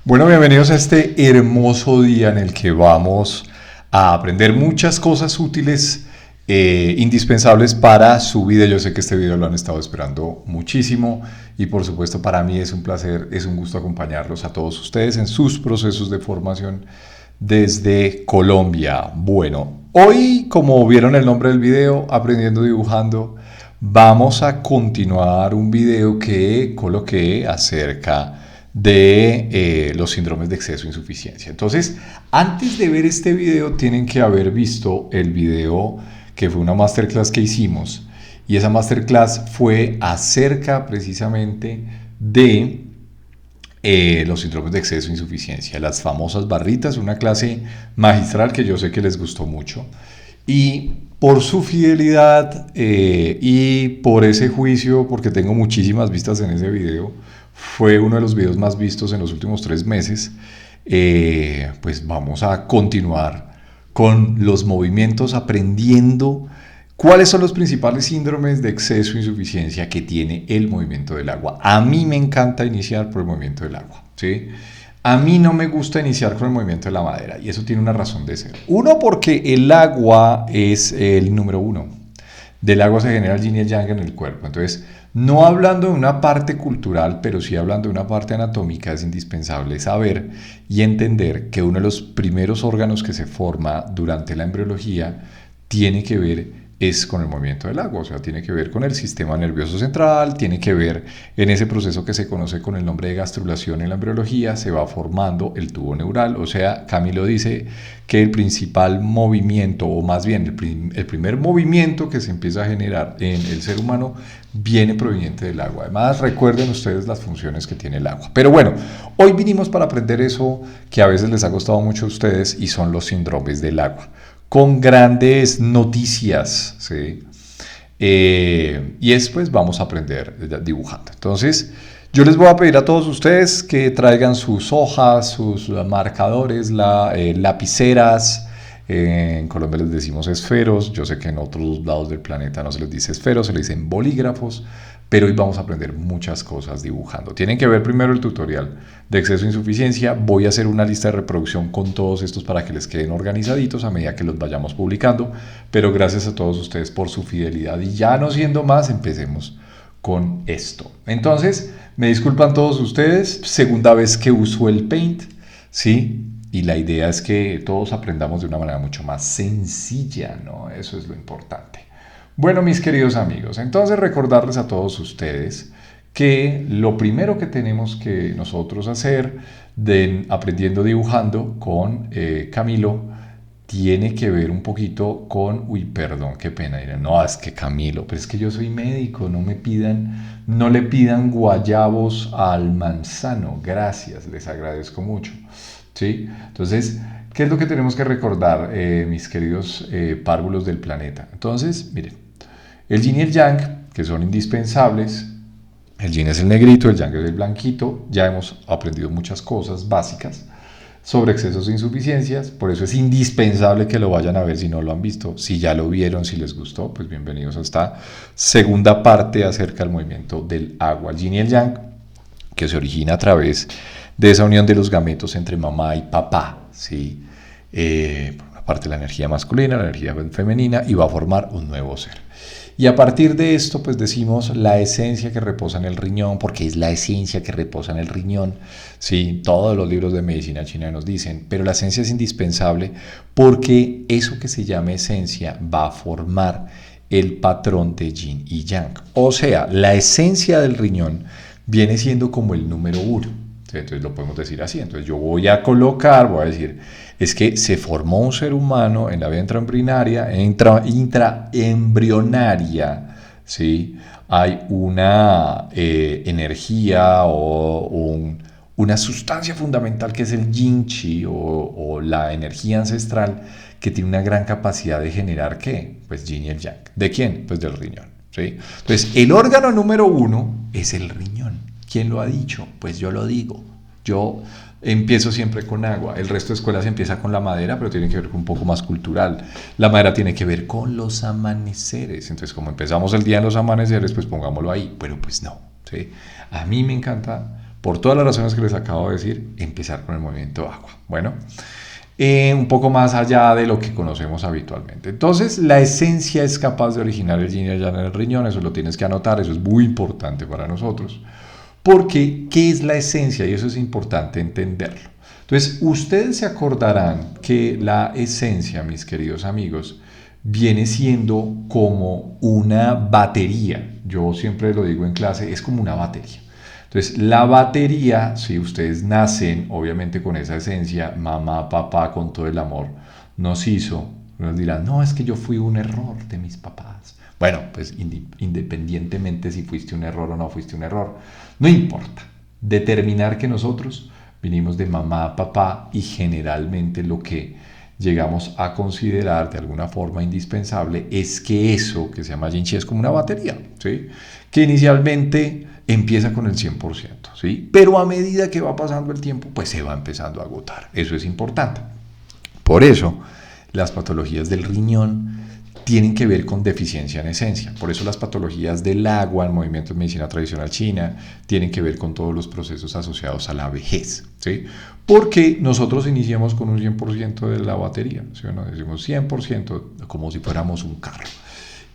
Bueno, bienvenidos a este hermoso día en el que vamos a aprender muchas cosas útiles, indispensables para su vida. Yo sé que este video lo han estado esperando muchísimo y por supuesto para mí es un placer, es un gusto acompañarlos a todos ustedes en sus procesos de formación desde Colombia. Bueno, hoy, como vieron el nombre del video, Aprendiendo Dibujando, vamos a continuar un video que coloqué acerca de los síndromes de exceso e insuficiencia. Entonces, antes de ver este video, tienen que haber visto el video que fue una masterclass que hicimos. Y esa masterclass fue acerca precisamente de los síndromes de exceso e insuficiencia, las famosas barritas, una clase magistral que yo sé que les gustó mucho. Y por su fidelidad y por ese juicio, porque tengo muchísimas vistas en ese video, fue uno de los videos más vistos en los últimos 3 meses, pues vamos a continuar con los movimientos, aprendiendo cuáles son los principales síndromes de exceso e insuficiencia que tiene el movimiento del agua. A mí me encanta iniciar por el movimiento del agua, ¿sí? A mí no me gusta iniciar con el movimiento de la madera y eso tiene una razón de ser. Uno, porque el agua es el número uno. Del agua se genera el yin y el yang en el cuerpo. Entonces, no hablando de una parte cultural, pero sí hablando de una parte anatómica, es indispensable saber y entender que uno de los primeros órganos que se forma durante la embriología tiene que ver es con el movimiento del agua, o sea, tiene que ver con el sistema nervioso central, tiene que ver en ese proceso que se conoce con el nombre de gastrulación en la embriología, se va formando el tubo neural, o sea, Camilo dice que el principal movimiento, o más bien el primer movimiento que se empieza a generar en el ser humano viene proveniente del agua. Además, recuerden ustedes las funciones que tiene el agua. Pero bueno, hoy vinimos para aprender eso que a veces les ha costado mucho a ustedes y son los síndromes del agua, con grandes noticias, ¿sí? Y después vamos a aprender dibujando. Entonces, yo les voy a pedir a todos ustedes que traigan sus hojas, sus marcadores, lapiceras. En Colombia les decimos esferos. Yo sé que en otros lados del planeta no se les dice esferos, se les dicen bolígrafos. Pero hoy vamos a aprender muchas cosas dibujando. Tienen que ver primero el tutorial de exceso e insuficiencia. Voy a hacer una lista de reproducción con todos estos para que les queden organizaditos a medida que los vayamos publicando. Pero gracias a todos ustedes por su fidelidad. Y ya no siendo más, empecemos con esto. Entonces, me disculpan todos ustedes. Segunda vez que uso el Paint, ¿sí? Y la idea es que todos aprendamos de una manera mucho más sencilla, ¿no? Eso es lo importante. Bueno, mis queridos amigos, entonces recordarles a todos ustedes que lo primero que tenemos que nosotros hacer de aprendiendo dibujando con Camilo tiene que ver un poquito con, uy, perdón, qué pena, dirán, no, es que Camilo, pero es que yo soy médico, no le pidan guayabos al manzano, gracias, les agradezco mucho, ¿sí? Entonces, ¿qué es lo que tenemos que recordar, mis queridos párvulos del planeta? Entonces, miren, el yin y el yang, que son indispensables, el yin es el negrito, el yang es el blanquito, ya hemos aprendido muchas cosas básicas sobre excesos e insuficiencias, por eso es indispensable que lo vayan a ver si no lo han visto, si ya lo vieron, si les gustó, pues bienvenidos a esta segunda parte acerca del movimiento del agua, el yin y el yang, que se origina a través de esa unión de los gametos entre mamá y papá, ¿sí? Por una parte la energía masculina, la energía femenina, y va a formar un nuevo ser. Y a partir de esto, pues decimos la esencia que reposa en el riñón, porque es la esencia que reposa en el riñón. Sí, todos los libros de medicina china nos dicen, pero la esencia es indispensable porque eso que se llama esencia va a formar el patrón de yin y yang. O sea, la esencia del riñón viene siendo como el número uno. Entonces lo podemos decir así. Entonces yo voy a voy a decir, es que se formó un ser humano en la vida intraembrionaria, ¿sí? Hay una energía una sustancia fundamental que es el yin chi o la energía ancestral que tiene una gran capacidad de generar ¿qué? Pues yin y el yang. ¿De quién? Pues del riñón, ¿sí? Entonces el órgano número uno es el riñón. ¿Quién lo ha dicho? Pues yo lo digo. Yo empiezo siempre con agua. El resto de escuelas empieza con la madera, pero tiene que ver con un poco más cultural. La madera tiene que ver con los amaneceres. Entonces, como empezamos el día en los amaneceres, pues pongámoslo ahí. Pero pues no, ¿sí? A mí me encanta Por todas las razones que les acabo de decir, empezar con el movimiento agua. Bueno, un poco más allá de lo que conocemos habitualmente. Entonces, la esencia es capaz de originar el yin y el yang en el riñón, eso lo tienes que anotar, eso es muy importante para nosotros. Porque, ¿qué es la esencia? Y eso es importante entenderlo. Entonces, ustedes se acordarán que la esencia, mis queridos amigos, viene siendo como una batería. Yo siempre lo digo en clase, es como una batería. Entonces, la batería, si ustedes nacen, obviamente con esa esencia, mamá, papá, con todo el amor, nos hizo, nos dirán, no, es que yo fui un error de mis papás. Bueno, pues independientemente si fuiste un error o no fuiste un error, no importa. Determinar que nosotros vinimos de mamá, papá y generalmente lo que llegamos a considerar de alguna forma indispensable es que eso que se llama Yin Chi es como una batería, ¿sí? Que inicialmente empieza con el 100%, ¿sí? Pero a medida que va pasando el tiempo, pues se va empezando a agotar. Eso es importante. Por eso, las patologías del riñón tienen que ver con deficiencia en esencia. Por eso las patologías del agua, el movimiento de medicina tradicional china, tienen que ver con todos los procesos asociados a la vejez, ¿sí? Porque nosotros iniciamos con un 100% de la batería, ¿sí o no? Decimos 100% como si fuéramos un carro.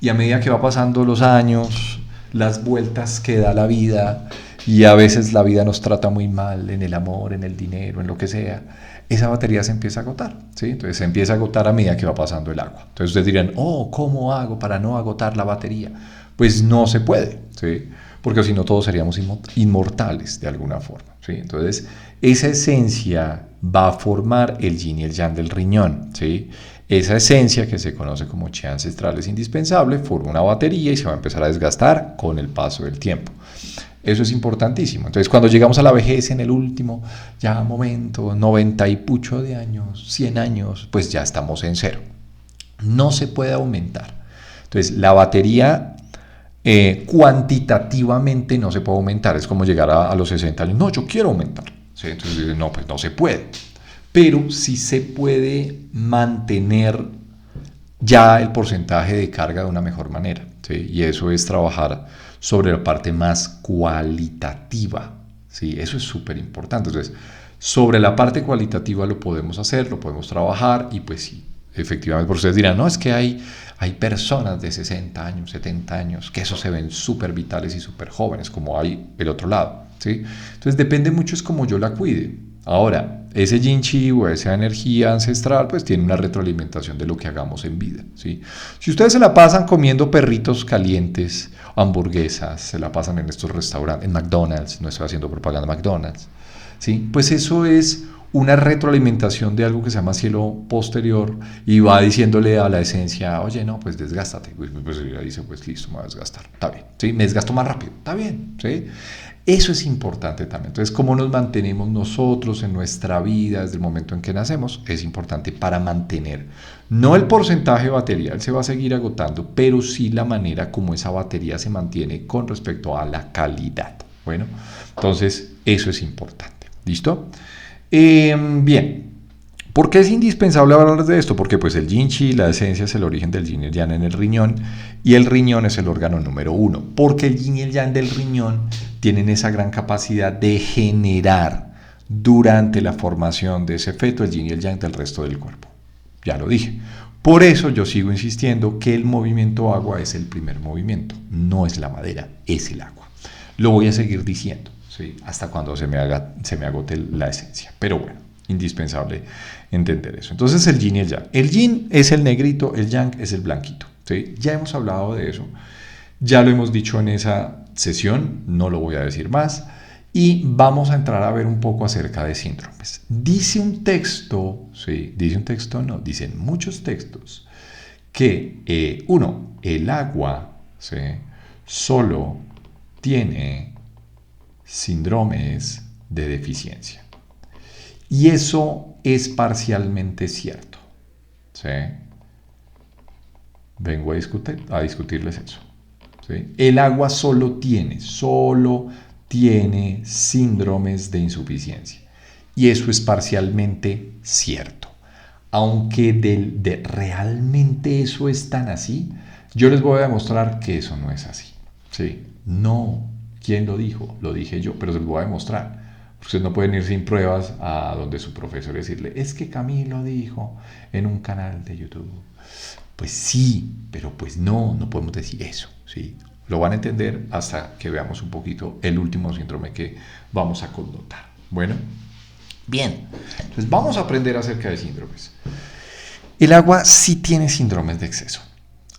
Y a medida que va pasando los años, las vueltas que da la vida, y a veces la vida nos trata muy mal en el amor, en el dinero, en lo que sea, esa batería se empieza a agotar, ¿sí? Entonces se empieza a agotar a medida que va pasando el agua. Entonces ustedes dirán, oh, ¿cómo hago para no agotar la batería? Pues no se puede, ¿sí? Porque si no todos seríamos inmortales de alguna forma, ¿sí? Entonces esa esencia va a formar el yin y el yang del riñón, ¿sí? Esa esencia que se conoce como chi ancestral es indispensable, forma una batería y se va a empezar a desgastar con el paso del tiempo. Eso es importantísimo. Entonces, cuando llegamos a la vejez en el último ya momento, 90 y pucho de años, 100 años, pues ya estamos en cero. No se puede aumentar. Entonces, la batería cuantitativamente no se puede aumentar. Es como llegar a los 60 años. No, yo quiero aumentar. ¿Sí? Entonces, no, pues no se puede. Pero sí se puede mantener ya el porcentaje de carga de una mejor manera, ¿sí? Y eso es trabajar sobre la parte más cualitativa, ¿sí? Eso es súper importante. Entonces, sobre la parte cualitativa lo podemos hacer, lo podemos trabajar y pues sí, efectivamente, por ustedes dirán, no, es que hay personas de 60 años, 70 años, que eso se ven súper vitales y súper jóvenes, como hay el otro lado, ¿sí? Entonces, depende mucho es como yo la cuide. Ahora, ese yin chi o esa energía ancestral pues tiene una retroalimentación de lo que hagamos en vida, ¿sí? Si ustedes se la pasan comiendo perritos calientes, hamburguesas, se la pasan en estos restaurantes, en McDonald's, no estoy haciendo propaganda de McDonald's, ¿sí? Pues eso es una retroalimentación de algo que se llama cielo posterior y va diciéndole a la esencia, oye, no, pues desgástate. Pues ella dice, pues listo, me voy a desgastar. Está bien, ¿sí? Me desgasto más rápido. Está bien, ¿sí? Eso es importante también. Entonces, cómo nos mantenemos nosotros en nuestra vida desde el momento en que nacemos es importante para mantener. No el porcentaje de batería, él se va a seguir agotando, pero sí la manera como esa batería se mantiene con respecto a la calidad. Bueno, entonces eso es importante. ¿Listo? Bien. ¿Por qué es indispensable hablar de esto? Porque pues el yin chi, la esencia es el origen del yin y el yang en el riñón y el riñón es el órgano número 1. Porque el yin y el yang del riñón tienen esa gran capacidad de generar durante la formación de ese feto el yin y el yang del resto del cuerpo. Ya lo dije. Por eso yo sigo insistiendo que el movimiento agua es el primer movimiento, no es la madera, es el agua. Lo voy a seguir diciendo, ¿sí? Hasta cuando se me agote la esencia. Pero bueno, indispensable entender eso. Entonces el yin y el yang. El yin es el negrito, el yang es el blanquito, ¿sí? Ya hemos hablado de eso, ya lo hemos dicho en esa sesión, no lo voy a decir más. Y vamos a entrar a ver un poco acerca de síndromes. Dice un texto, sí, dice un texto, no, dicen muchos textos, que el agua, ¿sí?, solo tiene síndromes de deficiencia. Y eso es parcialmente cierto, ¿sí? Vengo a discutirles eso, ¿sí? El agua solo tiene síndromes de insuficiencia. Y eso es parcialmente cierto. Aunque realmente eso es tan así, yo les voy a demostrar que eso no es así, ¿sí? No ¿Quién lo dijo? Lo dije yo, pero se lo voy a demostrar. Ustedes no pueden ir sin pruebas a donde su profesor y decirle, es que Camilo dijo en un canal de YouTube. Pues sí, pero pues no podemos decir eso, ¿sí? Lo van a entender hasta que veamos un poquito el último síndrome que vamos a connotar. Bueno, bien, entonces vamos a aprender acerca de síndromes. El agua sí tiene síndromes de exceso.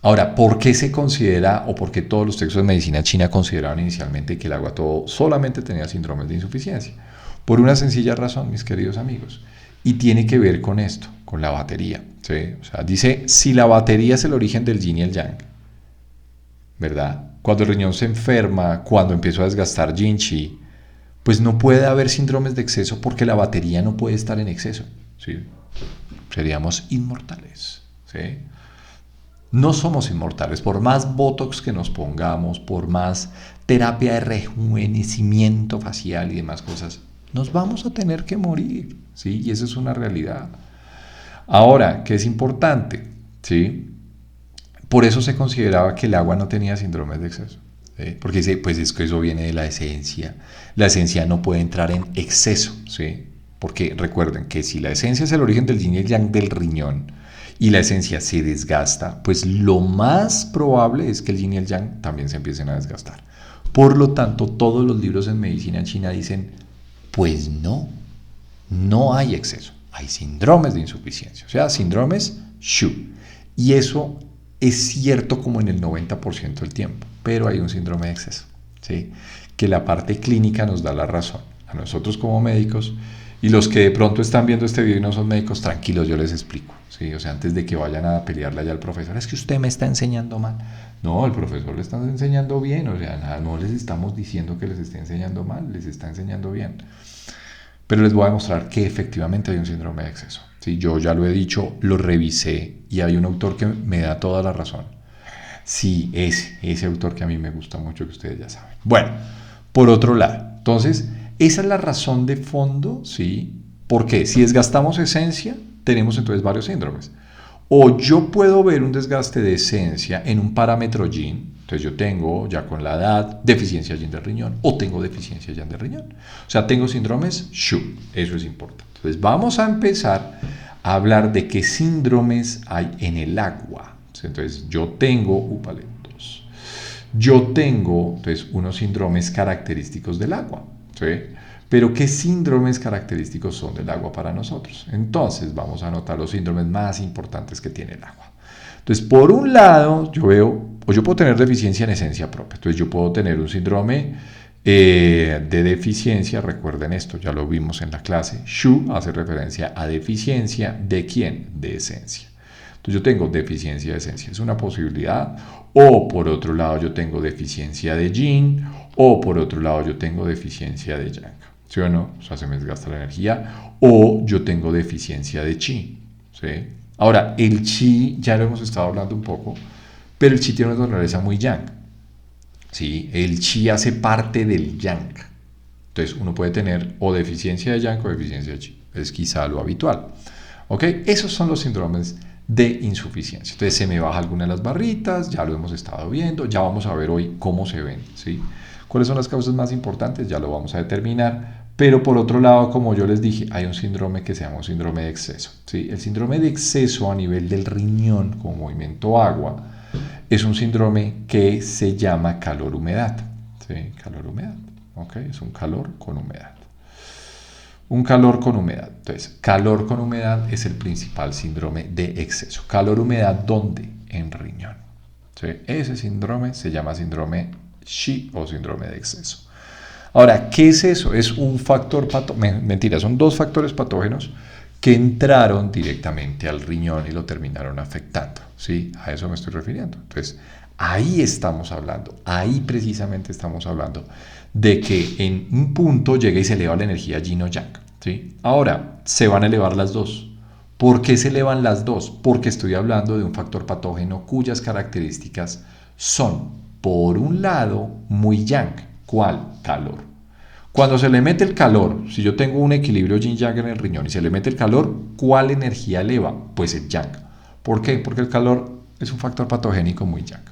Ahora, ¿por qué se considera o por qué todos los textos de medicina china consideraban inicialmente que el agua solamente tenía síndromes de insuficiencia? Por una sencilla razón, mis queridos amigos, y tiene que ver con esto, con la batería, ¿sí? O sea, dice, si la batería es el origen del yin y el yang, ¿verdad? Cuando el riñón se enferma, cuando empieza a desgastar yin chi, pues no puede haber síndromes de exceso porque la batería no puede estar en exceso, ¿sí? Seríamos inmortales, ¿sí? No somos inmortales, por más botox que nos pongamos, por más terapia de rejuvenecimiento facial y demás cosas, nos vamos a tener que morir, ¿sí? Y eso es una realidad. Ahora, ¿qué es importante? ¿Sí? Por eso se consideraba que el agua no tenía síndromes de exceso, ¿sí? Porque dice, pues es que eso viene de la esencia. La esencia no puede entrar en exceso, ¿sí? Porque recuerden que si la esencia es el origen del yin y el yang del riñón, y la esencia se desgasta, pues lo más probable es que el yin y el yang también se empiecen a desgastar. Por lo tanto, todos los libros en medicina china dicen, pues no hay exceso, hay síndromes de insuficiencia, o sea, síndromes Shu. Y eso es cierto como en el 90% del tiempo, pero hay un síndrome de exceso, ¿sí? Que la parte clínica nos da la razón. A nosotros como médicos, y los que de pronto están viendo este video y no son médicos, tranquilos, yo les explico, ¿sí? O sea, antes de que vayan a pelearle allá al profesor, es que usted me está enseñando mal. No, el profesor le está enseñando bien, o sea, nada, no les estamos diciendo que les esté enseñando mal, les está enseñando bien. Pero les voy a demostrar que efectivamente hay un síndrome de exceso, ¿sí? Yo ya lo he dicho, lo revisé y hay un autor que me da toda la razón. Sí, ese autor que a mí me gusta mucho, que ustedes ya saben. Bueno, por otro lado, entonces, esa es la razón de fondo, ¿sí? Porque si desgastamos esencia, tenemos entonces varios síndromes. O yo puedo ver un desgaste de esencia en un parámetro yin, entonces yo tengo ya con la edad deficiencia yin del riñón o tengo deficiencia yang del riñón. O sea, tengo síndromes Shu, eso es importante. Entonces vamos a empezar a hablar de qué síndromes hay en el agua. Entonces yo tengo, entonces unos síndromes característicos del agua, ¿sí? Pero ¿qué síndromes característicos son del agua para nosotros? Entonces vamos a anotar los síndromes más importantes que tiene el agua. Entonces, por un lado, yo veo, o yo puedo tener deficiencia en esencia propia. Entonces, yo puedo tener un síndrome de deficiencia, recuerden esto, ya lo vimos en la clase. Shu hace referencia a deficiencia de ¿quién? De esencia. Entonces, yo tengo deficiencia de esencia, es una posibilidad. O por otro lado, yo tengo deficiencia de yin, o por otro lado, yo tengo deficiencia de yang. ¿Sí o no? O sea, se me desgasta la energía. O yo tengo deficiencia de chi, ¿sí? Ahora, el chi, ya lo hemos estado hablando un poco, pero el chi tiene una naturaleza muy yang, ¿sí? El chi hace parte del yang. Entonces, uno puede tener o deficiencia de yang o deficiencia de chi. Es quizá lo habitual, ¿ok? Esos son los síndromes de insuficiencia. Entonces, se me baja alguna de las barritas, ya lo hemos estado viendo, ya vamos a ver hoy cómo se ven, ¿sí? ¿Cuáles son las causas más importantes? Ya lo vamos a determinar. Pero por otro lado, como yo les dije, hay un síndrome que se llama un síndrome de exceso, ¿sí? El síndrome de exceso a nivel del riñón como movimiento agua es un síndrome que se llama calor-humedad, ¿sí? Calor-humedad, ¿ok? Es un calor con humedad. Un calor con humedad. Entonces, calor con humedad es el principal síndrome de exceso. Calor-humedad, ¿dónde? En riñón, ¿sí? Ese síndrome se llama síndrome Shi o síndrome de exceso. Ahora, ¿qué es eso? Es un factor patógeno, mentira, son dos factores patógenos que entraron directamente al riñón y lo terminaron afectando, ¿sí? A eso me estoy refiriendo. Entonces, ahí estamos hablando, ahí precisamente estamos hablando de que en un punto llega y se eleva la energía yin o yang, ¿sí? Ahora, se van a elevar las dos. ¿Por qué se elevan las dos? Porque estoy hablando de un factor patógeno cuyas características son, por un lado, muy yang. ¿Cuál? Calor. Cuando se le mete el calor, si yo tengo un equilibrio yin-yang en el riñón y se le mete el calor, ¿cuál energía eleva? Pues el yang. ¿Por qué? Porque el calor es un factor patogénico muy yang.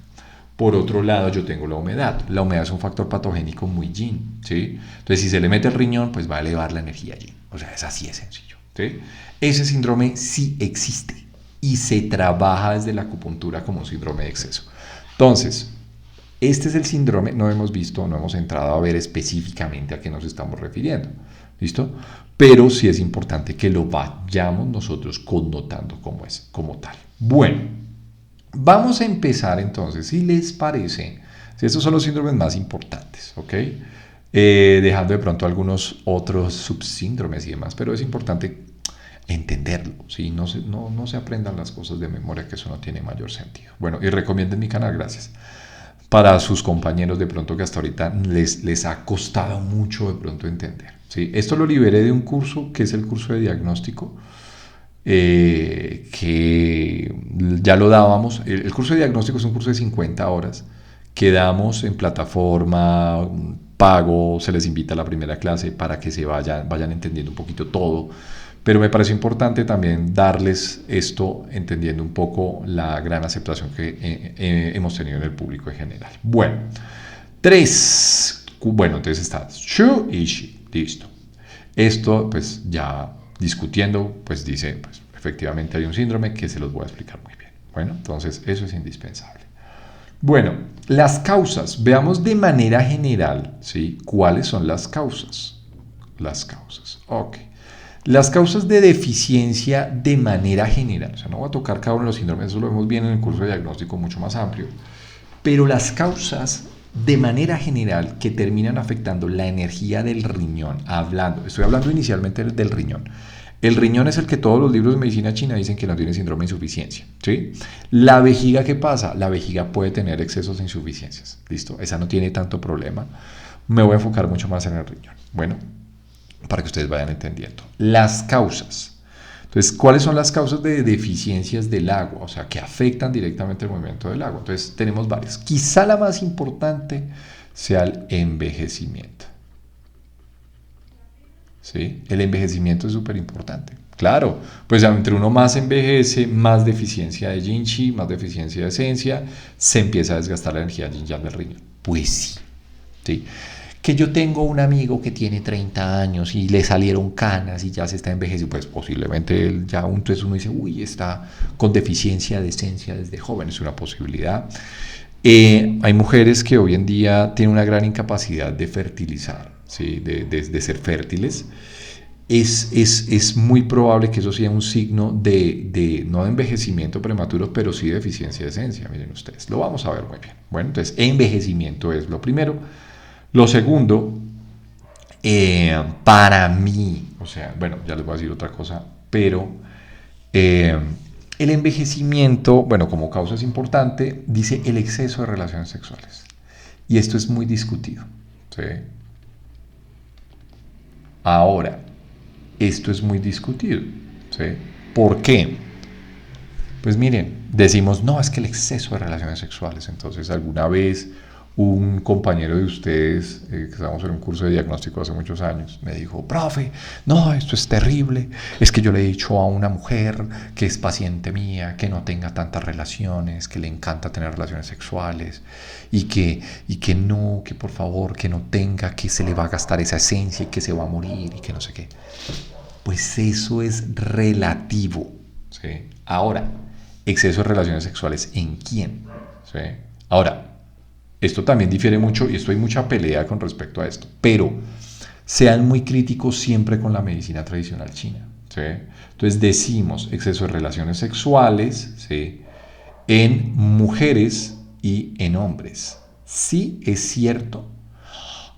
Por otro lado, yo tengo la humedad. La humedad es un factor patogénico muy yin, ¿sí? Entonces, si se le mete el riñón, pues va a elevar la energía yin. O sea, es así de sencillo, ¿sí? Ese síndrome sí existe y se trabaja desde la acupuntura como un síndrome de exceso. Entonces, este es el síndrome, no hemos visto, no hemos entrado a ver específicamente a qué nos estamos refiriendo, ¿listo? Pero sí es importante que lo vayamos nosotros connotando como es, como tal. Bueno, vamos a empezar entonces, si les parece, si estos son los síndromes más importantes, ¿ok? Dejando de pronto algunos otros subsíndromes y demás, pero es importante entenderlo, ¿sí? No se aprendan las cosas de memoria, que eso no tiene mayor sentido. Bueno, y recomienden mi canal, gracias. Para sus compañeros de pronto que hasta ahorita les ha costado mucho de pronto entender, ¿sí? Esto lo liberé de un curso que es el curso de diagnóstico, que ya lo dábamos. El curso de diagnóstico es un curso de 50 horas que damos en plataforma, pago, se les invita a la primera clase para que se vayan entendiendo un poquito todo. Pero me parece importante también darles esto, entendiendo un poco la gran aceptación que hemos tenido en el público en general. Bueno, entonces está Shu y Shi, listo. Esto, pues ya discutiendo, pues dice, pues efectivamente hay un síndrome que se los voy a explicar muy bien. Bueno, entonces eso es indispensable. Bueno, las causas. Veamos de manera general, ¿sí? ¿Cuáles son las causas? Las causas, ok. Las causas de deficiencia de manera general, o sea, no voy a tocar cada uno de los síndromes, eso lo vemos bien en el curso de diagnóstico mucho más amplio, pero las causas de manera general que terminan afectando la energía del riñón, estoy hablando inicialmente del riñón. El riñón es el que todos los libros de medicina china dicen que no tiene síndrome de insuficiencia, ¿sí? La vejiga, ¿qué pasa? La vejiga puede tener excesos de insuficiencias, ¿listo? Esa no tiene tanto problema. Me voy a enfocar mucho más en el riñón. Bueno, para que ustedes vayan entendiendo. Las causas. Entonces, ¿cuáles son las causas de deficiencias del agua? O sea, que afectan directamente el movimiento del agua. Entonces, tenemos varias. Quizá la más importante sea el envejecimiento. ¿Sí? El envejecimiento es súper importante. Claro, pues entre uno más envejece, más deficiencia de yin chi, más deficiencia de esencia, se empieza a desgastar la energía yin yang del riñón. Pues sí. ¿Sí? Que yo tengo un amigo que tiene 30 años y le salieron canas y ya se está envejeciendo, pues posiblemente él ya, entonces uno dice, uy, está con deficiencia de esencia desde joven, es una posibilidad. Hay mujeres que hoy en día tienen una gran incapacidad de fertilizar, ¿sí? de ser fértiles. Es muy probable que eso sea un signo no de envejecimiento prematuro, pero sí de deficiencia de esencia, miren ustedes, lo vamos a ver muy bien. Bueno, entonces envejecimiento es lo primero. Lo segundo, para mí, o sea, bueno, ya les voy a decir otra cosa, pero el envejecimiento, bueno, como causa es importante, dice el exceso de relaciones sexuales. Y esto es muy discutido, ¿sí? Ahora, esto es muy discutido, ¿sí? ¿Por qué? Pues miren, decimos, no, es que el exceso de relaciones sexuales. Entonces, alguna vez un compañero de ustedes, que estábamos en un curso de diagnóstico hace muchos años, me dijo, profe, no, esto es terrible, es que yo le he dicho a una mujer que es paciente mía, que no tenga tantas relaciones, que le encanta tener relaciones sexuales, y que no, que por favor, que no tenga, que se le va a gastar esa esencia y que se va a morir y que no sé qué. Pues eso es relativo, ¿sí? Ahora, exceso de relaciones sexuales, ¿en quién? ¿Sí? Ahora, esto también difiere mucho y esto hay mucha pelea con respecto a esto, pero sean muy críticos siempre con la medicina tradicional china, ¿sí? Entonces decimos exceso de relaciones sexuales, ¿sí? En mujeres y en hombres. Sí, es cierto.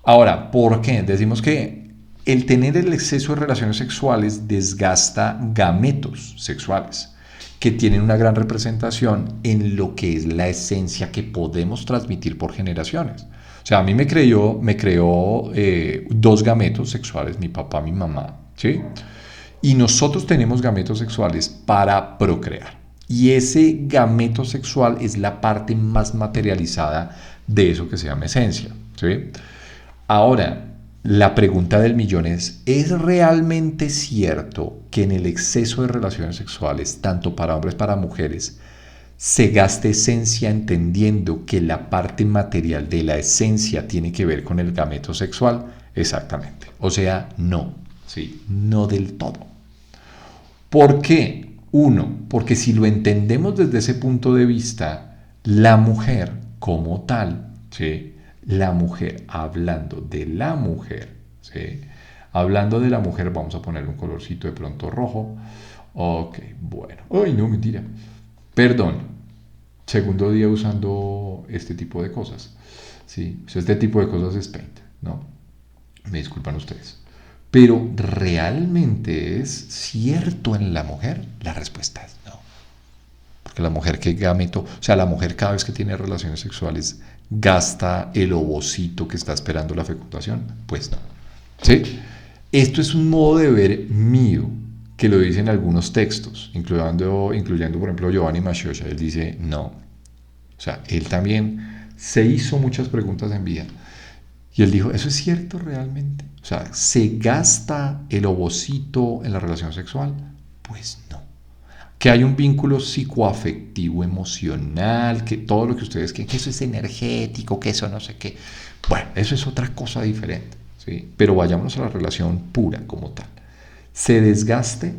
Ahora, ¿por qué? Decimos que el tener el exceso de relaciones sexuales desgasta gametos sexuales, que tienen una gran representación en lo que es la esencia que podemos transmitir por generaciones. O sea, a mí me creó dos gametos sexuales, mi papá, mi mamá, ¿sí? Y nosotros tenemos gametos sexuales para procrear. Y ese gameto sexual es la parte más materializada de eso que se llama esencia, ¿sí? Ahora, la pregunta del millón ¿es realmente cierto que en el exceso de relaciones sexuales, tanto para hombres como para mujeres, ¿Se gasta esencia entendiendo que la parte material de la esencia tiene que ver con el gameto sexual? Exactamente. O sea, no. Sí, no del todo. ¿Por qué? Uno, porque si lo entendemos desde ese punto de vista, la mujer como tal, ¿sí? La mujer, hablando de la mujer, ¿sí? Hablando de la mujer, vamos a ponerle un colorcito de pronto rojo. Ok, bueno. Ay, no, mentira. Perdón. Segundo día usando este tipo de cosas. ¿Sí? O sea, este tipo de cosas es Paint, ¿no? Me disculpan ustedes. Pero ¿realmente es cierto en la mujer? La respuesta es no. Porque la mujer que gameto, o sea, la mujer cada vez que tiene relaciones sexuales gasta el ovocito que está esperando la fecundación. Pues no. ¿Sí? Esto es un modo de ver mío, que lo dicen algunos textos, incluyendo por ejemplo Giovanni Mascioscia. Él dice no. O sea, él también se hizo muchas preguntas en vida. Y él dijo, ¿eso es cierto realmente? O sea, ¿se gasta el ovocito en la relación sexual? Pues no. Que hay un vínculo psicoafectivo, emocional, que todo lo que ustedes creen, que eso es energético, que eso no sé qué. Bueno, eso es otra cosa diferente, ¿sí? Pero vayámonos a la relación pura como tal. ¿Se desgaste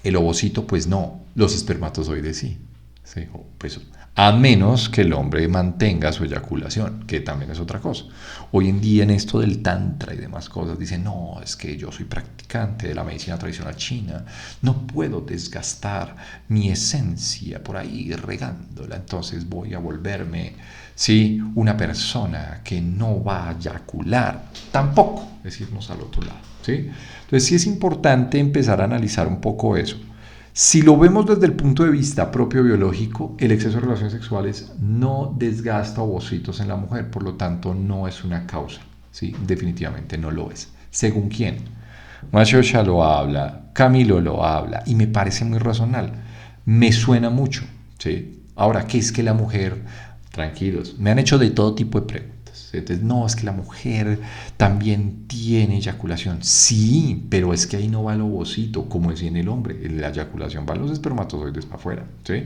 el ovocito? Pues no. Los espermatozoides sí. ¿Sí? Pues, a menos que el hombre mantenga su eyaculación, que también es otra cosa. Hoy en día en esto del tantra y demás cosas dicen, no, es que yo soy practicante de la medicina tradicional china, no puedo desgastar mi esencia por ahí regándola, entonces voy a volverme, sí, una persona que no va a eyacular. Tampoco es irnos al otro lado, ¿sí? Entonces sí es importante empezar a analizar un poco eso. Si lo vemos desde el punto de vista propio biológico, el exceso de relaciones sexuales no desgasta ovocitos en la mujer, por lo tanto no es una causa, ¿sí? Definitivamente no lo es. ¿Según quién? Mascioscia lo habla, Camilo lo habla y me parece muy razonable. Me suena mucho, ¿sí? Ahora, ¿qué es que la mujer? Tranquilos, me han hecho de todo tipo de preguntas. Entonces, no, es que la mujer también tiene eyaculación. Sí, pero es que ahí no va el ovocito, como decía en el hombre. En la eyaculación van los espermatozoides para afuera, ¿sí?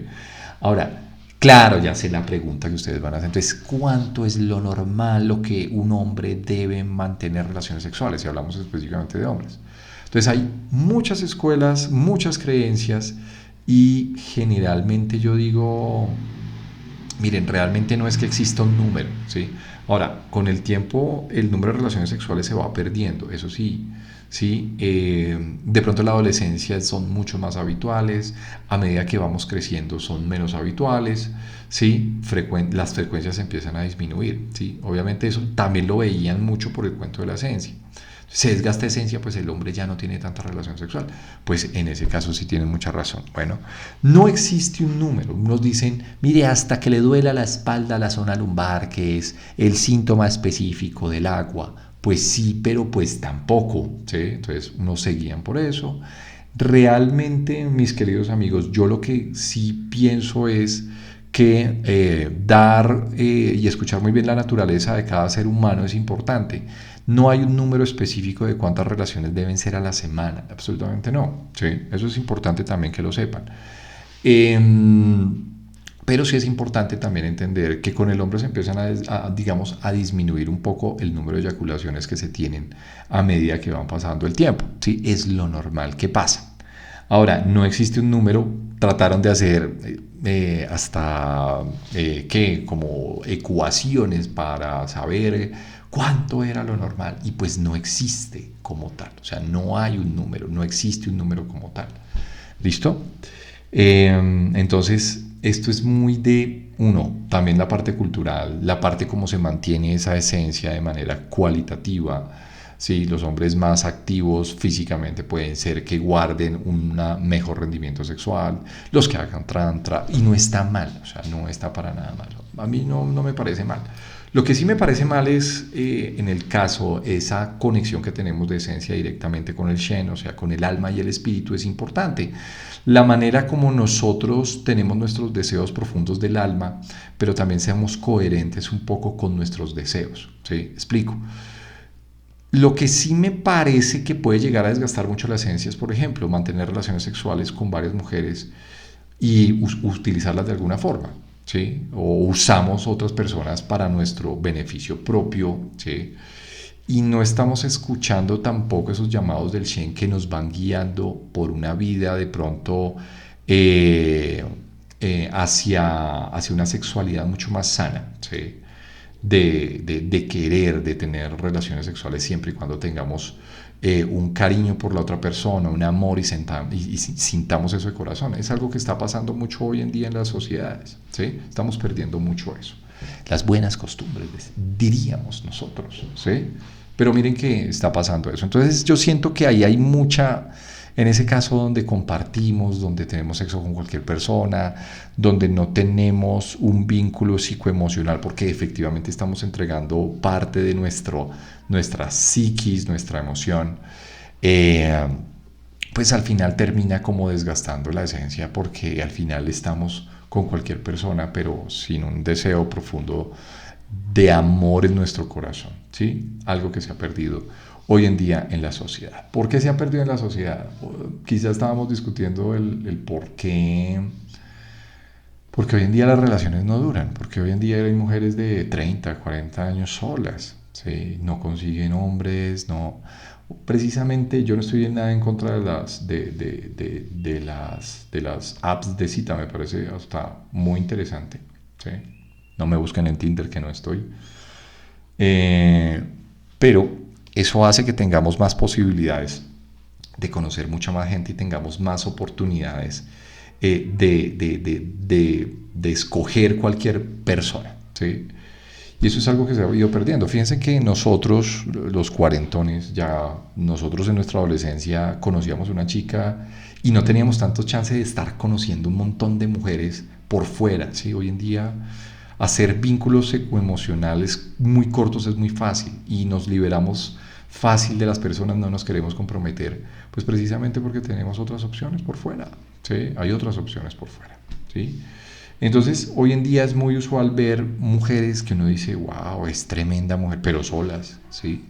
Ahora, claro, ya sé la pregunta que ustedes van a hacer. Entonces, ¿cuánto es lo normal, lo que un hombre debe mantener relaciones sexuales? Si hablamos específicamente de hombres. Entonces, hay muchas escuelas, muchas creencias y generalmente yo digo, miren, realmente no es que exista un número, ¿sí? Ahora, con el tiempo el número de relaciones sexuales se va perdiendo, eso sí, ¿sí? De pronto en la adolescencia son mucho más habituales, a medida que vamos creciendo son menos habituales, ¿sí? Las frecuencias empiezan a disminuir, ¿sí? Obviamente eso también lo veían mucho por el cuento de la esencia. Se desgasta esencia, pues el hombre ya no tiene tanta relación sexual. Pues en ese caso sí tienen mucha razón. Bueno, no existe un número. Unos dicen, mire, hasta que le duela la espalda, la zona lumbar, que es el síntoma específico del agua. Pues sí, pero pues tampoco, ¿sí? Entonces unos se guían por eso. Realmente, mis queridos amigos, yo lo que sí pienso es que dar y escuchar muy bien la naturaleza de cada ser humano es importante. No hay un número específico de cuántas relaciones deben ser a la semana, absolutamente no. ¿Sí? Eso es importante también que lo sepan. Eh, pero sí es importante también entender que con el hombre se empiezan digamos, a disminuir un poco el número de eyaculaciones que se tienen a medida que van pasando el tiempo. ¿Sí? Es lo normal que pasa. Ahora, no existe un número, trataron de hacer hasta como ecuaciones para saber cuánto era lo normal y pues no existe como tal, o sea, no hay un número, no existe un número como tal. ¿Listo? Entonces, esto es muy de uno, también la parte cultural, la parte cómo se mantiene esa esencia de manera cualitativa. Sí, los hombres más activos físicamente pueden ser que guarden un mejor rendimiento sexual, los que hagan tantra, y no está mal, o sea, no está para nada mal. A mí no me parece mal. Lo que sí me parece mal es, en el caso, esa conexión que tenemos de esencia directamente con el Shen, o sea, con el alma y el espíritu, es importante. La manera como nosotros tenemos nuestros deseos profundos del alma, pero también seamos coherentes un poco con nuestros deseos. ¿Sí? Explico. Lo que sí me parece que puede llegar a desgastar mucho la esencia es, por ejemplo, mantener relaciones sexuales con varias mujeres y utilizarlas de alguna forma, ¿sí? O usamos otras personas para nuestro beneficio propio, ¿sí? Y no estamos escuchando tampoco esos llamados del Shen que nos van guiando por una vida de pronto eh, hacia una sexualidad mucho más sana, ¿sí? De querer, de tener relaciones sexuales siempre y cuando tengamos un cariño por la otra persona, un amor y sintamos eso de corazón. Es algo que está pasando mucho hoy en día en las sociedades, ¿sí? Estamos perdiendo mucho eso. Las buenas costumbres, diríamos nosotros, ¿sí? Pero miren que está pasando eso. Entonces yo siento que ahí hay mucha, en ese caso donde compartimos, donde tenemos sexo con cualquier persona, donde no tenemos un vínculo psicoemocional, porque efectivamente estamos entregando parte de nuestra psiquis, nuestra emoción, eh, pues al final termina como desgastando la esencia, porque al final estamos con cualquier persona, pero sin un deseo profundo de amor en nuestro corazón, ¿sí? Algo que se ha perdido hoy en día en la sociedad. ¿Por qué se ha perdido en la sociedad? Quizás estábamos discutiendo el por qué, porque hoy en día las relaciones no duran, porque hoy en día hay mujeres de 30, 40 años solas, ¿sí? No consiguen hombres, no. Precisamente yo no estoy en nada en contra de las apps de cita, me parece hasta muy interesante, ¿sí? No me busquen en Tinder, que no estoy. Pero eso hace que tengamos más posibilidades de conocer mucha más gente y tengamos más oportunidades de escoger cualquier persona, ¿sí? Y eso es algo que se ha ido perdiendo. Fíjense que nosotros, los cuarentones, ya nosotros en nuestra adolescencia conocíamos una chica y no teníamos tanto chance de estar conociendo un montón de mujeres por fuera, ¿sí? Hoy en día hacer vínculos emocionales muy cortos es muy fácil y nos liberamos fácil de las personas, no nos queremos comprometer, pues precisamente porque tenemos otras opciones por fuera, ¿sí? Hay otras opciones por fuera, ¿sí? Entonces, hoy en día es muy usual ver mujeres que uno dice, wow, es tremenda mujer, pero solas, ¿sí?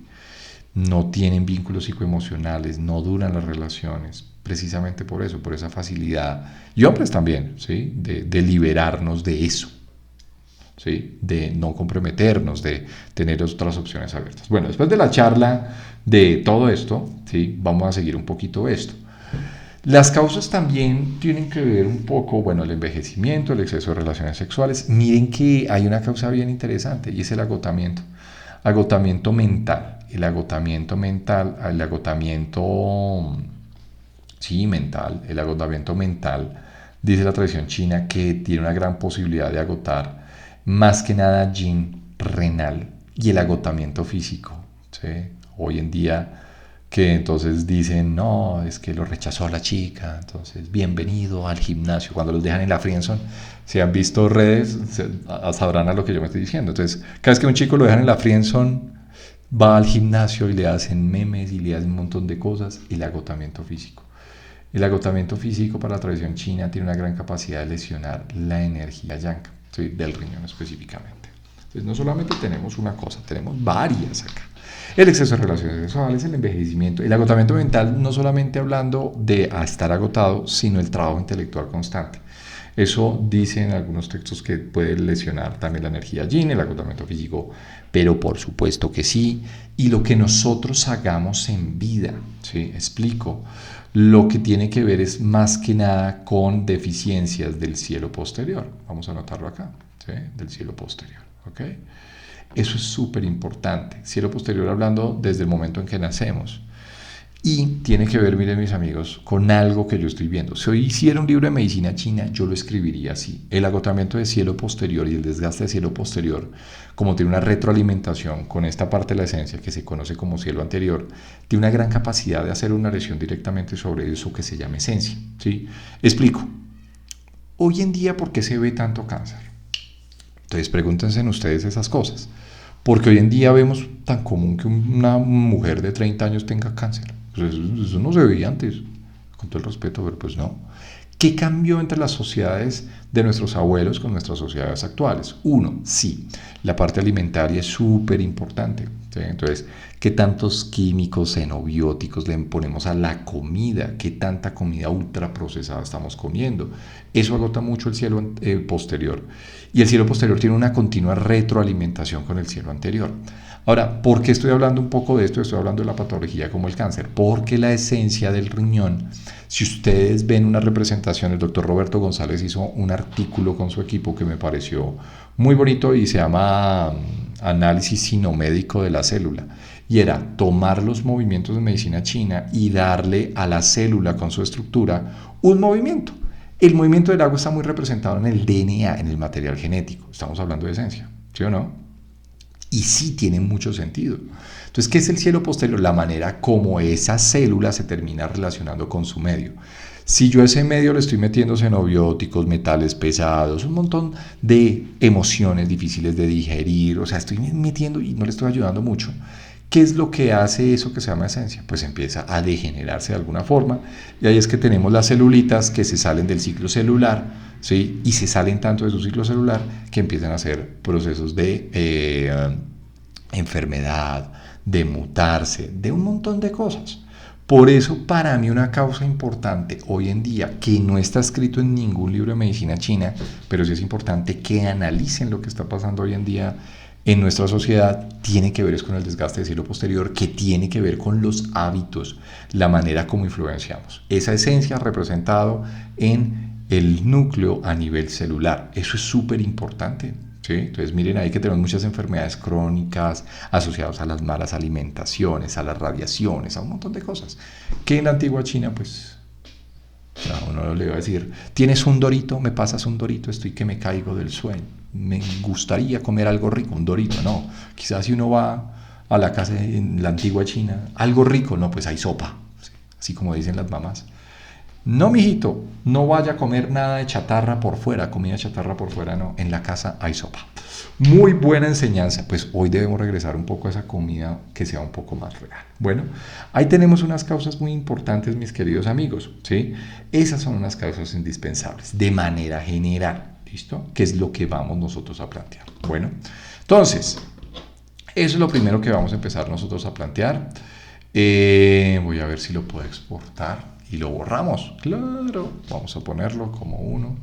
No tienen vínculos psicoemocionales, no duran las relaciones, precisamente por eso, por esa facilidad. Y hombres también, ¿sí? De liberarnos de eso, ¿sí? De no comprometernos, de tener otras opciones abiertas. Bueno, después de la charla de todo esto, ¿sí? Vamos a seguir un poquito esto. Las causas también tienen que ver un poco, bueno, el envejecimiento, el exceso de relaciones sexuales. Miren que hay una causa bien interesante y es el agotamiento. Agotamiento mental. El agotamiento, sí, mental. El agotamiento mental, dice la tradición china, que tiene una gran posibilidad de agotar más que nada yin renal y el agotamiento físico, ¿sí? Hoy en día que entonces dicen, no, es que lo rechazó la chica, entonces bienvenido al gimnasio. Cuando los dejan en la friendzone, si han visto redes, sabrán a lo que yo me estoy diciendo. Entonces, cada vez que un chico lo dejan en la friendzone, va al gimnasio y le hacen memes y le hacen un montón de cosas, el agotamiento físico. El agotamiento físico para la tradición china tiene una gran capacidad de lesionar la energía yang, ¿sí? Del riñón específicamente. Entonces, no solamente tenemos una cosa, tenemos varias acá. El exceso de relaciones sexuales, el envejecimiento, el agotamiento mental, no solamente hablando de estar agotado, sino el trabajo intelectual constante. Eso dice en algunos textos que puede lesionar también la energía yin, el agotamiento físico, pero por supuesto que sí. Y lo que nosotros hagamos en vida, ¿sí? Explico. Lo que tiene que ver es más que nada con deficiencias del cielo posterior. Vamos a anotarlo acá, ¿sí? Del cielo posterior, ¿ok? Eso es súper importante. Cielo posterior hablando desde el momento en que nacemos. Y tiene que ver, miren mis amigos, con algo que yo estoy viendo. Si hoy hiciera un libro de medicina china, yo lo escribiría así. El agotamiento de cielo posterior y el desgaste de cielo posterior, como tiene una retroalimentación con esta parte de la esencia que se conoce como cielo anterior, tiene una gran capacidad de hacer una lesión directamente sobre eso que se llama esencia, ¿sí? Explico. Hoy en día, ¿por qué se ve tanto cáncer? Entonces pregúntense en ustedes esas cosas. Porque hoy en día vemos tan común que una mujer de 30 años tenga cáncer. Pues eso no se veía antes, con todo el respeto, pero pues no. ¿Qué cambió entre las sociedades de nuestros abuelos con nuestras sociedades actuales? Uno, sí, la parte alimentaria es súper importante. ¿Sí? Entonces, ¿qué tantos químicos, xenobióticos le ponemos a la comida? ¿Qué tanta comida ultraprocesada estamos comiendo? Eso agota mucho el cielo posterior. Y el cielo posterior tiene una continua retroalimentación con el cielo anterior. Ahora, ¿por qué estoy hablando un poco de esto? Estoy hablando de la patología como el cáncer. Porque la esencia del riñón, si ustedes ven una representación, el doctor Roberto González hizo un artículo con su equipo que me pareció muy bonito y se llama Análisis sinomédico de la célula. Y era tomar los movimientos de medicina china y darle a la célula con su estructura un movimiento. El movimiento del agua está muy representado en el DNA, en el material genético. Estamos hablando de esencia, ¿sí o no? Y sí tiene mucho sentido. Entonces, ¿qué es el cielo posterior? La manera como esa célula se termina relacionando con su medio. Si yo a ese medio le estoy metiendo xenobióticos, metales pesados, un montón de emociones difíciles de digerir, o sea, estoy metiendo y no le estoy ayudando mucho, ¿qué es lo que hace eso que se llama esencia? Pues empieza a degenerarse de alguna forma, y ahí es que tenemos las celulitas que se salen del ciclo celular, ¿sí? Y se salen tanto de su ciclo celular que empiezan a hacer procesos de enfermedad, de mutarse, de un montón de cosas. Por eso, para mí, una causa importante hoy en día, que no está escrito en ningún libro de medicina china, pero sí es importante que analicen lo que está pasando hoy en día en nuestra sociedad, tiene que ver con el desgaste del cielo posterior, que tiene que ver con los hábitos, la manera como influenciamos. Esa esencia representado en el núcleo a nivel celular. Eso es súper importante. ¿Sí? Entonces miren ahí que tenemos muchas enfermedades crónicas asociadas a las malas alimentaciones, a las radiaciones, a un montón de cosas. Que en la antigua China, pues, no, uno le iba a decir, ¿tienes un dorito? ¿Me pasas un dorito? Estoy que me caigo del sueño. Me gustaría comer algo rico, un dorito. No, quizás si uno va a la casa en la antigua China, algo rico, no, pues hay sopa, ¿sí? Así como dicen las mamás. No, mijito, no vaya a comer nada de chatarra por fuera, comida chatarra por fuera, no, en la casa hay sopa. Muy buena enseñanza, pues hoy debemos regresar un poco a esa comida que sea un poco más real. Bueno, ahí tenemos unas causas muy importantes, mis queridos amigos, ¿sí? Esas son unas causas indispensables, de manera general, ¿listo? ¿Qué es lo que vamos nosotros a plantear? Bueno, entonces, eso es lo primero que vamos a empezar nosotros a plantear. Voy a ver si lo puedo exportar. Y lo borramos, claro, vamos a ponerlo como uno,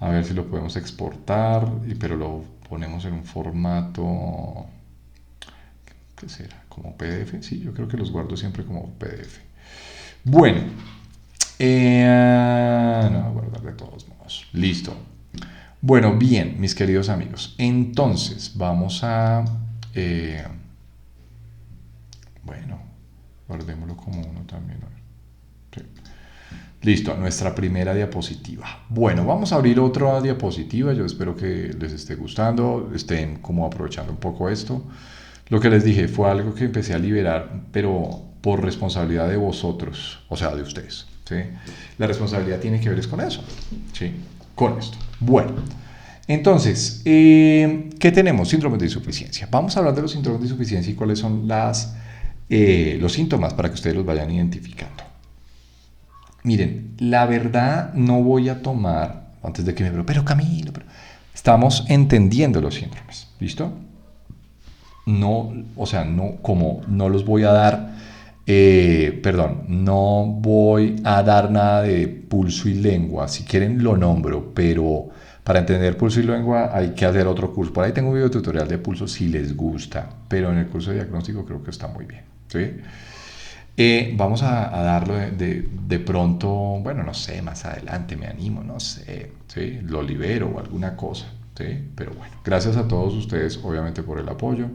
a ver si lo podemos exportar, pero lo ponemos en un formato, ¿qué será? ¿Como PDF? Sí, yo creo que los guardo siempre como PDF. Bueno, no voy a guardar de todos modos, listo. Bueno, bien, mis queridos amigos, entonces vamos a, bueno, guardémoslo como uno también, a ver. Sí. Listo, nuestra primera diapositiva. Bueno, vamos a abrir otra diapositiva. Yo espero que les esté gustando, estén como aprovechando un poco esto. Lo que les dije fue algo que empecé a liberar, pero por responsabilidad de vosotros, o sea, de ustedes. ¿Sí? La responsabilidad tiene que ver con eso, ¿sí? Con esto. Bueno, entonces, ¿qué tenemos? Síndrome de insuficiencia. Vamos a hablar de los síndromes de insuficiencia y cuáles son los síntomas para que ustedes los vayan identificando. Miren, la verdad no voy a tomar, antes de que me pero Camilo, estamos entendiendo los síndromes, ¿listo? No, o sea, no, como no los voy a dar, no voy a dar nada de pulso y lengua, si quieren lo nombro, pero para entender pulso y lengua hay que hacer otro curso. Por ahí tengo un video tutorial de pulso si les gusta, pero en el curso de diagnóstico creo que está muy bien, ¿sí? Vamos a darlo de pronto, bueno, no sé, más adelante me animo, no sé, ¿sí? Lo libero o alguna cosa, ¿sí? Pero bueno, gracias a todos ustedes, obviamente, por el apoyo,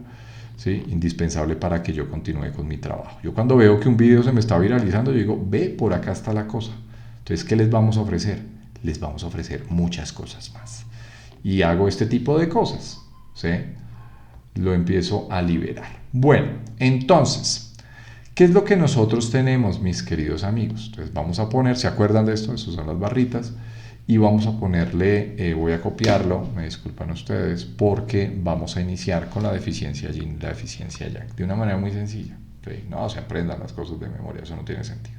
¿sí? Indispensable para que yo continúe con mi trabajo. Yo cuando veo que un video se me está viralizando, yo digo, ve, por acá está la cosa. Entonces, ¿qué les vamos a ofrecer? Les vamos a ofrecer muchas cosas más. Y hago este tipo de cosas, ¿sí? Lo empiezo a liberar. Bueno, entonces, ¿qué es lo que nosotros tenemos, mis queridos amigos? Entonces vamos a poner, ¿se acuerdan de esto? Estas son las barritas. Y vamos a ponerle, voy a copiarlo, me disculpan ustedes, porque vamos a iniciar con la deficiencia yin y la deficiencia yang, de una manera muy sencilla. ¿Sí? No se aprendan las cosas de memoria, eso no tiene sentido.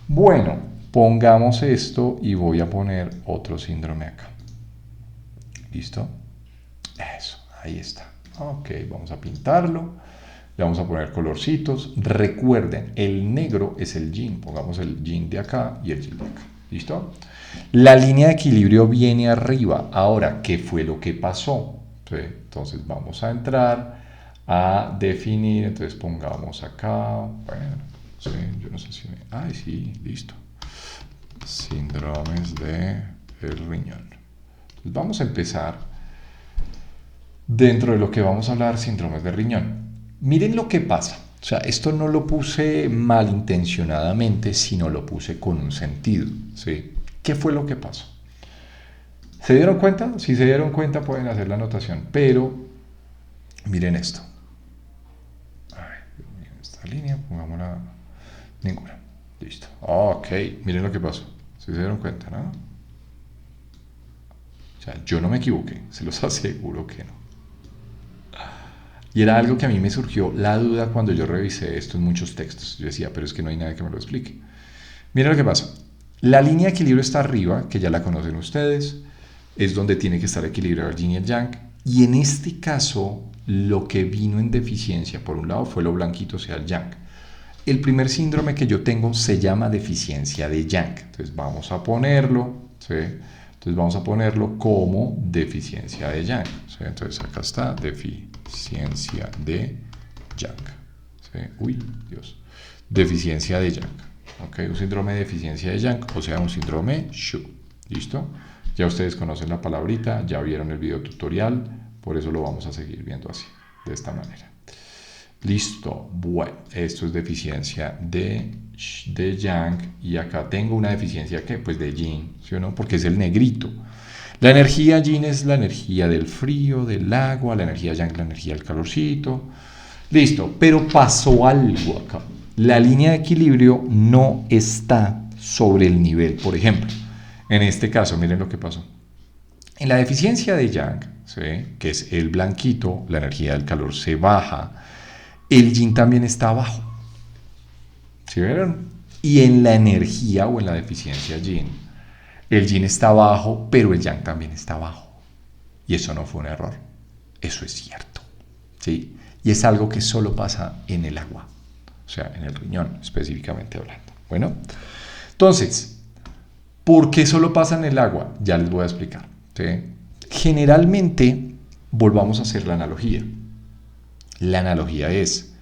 Bueno, pongamos esto y voy a poner otro síndrome acá. ¿Listo? Eso, ahí está. Ok, vamos a pintarlo. Le vamos a poner colorcitos. Recuerden, el negro es el yin. Pongamos el yin de acá y el yin de acá. ¿Listo? La línea de equilibrio viene arriba. Ahora, ¿qué fue lo que pasó? ¿Sí? Entonces vamos a entrar a definir. Entonces pongamos acá. Bueno, sí, yo no sé si me... Ay, sí, listo. Síndromes de el riñón. Entonces vamos a empezar dentro de lo que vamos a hablar, síndromes de riñón. Miren lo que pasa. O sea, esto no lo puse malintencionadamente, sino lo puse con un sentido. ¿Sí? ¿Qué fue lo que pasó? ¿Se dieron cuenta? Si se dieron cuenta pueden hacer la anotación. Pero miren esto. Ay, miren esta línea, pongámosla ninguna. Listo. Ok, miren lo que pasó. ¿Sí se dieron cuenta, no? O sea, yo no me equivoqué, se los aseguro que no. Y era algo que a mí me surgió la duda cuando yo revisé esto en muchos textos. Yo decía, pero es que no hay nadie que me lo explique. Miren lo que pasa. La línea de equilibrio está arriba, que ya la conocen ustedes. Es donde tiene que estar equilibrado el yin y el yang. Y en este caso, lo que vino en deficiencia, por un lado, fue lo blanquito, o sea, el yang. El primer síndrome que yo tengo se llama deficiencia de yang. Entonces vamos a ponerlo, ¿sí? Entonces vamos a ponerlo como deficiencia de yang. ¿Sí? Entonces acá está, deficiencia de yang. ¿Sí? Uy, Dios. Deficiencia de yang. ¿Ok? Un síndrome de deficiencia de yang, o sea, un síndrome Shu. ¿Listo? Ya ustedes conocen la palabrita, ya vieron el video tutorial, por eso lo vamos a seguir viendo así, de esta manera. Listo, bueno, esto es deficiencia de yang y acá tengo una deficiencia ¿qué? Pues de yin, ¿sí o no? Porque es el negrito. La energía yin es la energía del frío, del agua, la energía yang la energía del calorcito. Listo, pero pasó algo acá. La línea de equilibrio no está sobre el nivel, por ejemplo. En este caso, miren lo que pasó. En la deficiencia de yang, ¿sí? Que es el blanquito, la energía del calor se baja. El yin también está abajo. ¿Sí vieron? Y en la energía o en la deficiencia yin, el yin está abajo, pero el yang también está abajo. Y eso no fue un error. Eso es cierto. ¿Sí? Y es algo que solo pasa en el agua. O sea, en el riñón, específicamente hablando. Bueno, entonces, ¿por qué solo pasa en el agua? Ya les voy a explicar. ¿Sí? Generalmente, volvamos a hacer la analogía. La analogía es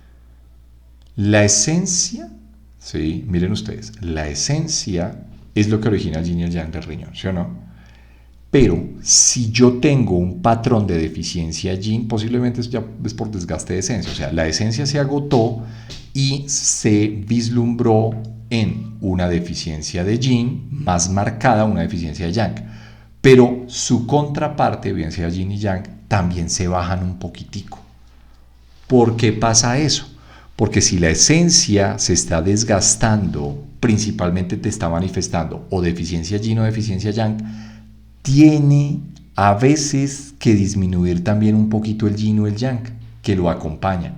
la esencia, ¿sí? Miren ustedes, la esencia es lo que origina el yin y el yang del riñón, ¿sí o no? Pero si yo tengo un patrón de deficiencia yin, posiblemente ya es por desgaste de esencia, o sea, la esencia se agotó y se vislumbró en una deficiencia de yin más marcada, una deficiencia de yang. Pero su contraparte, bien sea yin y yang, también se bajan un poquitico. ¿Por qué pasa eso? Porque si la esencia se está desgastando, principalmente te está manifestando o deficiencia yin o deficiencia yang, tiene a veces que disminuir también un poquito el yin o el yang que lo acompaña.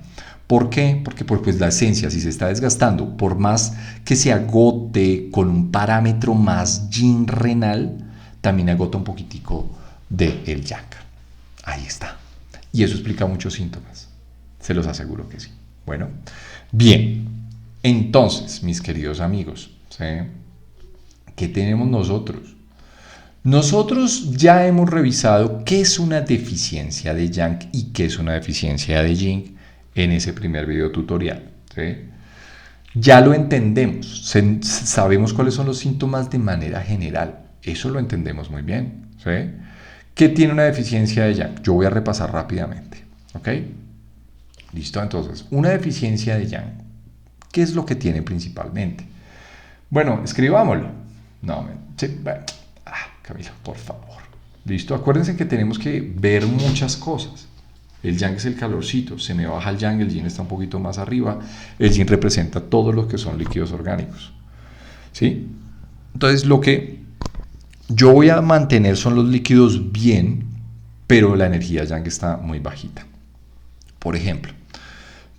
¿Por qué? Porque pues la esencia, si se está desgastando, por más que se agote con un parámetro más yin renal, también agota un poquitico del yang. Ahí está. Y eso explica muchos síntomas. Se los aseguro que sí. Bueno, bien. Entonces, mis queridos amigos, ¿sí? ¿Qué tenemos nosotros? Nosotros ya hemos revisado qué es una deficiencia de yang y qué es una deficiencia de yin en ese primer video tutorial. ¿Sí? Ya lo entendemos, sabemos cuáles son los síntomas de manera general. Eso lo entendemos muy bien. ¿Sí? ¿Qué tiene una deficiencia de yang? Yo voy a repasar rápidamente. ¿Ok? Listo, entonces, una deficiencia de yang, ¿qué es lo que tiene principalmente? Bueno, escribámoslo. No, sí, bueno. Camilo, por favor. Listo, acuérdense que tenemos que ver muchas cosas. El yang es el calorcito, se me baja el yang, el yin está un poquito más arriba. El yin representa todo lo que son líquidos orgánicos. ¿Sí? Entonces, lo que yo voy a mantener son los líquidos bien, pero la energía yang está muy bajita. Por ejemplo,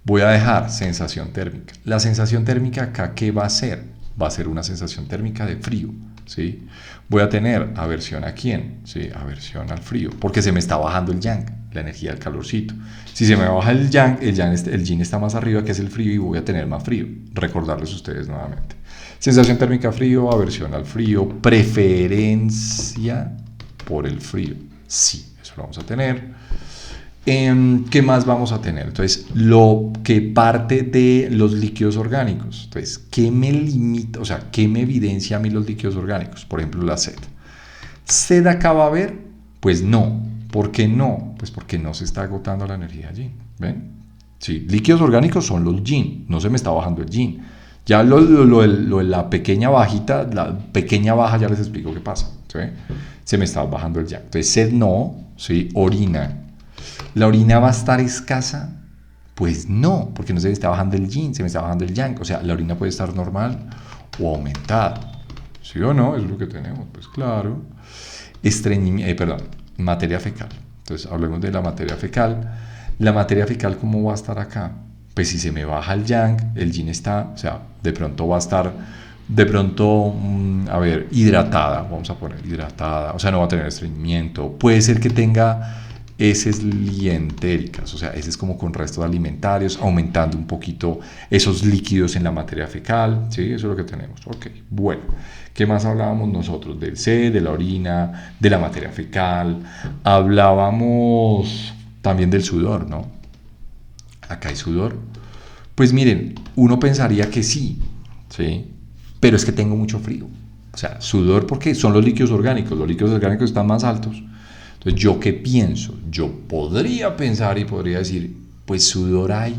voy a dejar sensación térmica. La sensación térmica acá, ¿qué va a hacer? va a ser una sensación térmica de frío, ¿sí? Voy a tener aversión a quién, ¿sí? Aversión al frío, porque se me está bajando el yang, la energía del calorcito. Si se me baja el yang, el yin está más arriba, que es el frío, y voy a tener más frío. Recordarles a ustedes nuevamente. Sensación térmica frío, aversión al frío, preferencia por el frío. Sí, eso lo vamos a tener. ¿Qué más vamos a tener? Entonces, lo que parte de los líquidos orgánicos. Entonces, ¿qué me limita? O sea, ¿qué me evidencia a mí los líquidos orgánicos? Por ejemplo, la sed. ¿Sed acá va a haber? Pues no. ¿Por qué no? Pues porque no se está agotando la energía yin. ¿Ven? Sí, líquidos orgánicos son los yin. No se me está bajando el yin. Ya lo de la pequeña bajita, la pequeña baja, ya les explico qué pasa. ¿Sí? Se me está bajando el yang. Entonces, sed no. ¿Sí? Orina. ¿La orina va a estar escasa? Pues no, porque no se me está bajando el yin, se me está bajando el yang. O sea, la orina puede estar normal o aumentada. ¿Sí o no? Eso es lo que tenemos. Pues claro. Materia fecal. Entonces, hablemos de la materia fecal. La materia fecal, ¿cómo va a estar acá? Pues si se me baja el yang, el yin está, o sea, de pronto va a estar, hidratada. Vamos a poner hidratada. O sea, no va a tener estreñimiento. Puede ser que tenga heces lientéricas, o sea, heces como con restos alimentarios, aumentando un poquito esos líquidos en la materia fecal, ¿sí? Eso es lo que tenemos. Ok, bueno, ¿qué más hablábamos nosotros? Del sed, de la orina, de la materia fecal, hablábamos también del sudor, ¿no? Acá hay sudor. Pues miren, uno pensaría que sí, ¿sí? Pero es que tengo mucho frío. O sea, sudor porque son los líquidos orgánicos están más altos. Entonces, ¿yo qué pienso? Yo podría pensar y podría decir, pues sudor hay,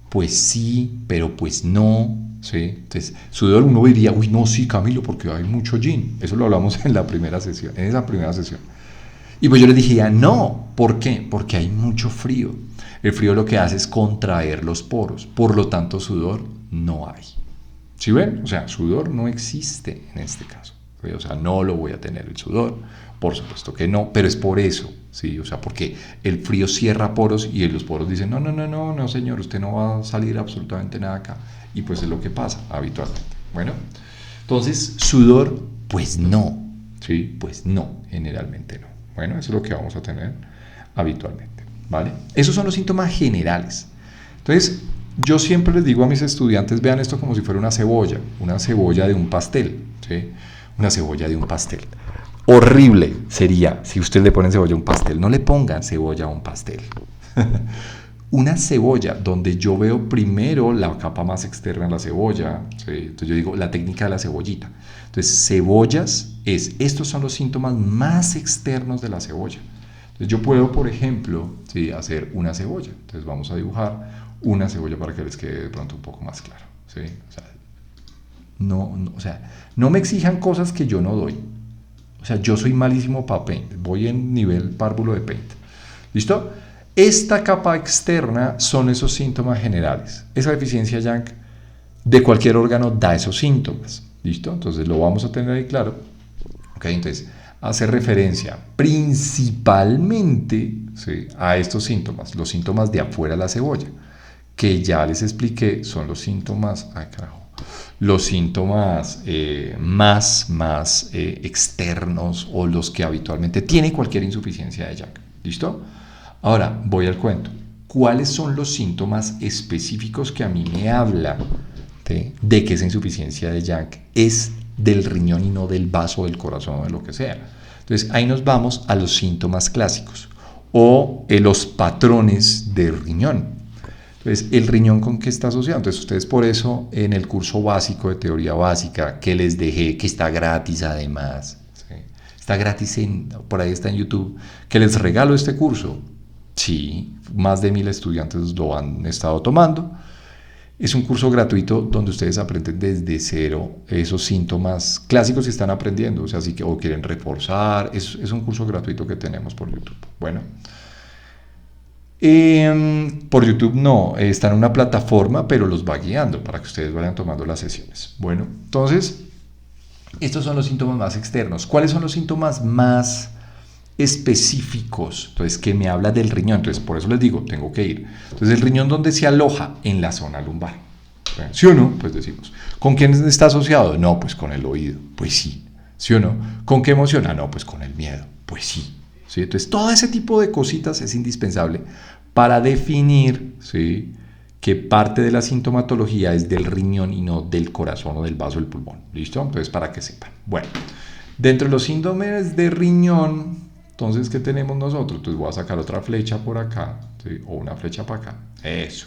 pues sí, pero pues no, ¿sí? Entonces, sudor uno diría, uy, no, sí, Camilo, porque hay mucho yin. Eso lo hablamos en esa primera sesión. Y pues yo les dije, no, ¿por qué? Porque hay mucho frío. El frío lo que hace es contraer los poros, por lo tanto, sudor no hay. ¿Sí ven? O sea, sudor no existe en este caso. ¿Sí? O sea, no lo voy a tener el sudor. Por supuesto que no, pero es por eso, ¿sí? O sea, porque el frío cierra poros y los poros dicen, no, señor, usted no va a salir absolutamente nada acá. Y pues es lo que pasa habitualmente. Bueno, entonces, sudor, pues no, ¿sí? Pues no, generalmente no. Bueno, eso es lo que vamos a tener habitualmente, ¿vale? Esos son los síntomas generales. Entonces, yo siempre les digo a mis estudiantes, vean esto como si fuera una cebolla de un pastel, ¿sí? Una cebolla de un pastel. Horrible sería si usted le pone cebolla a un pastel. No le pongan cebolla a un pastel. Una cebolla donde yo veo primero la capa más externa de la cebolla, ¿sí? Entonces yo digo la técnica de la cebollita. Entonces cebollas estos son los síntomas más externos de la cebolla. Entonces yo puedo, por ejemplo, ¿sí? hacer una cebolla. Entonces vamos a dibujar una cebolla para que les quede de pronto un poco más claro, ¿sí? O sea, no me exijan cosas que yo no doy. O sea, yo soy malísimo para Paint. Voy en nivel párvulo de Paint. ¿Listo? Esta capa externa son esos síntomas generales. Esa deficiencia yang de cualquier órgano da esos síntomas. ¿Listo? Entonces lo vamos a tener ahí claro. Ok, entonces hace referencia principalmente, ¿sí? a estos síntomas. Los síntomas de afuera de la cebolla. Que ya les expliqué son los síntomas... Ay, carajo. Los síntomas más externos o los que habitualmente tiene cualquier insuficiencia de yang. ¿Listo? Ahora, voy al cuento. ¿Cuáles son los síntomas específicos que a mí me hablan de que esa insuficiencia de yang es del riñón y no del vaso, del corazón o de lo que sea? Entonces, ahí nos vamos a los síntomas clásicos o los patrones del riñón. Entonces, ¿el riñón con qué está asociado? Entonces, ustedes por eso en el curso básico de teoría básica que les dejé, que está gratis además, ¿sí? Está gratis, por ahí está en YouTube, que les regalo este curso. Sí, más de 1000 estudiantes lo han estado tomando. Es un curso gratuito donde ustedes aprenden desde cero esos síntomas clásicos que están aprendiendo, o sea, o quieren reforzar, es un curso gratuito que tenemos por YouTube. Bueno. Por YouTube no, está en una plataforma, pero los va guiando para que ustedes vayan tomando las sesiones. Bueno, entonces, estos son los síntomas más externos. ¿Cuáles son los síntomas más específicos? Entonces, que me habla del riñón. Entonces, por eso les digo, tengo que ir. Entonces, el riñón, ¿dónde se aloja? En la zona lumbar. ¿Sí o no? Pues decimos. ¿Con quién está asociado? No, pues con el oído. Pues sí. ¿Sí o no? ¿Con qué emoción? Ah, no, pues con el miedo. Pues sí. ¿Sí? Entonces, todo ese tipo de cositas es indispensable para definir, ¿sí?, qué parte de la sintomatología es del riñón y no del corazón o del vaso del pulmón. ¿Listo? Entonces, para que sepan. Bueno, dentro de los síndromes de riñón, entonces, ¿qué tenemos nosotros? Entonces, voy a sacar otra flecha por acá, ¿sí?, o una flecha para acá. Eso.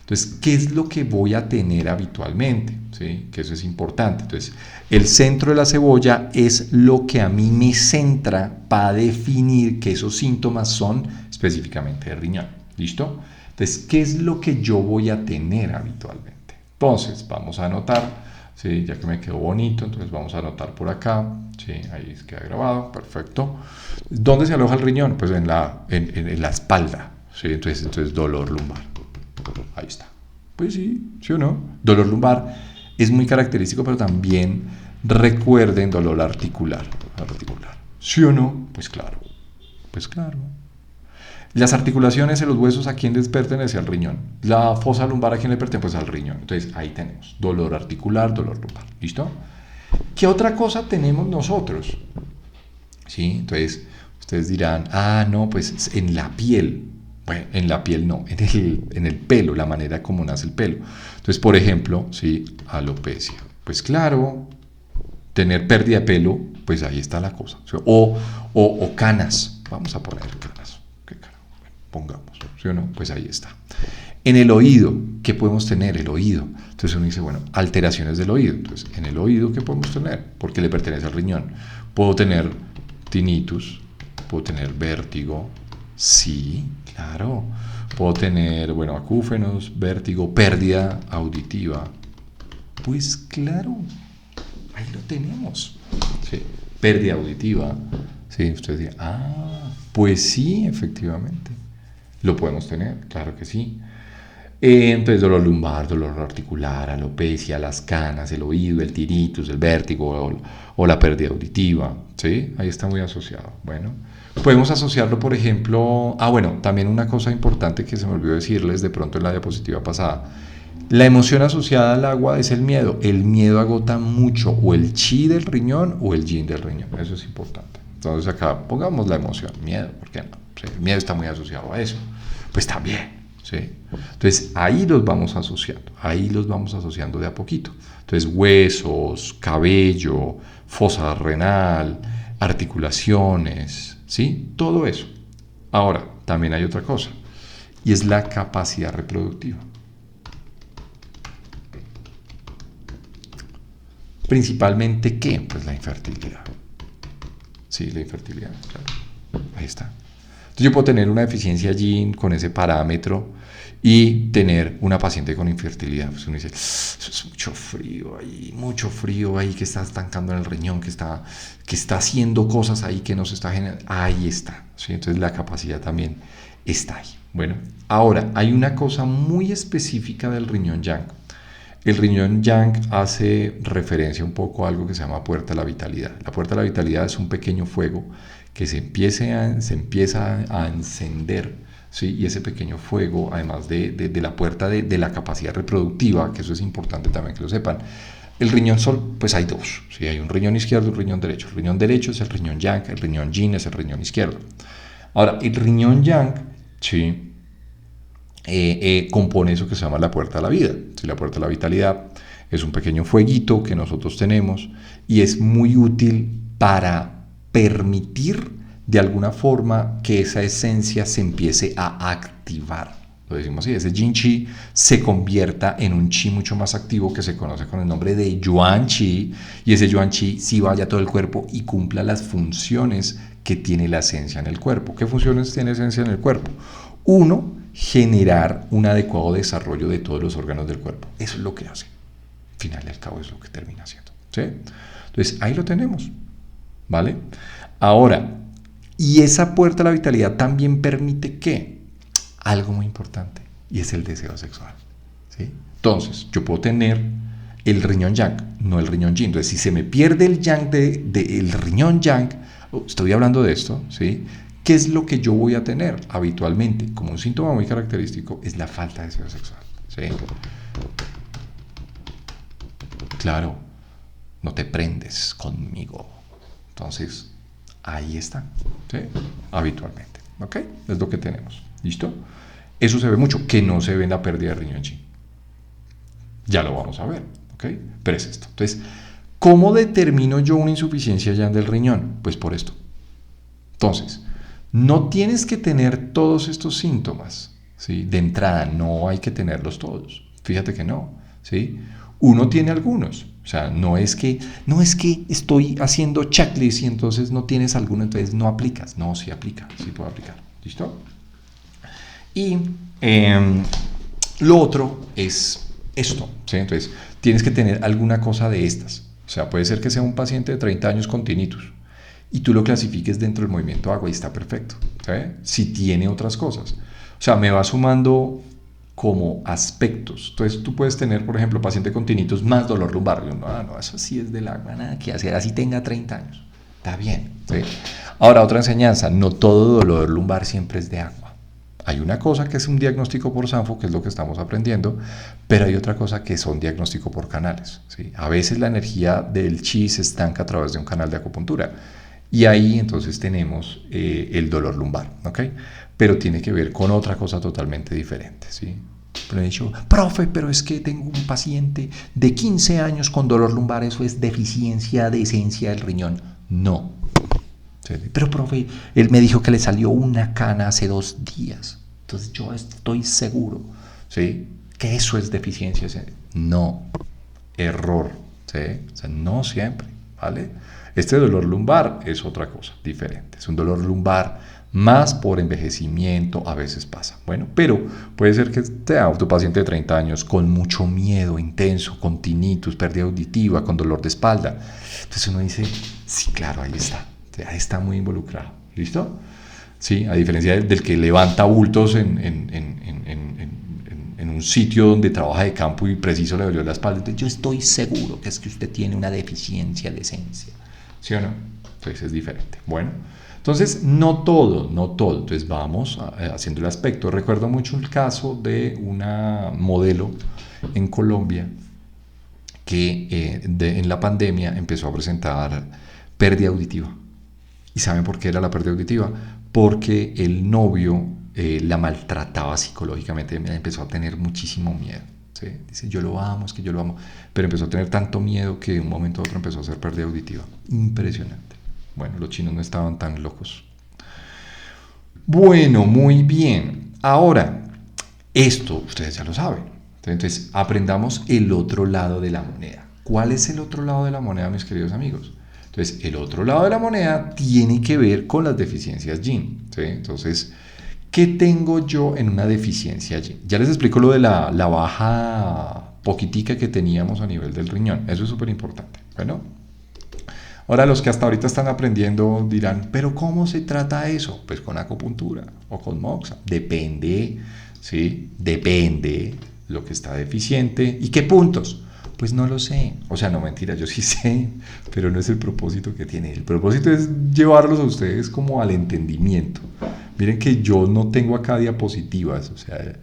Entonces, ¿qué es lo que voy a tener habitualmente? ¿Sí? Que eso es importante. Entonces, el centro de la cebolla es lo que a mí me centra para definir que esos síntomas son específicamente de riñón. ¿Listo? Entonces, ¿qué es lo que yo voy a tener habitualmente? Entonces, vamos a anotar, ¿sí?, ya que me quedó bonito, entonces vamos a anotar por acá, ¿sí?, ahí queda grabado, perfecto. ¿Dónde se aloja el riñón? Pues en la espalda, ¿sí? Entonces dolor lumbar. Ahí está. Pues sí, ¿sí o no? Dolor lumbar es muy característico, pero también recuerden dolor articular. ¿Sí o no? Pues claro. Pues claro. Las articulaciones en los huesos, ¿a quién les pertenece? Al riñón. La fosa lumbar, ¿a quién le pertenece? Pues al riñón. Entonces ahí tenemos dolor articular, dolor lumbar. ¿Listo? ¿Qué otra cosa tenemos nosotros? ¿Sí? Entonces ustedes dirán, ah, no, pues en la piel. Bueno, en la piel no, en el pelo, la manera como nace el pelo. Entonces, por ejemplo, ¿sí?, alopecia. Pues claro, tener pérdida de pelo, pues ahí está la cosa. O canas. Vamos a poner canas. ¿Qué carajo? Bueno, pongamos, ¿sí o no? Pues ahí está. En el oído, ¿qué podemos tener? El oído. Entonces uno dice, bueno, alteraciones del oído. Entonces, en el oído, ¿qué podemos tener? Porque le pertenece al riñón. Puedo tener tinnitus, puedo tener vértigo. Sí, claro. Puedo tener, bueno, acúfenos, vértigo, pérdida auditiva. Pues claro, ahí lo tenemos. Sí, pérdida auditiva. Sí, usted dice, ah, pues sí, efectivamente. Lo podemos tener, claro que sí. Entonces, dolor lumbar, dolor articular, alopecia, las canas, el oído, el tinnitus, el vértigo o la pérdida auditiva. ¿Sí? Ahí está muy asociado. Bueno, podemos asociarlo, por ejemplo, bueno, también una cosa importante que se me olvidó decirles de pronto en la diapositiva pasada. La emoción asociada al agua es el miedo. El miedo agota mucho o el chi del riñón o el yin del riñón. Eso es importante. Entonces acá pongamos la emoción, miedo, ¿por qué no? Sí, el miedo está muy asociado a eso. Pues también. ¿Sí? Entonces ahí los vamos asociando de a poquito. Entonces huesos, cabello, fosa renal, articulaciones, ¿sí? Todo eso. Ahora, también hay otra cosa, y es la capacidad reproductiva. Principalmente, ¿qué? Pues la infertilidad. Sí, la infertilidad, claro. Ahí está. Entonces yo puedo tener una deficiencia allí con ese parámetro y tener una paciente con infertilidad. Pues uno dice, eso es mucho frío ahí que está estancando en el riñón, que está haciendo cosas ahí que no se está generando. Ahí está. ¿Sí? Entonces la capacidad también está ahí. Bueno, ahora hay una cosa muy específica del riñón yang. El riñón yang hace referencia un poco a algo que se llama puerta a la vitalidad. La puerta a la vitalidad es un pequeño fuego que se empieza a encender, ¿sí? Y ese pequeño fuego, además de la puerta de la capacidad reproductiva, que eso es importante también que lo sepan, el riñón pues hay dos, ¿sí? Hay un riñón izquierdo y un riñón derecho. El riñón derecho es el riñón yang, el riñón yin es el riñón izquierdo. Ahora, el riñón yang, ¿sí?, compone eso que se llama la puerta a la vida. ¿Sí? La puerta a la vitalidad es un pequeño fueguito que nosotros tenemos y es muy útil para permitir de alguna forma que esa esencia se empiece a activar. Lo decimos así, ese yin chi se convierta en un chi mucho más activo que se conoce con el nombre de yuan chi, y ese yuan chi sí vaya a todo el cuerpo y cumpla las funciones que tiene la esencia en el cuerpo. ¿Qué funciones tiene esencia en el cuerpo? Uno, generar un adecuado desarrollo de todos los órganos del cuerpo. Eso es lo que hace. Al final y al cabo es lo que termina haciendo. ¿Sí? Entonces, ahí lo tenemos. ¿Vale? Ahora, y esa puerta a la vitalidad también permite que algo muy importante, y es el deseo sexual. ¿Sí? Entonces, yo puedo tener el riñón yang, no el riñón yin. Entonces, si se me pierde el yang el riñón yang, estoy hablando de esto, ¿sí? ¿Qué es lo que yo voy a tener habitualmente? Como un síntoma muy característico es la falta de deseo sexual. ¿Sí? claro, no te prendes conmigo. Entonces, ahí está, ¿sí? Habitualmente, ¿ok? Es lo que tenemos, ¿listo? Eso se ve mucho, que no se ve en la pérdida de riñón Gin. Ya lo vamos a ver, ¿ok? Pero es esto. Entonces, ¿cómo determino yo una insuficiencia ya del riñón? Pues por esto. Entonces, no tienes que tener todos estos síntomas, ¿sí? De entrada, no hay que tenerlos todos. Fíjate que no, ¿sí? Uno tiene algunos. O sea, no es que estoy haciendo checklist y entonces no tienes alguno, entonces no aplicas. No, sí aplica, sí puedo aplicar. ¿Listo? Y lo otro es esto, ¿sí? Entonces, tienes que tener alguna cosa de estas. O sea, puede ser que sea un paciente de 30 años con tinnitus y tú lo clasifiques dentro del movimiento agua y está perfecto, ¿sí? Si tiene otras cosas. O sea, me va sumando como aspectos. Entonces, tú puedes tener, por ejemplo, paciente con tinnitus más dolor lumbar. No, eso sí es del agua, nada que hacer, así tenga 30 años. Está bien, ¿sí? Ahora, otra enseñanza, no todo dolor lumbar siempre es de agua. Hay una cosa que es un diagnóstico por Sanfo, que es lo que estamos aprendiendo, pero hay otra cosa que son diagnóstico por canales, ¿sí? A veces la energía del chi se estanca a través de un canal de acupuntura y ahí entonces tenemos el dolor lumbar, ¿ok? Pero tiene que ver con otra cosa totalmente diferente, ¿sí? Pero he dicho, profe, pero es que tengo un paciente de 15 años con dolor lumbar, eso es deficiencia de esencia del riñón. No. Pero, profe, él me dijo que le salió una cana hace 2 días. Entonces yo estoy seguro, ¿sí? Que eso es deficiencia. No, error, ¿sí? O sea, no siempre, ¿vale? Este dolor lumbar es otra cosa, diferente. Es un dolor lumbar más por envejecimiento, a veces pasa. Bueno, pero puede ser que sea tu paciente de 30 años con mucho miedo intenso, con tinnitus, pérdida auditiva, con dolor de espalda. Entonces uno dice, sí, claro, ahí está. Ya está muy involucrado. ¿Listo? Sí, a diferencia del que levanta bultos en un sitio donde trabaja de campo y preciso le dolió la espalda. Entonces, yo estoy seguro que es que usted tiene una deficiencia de esencia. ¿Sí o no? Entonces es diferente. Bueno, entonces no todo. Entonces vamos haciendo el aspecto. Recuerdo mucho el caso de una modelo en Colombia que en la pandemia empezó a presentar pérdida auditiva. ¿Y saben por qué era la pérdida auditiva? Porque el novio la maltrataba psicológicamente, empezó a tener muchísimo miedo. ¿Sí? Dice, yo lo amo, es que yo lo amo. Pero empezó a tener tanto miedo que de un momento a otro empezó a hacer pérdida auditiva. Impresionante. Bueno, los chinos no estaban tan locos. Bueno, muy bien. Ahora, esto ustedes ya lo saben. Entonces, aprendamos el otro lado de la moneda. ¿Cuál es el otro lado de la moneda, mis queridos amigos? Entonces, el otro lado de la moneda tiene que ver con las deficiencias Yin, ¿sí? Entonces, ¿qué tengo yo en una deficiencia Yin? Ya les explico lo de la baja poquitica que teníamos a nivel del riñón. Eso es súper importante. Bueno, ahora los que hasta ahorita están aprendiendo dirán, ¿pero cómo se trata eso? Pues con acupuntura o con moxa. Depende, ¿sí? Depende lo que está deficiente y qué puntos. Pues no lo sé. O sea, no, mentira, yo sí sé, pero no es el propósito que tiene. El propósito es llevarlos a ustedes como al entendimiento. Miren que yo no tengo acá diapositivas, o sea,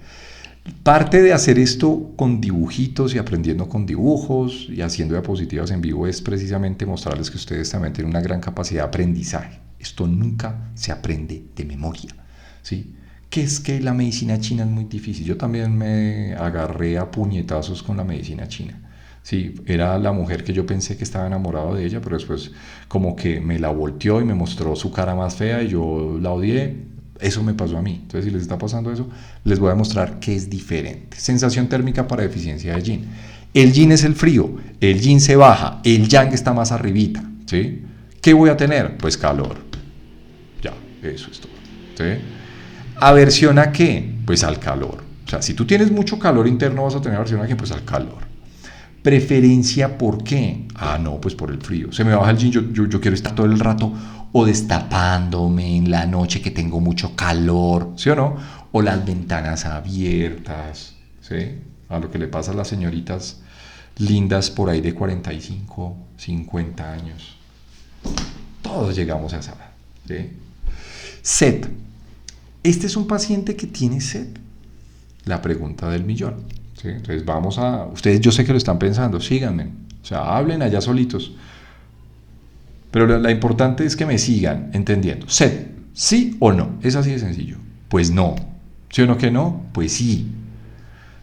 parte de hacer esto con dibujitos y aprendiendo con dibujos y haciendo diapositivas en vivo es precisamente mostrarles que ustedes también tienen una gran capacidad de aprendizaje. Esto nunca se aprende de memoria, ¿sí? Que es que la medicina china es muy difícil. Yo también me agarré a puñetazos con la medicina china. Sí, era la mujer que yo pensé que estaba enamorado de ella, pero después como que me la volteó y me mostró su cara más fea y yo la odié. Eso me pasó a mí. Entonces, si les está pasando eso, les voy a mostrar que es diferente. Sensación térmica para deficiencia de yin. El yin es el frío, el yin se baja, el yang está más arribita, ¿sí? ¿Qué voy a tener? Pues calor. Ya, eso es todo, ¿sí? ¿Aversión a qué? Pues al calor. O sea, si tú tienes mucho calor interno, vas a tener aversión a qué? Pues al calor. Preferencia, ¿por qué? Ah, no, pues por el frío. Se me baja el yin, yo quiero estar todo el rato o destapándome en la noche que tengo mucho calor, ¿sí o no? O las ventanas abiertas, ¿sí? A lo que le pasa a las señoritas lindas por ahí de 45, 50 años. Todos llegamos a esa edad, ¿sí? Sed. Este es un paciente que tiene sed. La pregunta del millón. ¿Sí? Entonces vamos a... Ustedes yo sé que lo están pensando, síganme. O sea, hablen allá solitos. Pero la importante es que me sigan entendiendo. Sed, ¿sí o no? Es así de sencillo. Pues no. ¿Sí o no que no? Pues sí.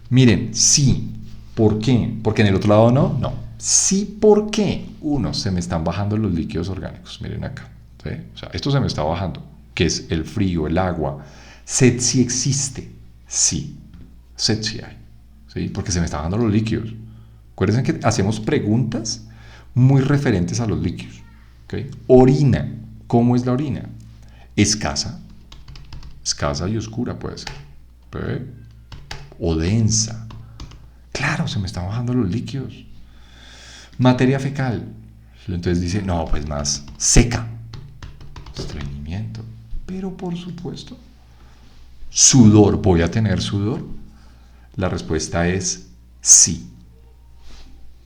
Miren, sí. ¿Por qué? Porque en el otro lado no. No. Sí, ¿por qué? Uno, se me están bajando los líquidos orgánicos. Miren acá. ¿Sí? O sea, esto se me está bajando. Que es el frío, el agua. Sed sí existe. Sí. Sed sí hay. ¿Sí? Porque se me están bajando los líquidos. Acuérdense que hacemos preguntas muy referentes a los líquidos. ¿Okay? Orina. ¿Cómo es la orina? Escasa. Escasa y oscura puede ser. ¿Okay? O densa. Claro, se me están bajando los líquidos. Materia fecal. Entonces dice, no, pues más seca. Estreñimiento. Pero por supuesto. Sudor. ¿Voy a tener sudor? La respuesta es sí.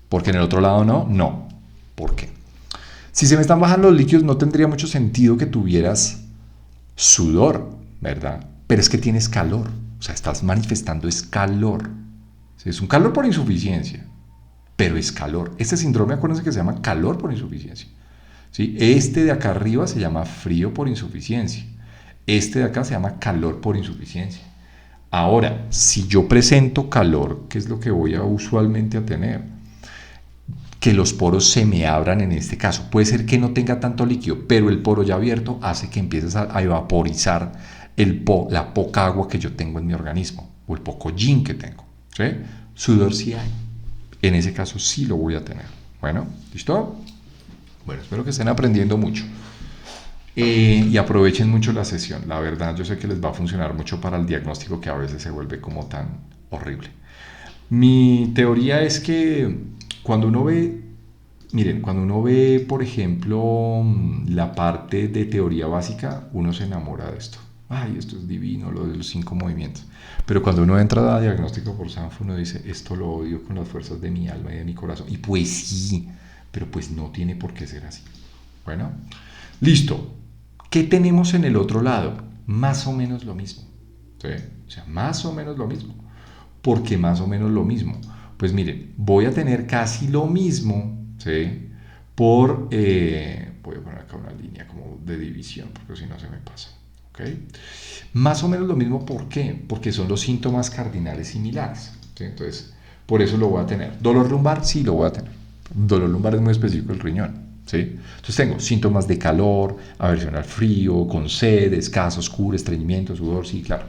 ¿Porque en el otro lado no? No. ¿Por qué? Si se me están bajando los líquidos, no tendría mucho sentido que tuvieras sudor, ¿verdad? Pero es que tienes calor. O sea, estás manifestando es calor. ¿Sí? Es un calor por insuficiencia, pero es calor. Este síndrome, acuérdense que se llama calor por insuficiencia. ¿Sí? Este de acá arriba se llama frío por insuficiencia. Este de acá se llama calor por insuficiencia. Ahora, si yo presento calor, ¿qué es lo que voy a usualmente a tener? Que los poros se me abran en este caso. Puede ser que no tenga tanto líquido, pero el poro ya abierto hace que empieces a evaporizar la poca agua que yo tengo en mi organismo, o el poco yin que tengo. ¿Sí? Sudor sí hay. En ese caso sí lo voy a tener. Bueno, ¿listo? Bueno, espero que estén aprendiendo mucho. Y aprovechen mucho la sesión. La verdad, yo sé que les va a funcionar mucho para el diagnóstico que a veces se vuelve como tan horrible. Mi teoría es que cuando uno ve, miren, cuando uno ve, por ejemplo, la parte de teoría básica, uno se enamora de esto. Ay, esto es divino, lo de los 5 movimientos. Pero cuando uno entra a diagnóstico por Sanfo, uno dice, esto lo odio con las fuerzas de mi alma y de mi corazón. Y pues sí, pero pues no tiene por qué ser así. Bueno, listo. ¿Qué tenemos en el otro lado? Más o menos lo mismo. ¿Sí? O sea, más o menos lo mismo. ¿Por qué más o menos lo mismo? Pues miren, voy a tener casi lo mismo, ¿sí? Voy a poner acá una línea como de división, porque si no se me pasa. ¿Ok? Más o menos lo mismo, ¿por qué? Porque son los síntomas cardinales similares. ¿Sí? Entonces, por eso lo voy a tener. ¿Dolor lumbar? Sí, lo voy a tener. Dolor lumbar es muy específico del riñón. ¿Sí? Entonces tengo síntomas de calor, aversión al frío, con sed, escaso, oscuro, estreñimiento, sudor, sí, claro.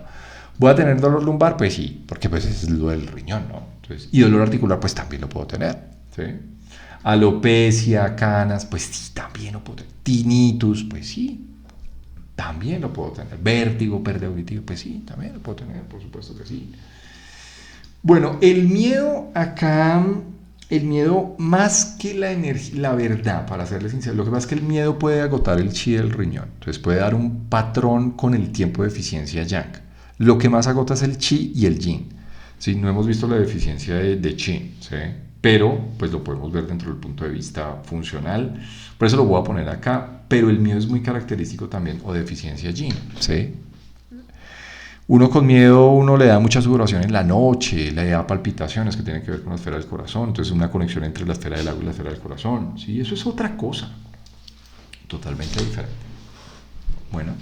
¿Voy a tener dolor lumbar? Pues sí, porque pues es lo del riñón, ¿no? Entonces, y dolor articular, pues también lo puedo tener, ¿sí? Alopecia, canas, pues sí, también lo puedo tener. Tinnitus, pues sí, también lo puedo tener. Vértigo, pérdida auditiva, pues sí, también lo puedo tener, por supuesto que sí. Bueno, el miedo acá, el miedo más que la energía, la verdad, para serles sincero, lo que pasa es que el miedo puede agotar el chi del riñón, entonces puede dar un patrón con el tiempo de eficiencia yang. Lo que más agota es el chi y el yin. ¿Sí? No hemos visto la deficiencia de chi, ¿sí? Pero pues lo podemos ver dentro del punto de vista funcional. Por eso lo voy a poner acá. Pero el miedo es muy característico también, o deficiencia yin. ¿Sí? Uno con miedo, uno le da mucha sudoración en la noche, le da palpitaciones que tienen que ver con la esfera del corazón. Entonces una conexión entre la esfera del agua y la esfera del corazón. ¿Sí? Eso es otra cosa. Totalmente diferente. Bueno.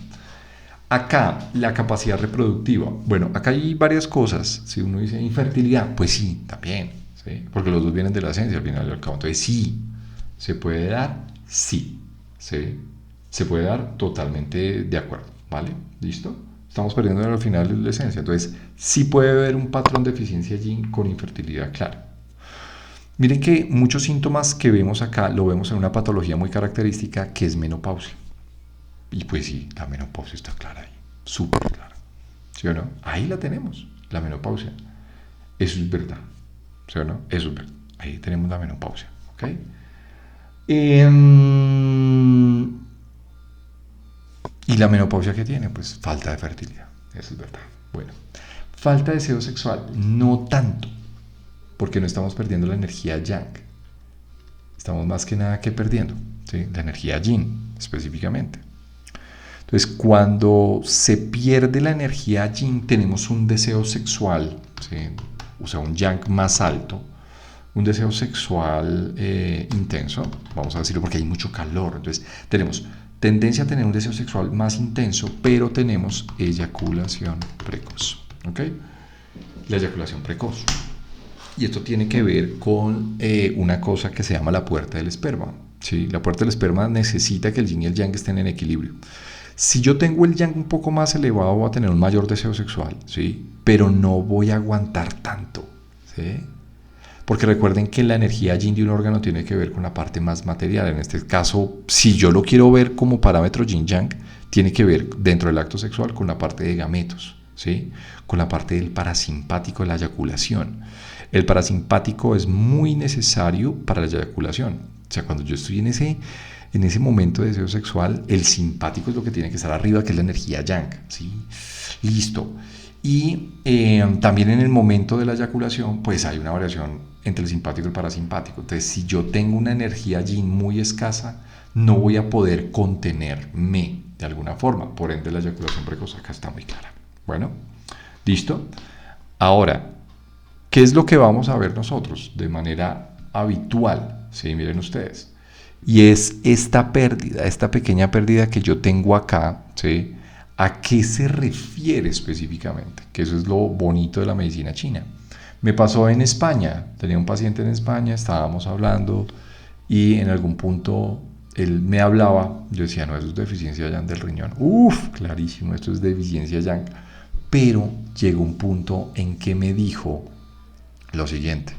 Acá, la capacidad reproductiva. Bueno, acá hay varias cosas. Si uno dice infertilidad, pues sí, también. ¿Sí? Porque los dos vienen de la esencia al final del cabo. Entonces, sí, ¿se puede dar? Sí. ¿Sí? Se puede dar totalmente de acuerdo. ¿Vale? ¿Listo? Estamos perdiendo al final la esencia. Entonces, sí puede haber un patrón de deficiencia yin con infertilidad, claro. Miren que muchos síntomas que vemos acá lo vemos en una patología muy característica que es menopausia. Y pues sí, la menopausia está clara ahí, súper clara. ¿Sí o no? Ahí la tenemos, la menopausia. Eso es verdad. ¿Sí o no? Eso es verdad. Ahí tenemos la menopausia. ¿Ok? ¿Y la menopausia qué tiene? Pues falta de fertilidad. Eso es verdad. Bueno, falta de deseo sexual. No tanto, porque no estamos perdiendo la energía yang. Estamos más que nada que perdiendo, ¿sí? La energía yin, específicamente. Entonces, cuando se pierde la energía yin, tenemos un deseo sexual, ¿sí? O sea, un yang más alto, un deseo sexual intenso, vamos a decirlo porque hay mucho calor, entonces tenemos tendencia a tener un deseo sexual más intenso, pero tenemos eyaculación precoz, ¿ok? La eyaculación precoz. Y esto tiene que ver con una cosa que se llama la puerta del esperma, ¿sí? La puerta del esperma necesita que el yin y el yang estén en equilibrio. Si yo tengo el yang un poco más elevado, voy a tener un mayor deseo sexual, ¿sí? Pero no voy a aguantar tanto, ¿sí? Porque recuerden que la energía yin de un órgano tiene que ver con la parte más material. En este caso, si yo lo quiero ver como parámetro yin-yang, tiene que ver dentro del acto sexual con la parte de gametos, ¿sí? Con la parte del parasimpático de la eyaculación. El parasimpático es muy necesario para la eyaculación. O sea, cuando yo estoy en ese momento de deseo sexual, el simpático es lo que tiene que estar arriba, que es la energía yang, ¿sí? Listo. Y también en el momento de la eyaculación, pues hay una variación entre el simpático y el parasimpático. Entonces, si yo tengo una energía yin muy escasa, no voy a poder contenerme de alguna forma. Por ende, la eyaculación precoz acá está muy clara. Bueno, ¿listo? Ahora, ¿qué es lo que vamos a ver nosotros de manera habitual? Sí, miren ustedes. Y es esta pérdida, esta pequeña pérdida que yo tengo acá, ¿sí? ¿A qué se refiere específicamente? Que eso es lo bonito de la medicina china. Me pasó en España, tenía un paciente en España, estábamos hablando y en algún punto él me hablaba, yo decía, no, eso es deficiencia yang del riñón. Uf, clarísimo, esto es deficiencia yang. Pero llegó un punto en que me dijo lo siguiente.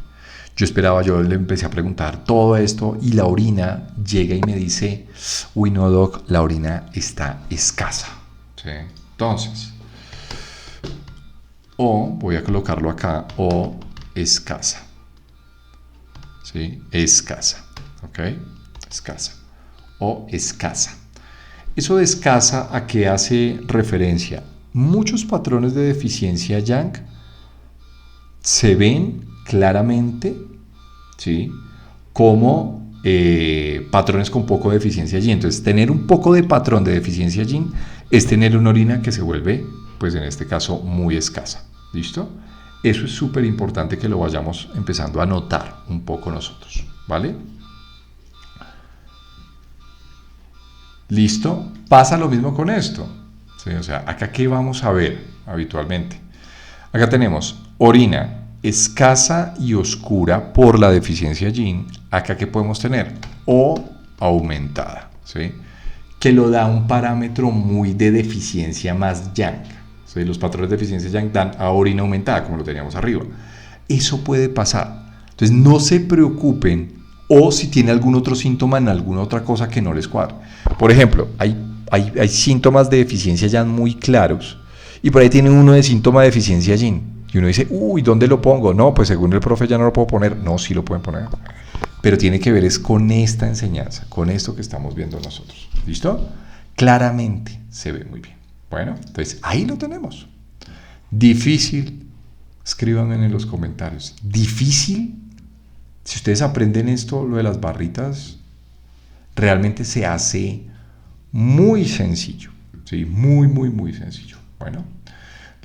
Yo le empecé a preguntar todo esto y la orina llega y me dice, uy no doc, la orina está escasa. ¿Sí? Entonces, o voy a colocarlo acá, o escasa. ¿Sí? Escasa. ¿Ok? Escasa. O escasa. Eso de escasa, ¿a qué hace referencia? Muchos patrones de deficiencia yang se ven claramente, ¿sí? Como patrones con poco de deficiencia yin. Entonces, tener un poco de patrón de deficiencia yin es tener una orina que se vuelve, pues en este caso, muy escasa. ¿Listo? Eso es súper importante que lo vayamos empezando a notar un poco nosotros, ¿vale? ¿Listo? Pasa lo mismo con esto. ¿Sí? O sea, acá ¿qué vamos a ver habitualmente? Acá tenemos orina escasa y oscura por la deficiencia yin. Acá ¿qué podemos tener? O aumentada, ¿sí? Que lo da un parámetro muy de deficiencia más yang. ¿Sí? Los patrones de deficiencia yang dan a orina aumentada, como lo teníamos arriba. Eso puede pasar. Entonces no se preocupen, o si tiene algún otro síntoma en alguna otra cosa que no les cuadre. Por ejemplo, hay síntomas de deficiencia yang muy claros, y por ahí tiene uno de síntoma de deficiencia yin. Y uno dice, uy, ¿dónde lo pongo? No, pues según el profe ya no lo puedo poner. No, sí lo pueden poner. Pero tiene que ver es con esta enseñanza, con esto que estamos viendo nosotros. ¿Listo? Claramente se ve muy bien. Bueno, entonces ahí lo tenemos. Difícil, escríbanme en los comentarios. Difícil, si ustedes aprenden esto, lo de las barritas, realmente se hace muy sencillo. ¿Sí? Muy, muy, muy sencillo. Bueno.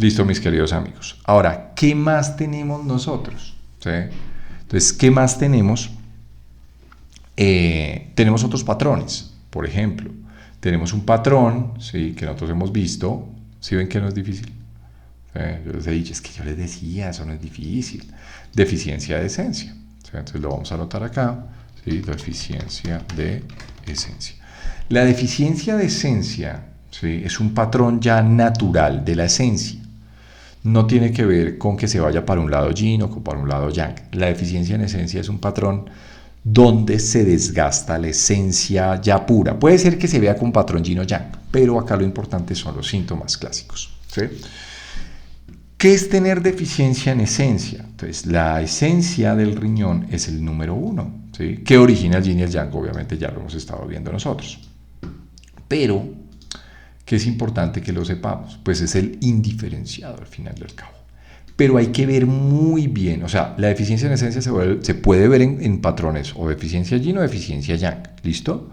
Listo, mis queridos amigos. Ahora, ¿qué más tenemos nosotros? ¿Sí? Entonces, ¿qué más tenemos? Tenemos otros patrones. Por ejemplo, tenemos un patrón, ¿sí? Que nosotros hemos visto. ¿Sí ven que no es difícil? Yo les he dicho, es que yo les decía, eso no es difícil. Deficiencia de esencia. ¿Sí? Entonces lo vamos a anotar acá. ¿Sí? Deficiencia de esencia. La deficiencia de esencia, ¿sí? Es un patrón ya natural de la esencia. No tiene que ver con que se vaya para un lado yin o para un lado yang. La deficiencia en esencia es un patrón donde se desgasta la esencia ya pura. Puede ser que se vea con patrón yin o yang, pero acá lo importante son los síntomas clásicos. ¿Sí? ¿Qué es tener deficiencia en esencia? Entonces, la esencia del riñón es el número 1. ¿Sí? ¿Qué origina el yin y el yang? Obviamente ya lo hemos estado viendo nosotros. Pero que es importante que lo sepamos, pues es el indiferenciado al final del cabo. Pero hay que ver muy bien, o sea, la deficiencia en esencia se puede ver en patrones o deficiencia yin o deficiencia yang, ¿listo?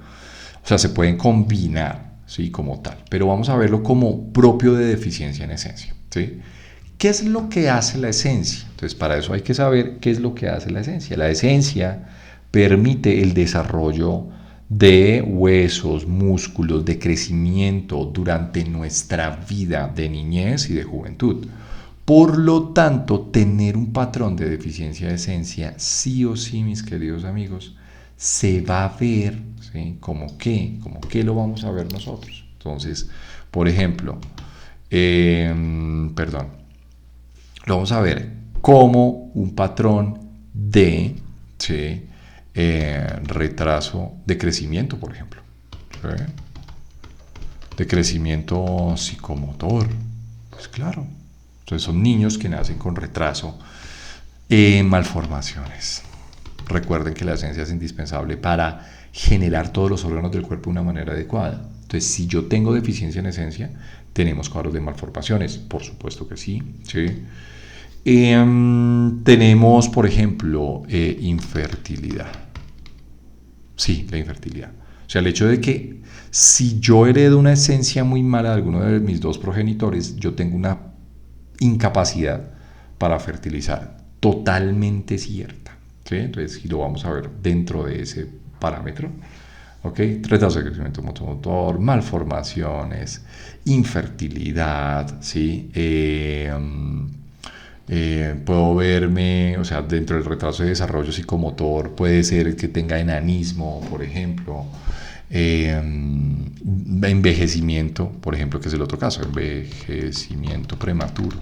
O sea, se pueden combinar, ¿sí? Como tal, pero vamos a verlo como propio de deficiencia en esencia, ¿sí? ¿Qué es lo que hace la esencia? Entonces, para eso hay que saber qué es lo que hace la esencia. La esencia permite el desarrollo de huesos, músculos, de crecimiento durante nuestra vida de niñez y de juventud. Por lo tanto, tener un patrón de deficiencia de esencia, sí o sí, mis queridos amigos, se va a ver, ¿sí? ¿Como qué? ¿Como qué lo vamos a ver nosotros? Entonces, por ejemplo, lo vamos a ver como un patrón de, ¿sí? Retraso de crecimiento, por ejemplo, ¿sí? De crecimiento psicomotor, pues claro. Entonces son niños que nacen con retraso en malformaciones. Recuerden que la esencia es indispensable para generar todos los órganos del cuerpo de una manera adecuada. Entonces, si yo tengo deficiencia en esencia, tenemos cuadros de malformaciones, por supuesto que sí, ¿sí? Tenemos, por ejemplo, infertilidad. Sí, la infertilidad. O sea, el hecho de que si yo heredo una esencia muy mala de alguno de mis dos progenitores, yo tengo una incapacidad para fertilizar totalmente cierta, ¿sí? Entonces, si lo vamos a ver dentro de ese parámetro, ¿ok? Retraso de crecimiento motor, malformaciones, infertilidad, ¿sí? Puedo verme, o sea, dentro del retraso de desarrollo psicomotor puede ser que tenga enanismo, por ejemplo, envejecimiento, por ejemplo, que es el otro caso, envejecimiento prematuro,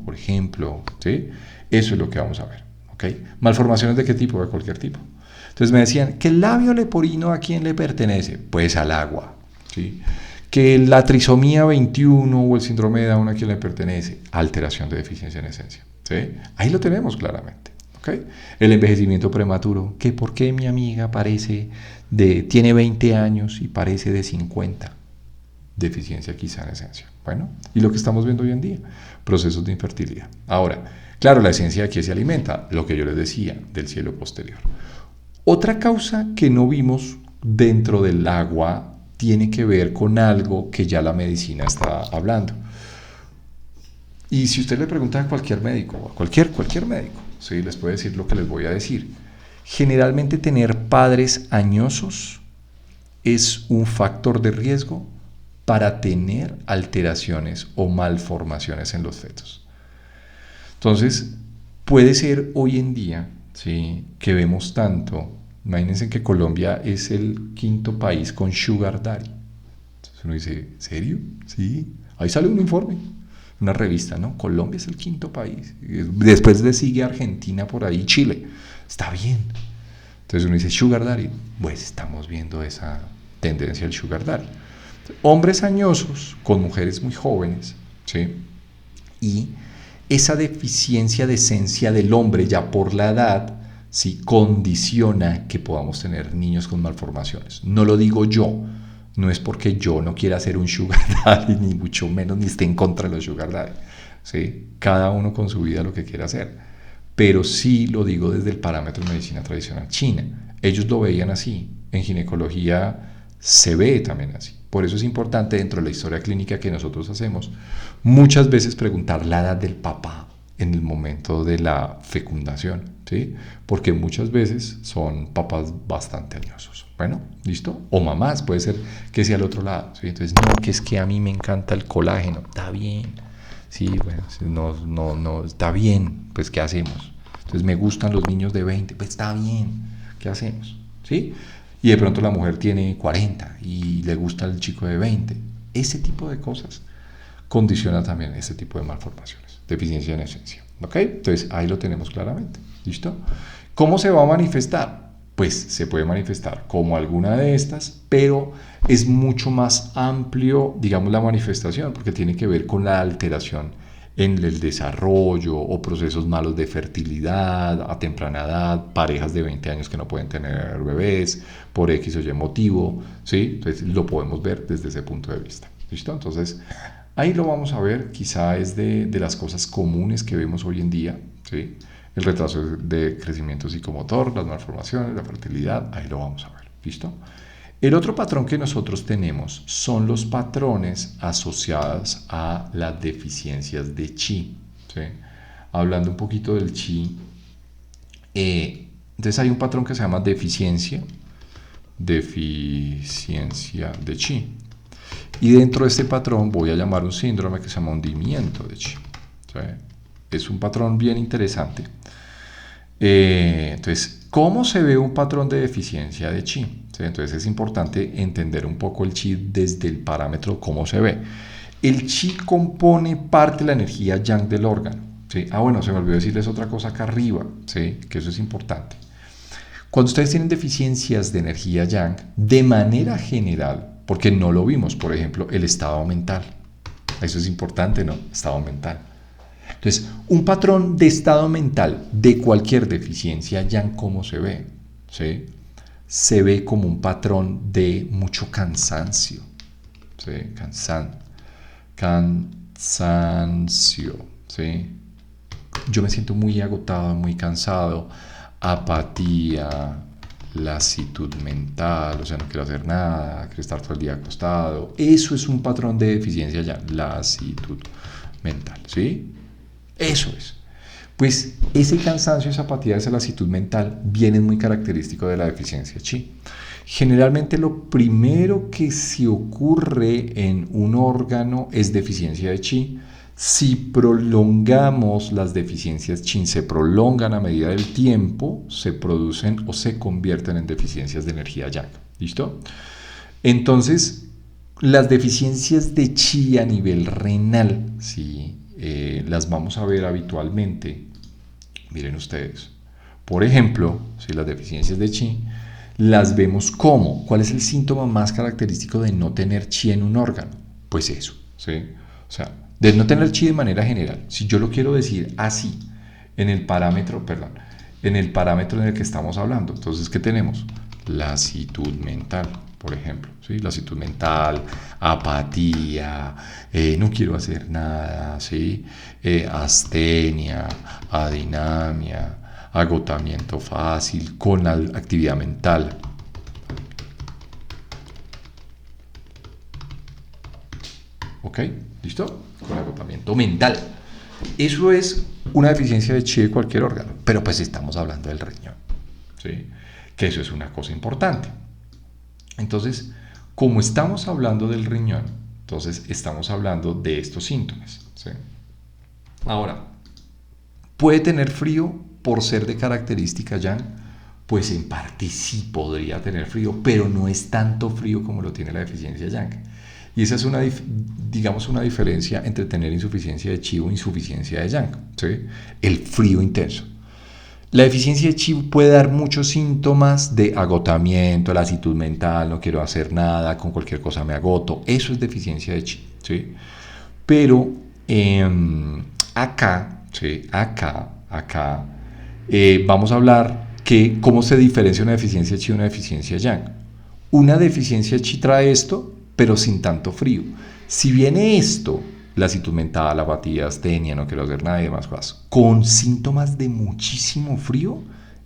por ejemplo, ¿sí? Eso es lo que vamos a ver, ¿ok? Malformaciones de qué tipo, de cualquier tipo. Entonces me decían, ¿que el labio leporino a quién le pertenece? Pues al agua, ¿sí? Que la trisomía 21 o el síndrome de Down a quién le pertenece, alteración de deficiencia en esencia, ¿sí? Ahí lo tenemos claramente, ¿ok? El envejecimiento prematuro, que por qué mi amiga tiene 20 años y parece de 50, deficiencia quizá en esencia. Bueno, y lo que estamos viendo hoy en día, procesos de infertilidad. Ahora, claro, la esencia de qué se alimenta, lo que yo les decía, del cielo posterior. Otra causa que no vimos dentro del agua tiene que ver con algo que ya la medicina está hablando. Y si usted le pregunta a cualquier médico, a cualquier médico, ¿sí? Les puede decir lo que les voy a decir. Generalmente tener padres añosos es un factor de riesgo para tener alteraciones o malformaciones en los fetos. Entonces, puede ser hoy en día, ¿sí? Que vemos tanto. Imagínense que Colombia es el quinto país con sugar daddy. Entonces uno dice, ¿serio? Sí. Ahí sale un informe, una revista, ¿no? Colombia es el quinto país. Después le sigue Argentina por ahí, Chile. Está bien. Entonces uno dice, sugar daddy. Pues estamos viendo esa tendencia al sugar daddy. Hombres añosos con mujeres muy jóvenes, ¿sí? Y esa deficiencia de esencia del hombre ya por la edad, sí, condiciona que podamos tener niños con malformaciones. No lo digo yo, no es porque yo no quiera ser un sugar daddy, ni mucho menos, ni esté en contra de los sugar daddy, ¿sí? Cada uno con su vida lo que quiera hacer. Pero sí lo digo desde el parámetro de medicina tradicional china. Ellos lo veían así. En ginecología se ve también así. Por eso es importante dentro de la historia clínica que nosotros hacemos, muchas veces preguntar la edad del papá en el momento de la fecundación, ¿sí? Porque muchas veces son papás bastante añosos. Bueno, ¿listo? O mamás, puede ser que sea al otro lado, ¿sí? Entonces, no, que es que a mí me encanta el colágeno, está bien. Sí, bueno, no, está bien, pues ¿qué hacemos? Entonces me gustan los niños de 20, pues está bien, ¿qué hacemos? ¿Sí? Y de pronto la mujer tiene 40 y le gusta el chico de 20. Ese tipo de cosas condiciona también ese tipo de malformaciones, deficiencia en esencia, ¿ok? Entonces ahí lo tenemos claramente, ¿listo? ¿Cómo se va a manifestar? Pues se puede manifestar como alguna de estas, pero es mucho más amplio, digamos, la manifestación, porque tiene que ver con la alteración en el desarrollo o procesos malos de fertilidad a temprana edad, parejas de 20 años que no pueden tener bebés por X o Y motivo, ¿sí? Entonces lo podemos ver desde ese punto de vista, ¿listo? Entonces ahí lo vamos a ver, quizá es de las cosas comunes que vemos hoy en día, ¿sí? El retraso de crecimiento psicomotor, las malformaciones, la fertilidad, ahí lo vamos a ver, ¿listo? El otro patrón que nosotros tenemos son los patrones asociados a las deficiencias de chi. ¿Sí? Hablando un poquito del chi, entonces hay un patrón que se llama deficiencia de chi. Y dentro de este patrón voy a llamar un síndrome que se llama hundimiento de chi. ¿Sí? Es un patrón bien interesante. Entonces, ¿cómo se ve un patrón de deficiencia de chi? ¿Sí? Entonces es importante entender un poco el chi desde el parámetro cómo se ve. El chi compone parte de la energía yang del órgano. ¿Sí? Bueno, se me olvidó decirles otra cosa acá arriba, ¿sí? Que eso es importante. Cuando ustedes tienen deficiencias de energía yang, de manera general, porque no lo vimos, por ejemplo, el estado mental. Eso es importante, ¿no? Estado mental. Entonces, un patrón de estado mental de cualquier deficiencia yang, ¿cómo se ve? ¿Sí? Se ve como un patrón de mucho cansancio. ¿Sí? Cansancio. ¿Sí? Yo me siento muy agotado, muy cansado, apatía, lasitud mental, o sea, no quiero hacer nada, quiero estar todo el día acostado. Eso es un patrón de deficiencia ya, lasitud mental, ¿sí? Eso es. Pues ese cansancio, esa apatía, esa lasitud mental viene muy característico de la deficiencia chi. Generalmente lo primero que se ocurre en un órgano es deficiencia de chi. Si prolongamos las deficiencias chi, se prolongan a medida del tiempo, se producen o se convierten en deficiencias de energía yang. ¿Listo? Entonces, las deficiencias de chi a nivel renal, ¿sí? Las vamos a ver habitualmente. Miren ustedes. Por ejemplo, si las deficiencias de chi las vemos como, ¿cuál es el síntoma más característico de no tener chi en un órgano? Pues eso, ¿sí? O sea, de no tener chi de manera general. Si yo lo quiero decir así, en el parámetro en el que estamos hablando. Entonces, ¿qué tenemos? Lasitud mental, por ejemplo, ¿sí? Lasitud mental, apatía, no quiero hacer nada, ¿sí? Astenia, adinamia, agotamiento fácil con la actividad mental. ¿Ok? ¿Listo? Con agotamiento mental. Eso es una deficiencia de chi de cualquier órgano, pero pues estamos hablando del riñón, ¿sí? Que eso es una cosa importante. Entonces, como estamos hablando del riñón, entonces estamos hablando de estos síntomas, ¿sí? Ahora, ¿puede tener frío por ser de característica yang? Pues en parte sí podría tener frío, pero no es tanto frío como lo tiene la deficiencia yang. Y esa es digamos, una diferencia entre tener insuficiencia de chi o insuficiencia de yang, ¿sí? El frío intenso. La deficiencia de chi puede dar muchos síntomas de agotamiento, lasitud mental, no quiero hacer nada, con cualquier cosa me agoto. Eso es deficiencia de chi, ¿sí? Pero acá, ¿sí? Acá, vamos a hablar que cómo se diferencia una deficiencia de chi de una deficiencia de yang. Una deficiencia de chi trae esto, pero sin tanto frío. Si viene esto, lasitud mental, apatía, astenia, no quiero hacer nada y demás cosas, con síntomas de muchísimo frío,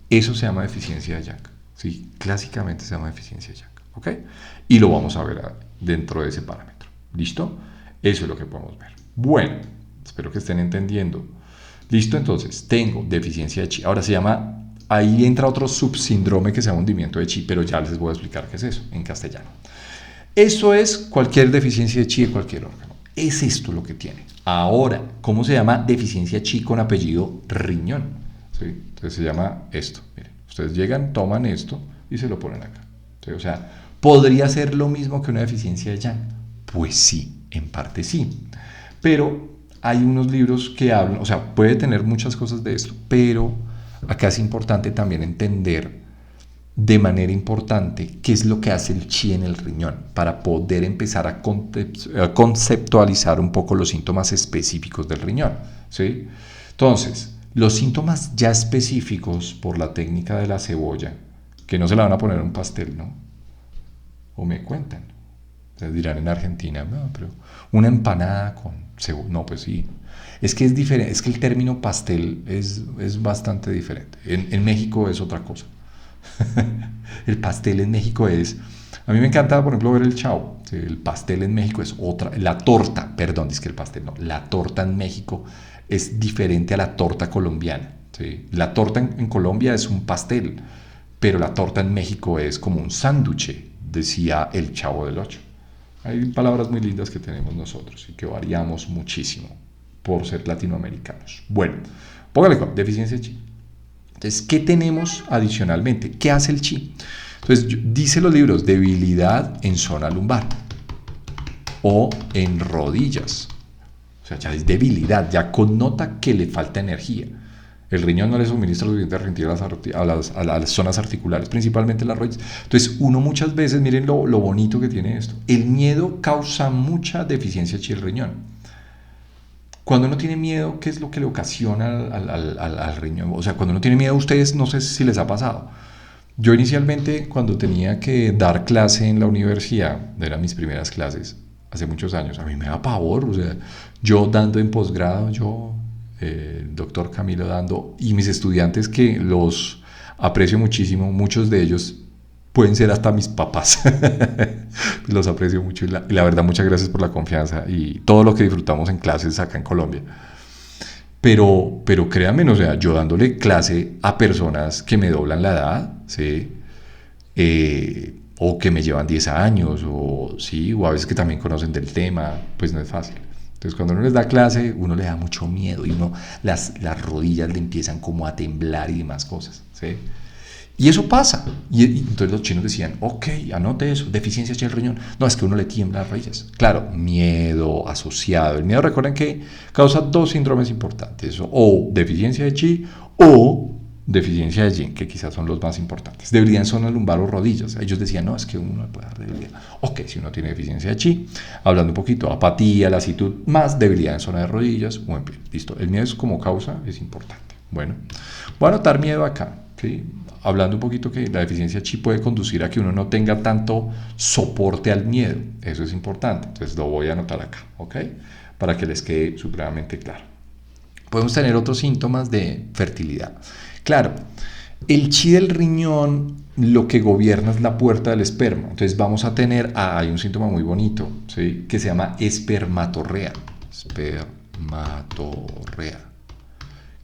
eso se llama deficiencia de yang. ¿Sí? Clásicamente se llama deficiencia de yang. ¿Ok? Y lo vamos a ver dentro de ese parámetro. ¿Listo? Eso es lo que podemos ver. Bueno, espero que estén entendiendo. ¿Listo? Entonces, tengo deficiencia de chi. Ahora se llama, ahí entra otro subsíndrome que se llama hundimiento de chi, pero ya les voy a explicar qué es eso en castellano. Eso es cualquier deficiencia de chi de cualquier órgano. Es esto lo que tiene. Ahora, ¿cómo se llama deficiencia chi con apellido riñón? ¿Sí? Entonces se llama esto. Miren, ustedes llegan, toman esto y se lo ponen acá. ¿Sí? O sea, ¿podría ser lo mismo que una deficiencia de yang? Pues sí, en parte sí. Pero hay unos libros que hablan, o sea, puede tener muchas cosas de esto, pero acá es importante también entender de manera importante qué es lo que hace el chi en el riñón para poder empezar a conceptualizar un poco los síntomas específicos del riñón, ¿sí? Entonces, los síntomas ya específicos por la técnica de la cebolla, que no se la van a poner en un pastel, ¿no? O me cuentan. Ustedes dirán en Argentina, no, pero una empanada con cebolla, no, pues sí. Es que es diferente, es que el término pastel es bastante diferente. En México es otra cosa. El pastel en México es A mí me encanta, por ejemplo, ver el Chavo. ¿Sí? El pastel en México es otra, la torta, perdón, es que el pastel no, la torta en México es diferente a la torta colombiana. ¿Sí? La torta en Colombia es un pastel, pero la torta en México es como un sándwich, decía el Chavo del Ocho. Hay palabras muy lindas que tenemos nosotros y que variamos muchísimo por ser latinoamericanos. Bueno, póngale con deficiencia de chi. Entonces, ¿qué tenemos adicionalmente? ¿Qué hace el chi? Entonces, dice los libros, debilidad en zona lumbar o en rodillas. O sea, ya es debilidad, ya connota que le falta energía. El riñón no le suministra suficiente energía a las zonas articulares, principalmente las rodillas. Entonces, uno muchas veces, miren lo bonito que tiene esto. El miedo causa mucha deficiencia chi del riñón. Cuando uno tiene miedo, ¿qué es lo que le ocasiona al riñón? O sea, cuando uno tiene miedo, ustedes no sé si les ha pasado. Yo inicialmente, cuando tenía que dar clase en la universidad, eran mis primeras clases, hace muchos años, a mí me da pavor. O sea, yo dando en posgrado, el doctor Camilo dando, y mis estudiantes que los aprecio muchísimo, muchos de ellos pueden ser hasta mis papás. Los aprecio mucho y la verdad muchas gracias por la confianza y todo lo que disfrutamos en clases acá en Colombia. Pero créanme, o sea, yo dándole clase a personas que me doblan la edad, ¿sí? O que me llevan 10 años, ¿sí? O a veces que también conocen del tema, pues no es fácil. Entonces cuando uno les da clase, uno le da mucho miedo y las rodillas le empiezan como a temblar y demás cosas, ¿sí? Y eso pasa. Y entonces los chinos decían, ok, anote eso, deficiencia chi del riñón. No, es que uno le tiembla las rodillas. Claro, miedo asociado. El miedo, recuerden que causa dos síndromes importantes, o deficiencia de chi o deficiencia de yin, que quizás son los más importantes. Debilidad en zona lumbar o rodillas. Ellos decían, no, es que uno puede dar debilidad. Ok, si uno tiene deficiencia de chi, hablando un poquito, apatía, lasitud, más debilidad en zona de rodillas o en pie. Listo, el miedo es como causa, es importante. Bueno, voy a anotar miedo acá, ¿sí? Hablando un poquito que la deficiencia chi puede conducir a que uno no tenga tanto soporte al miedo. Eso es importante. Entonces lo voy a anotar acá, ¿ok? Para que les quede supremamente claro. Podemos tener otros síntomas de fertilidad. Claro, el chi del riñón lo que gobierna es la puerta del esperma. Entonces vamos a tener, hay un síntoma muy bonito, ¿sí? Que se llama espermatorrea. Espermatorrea.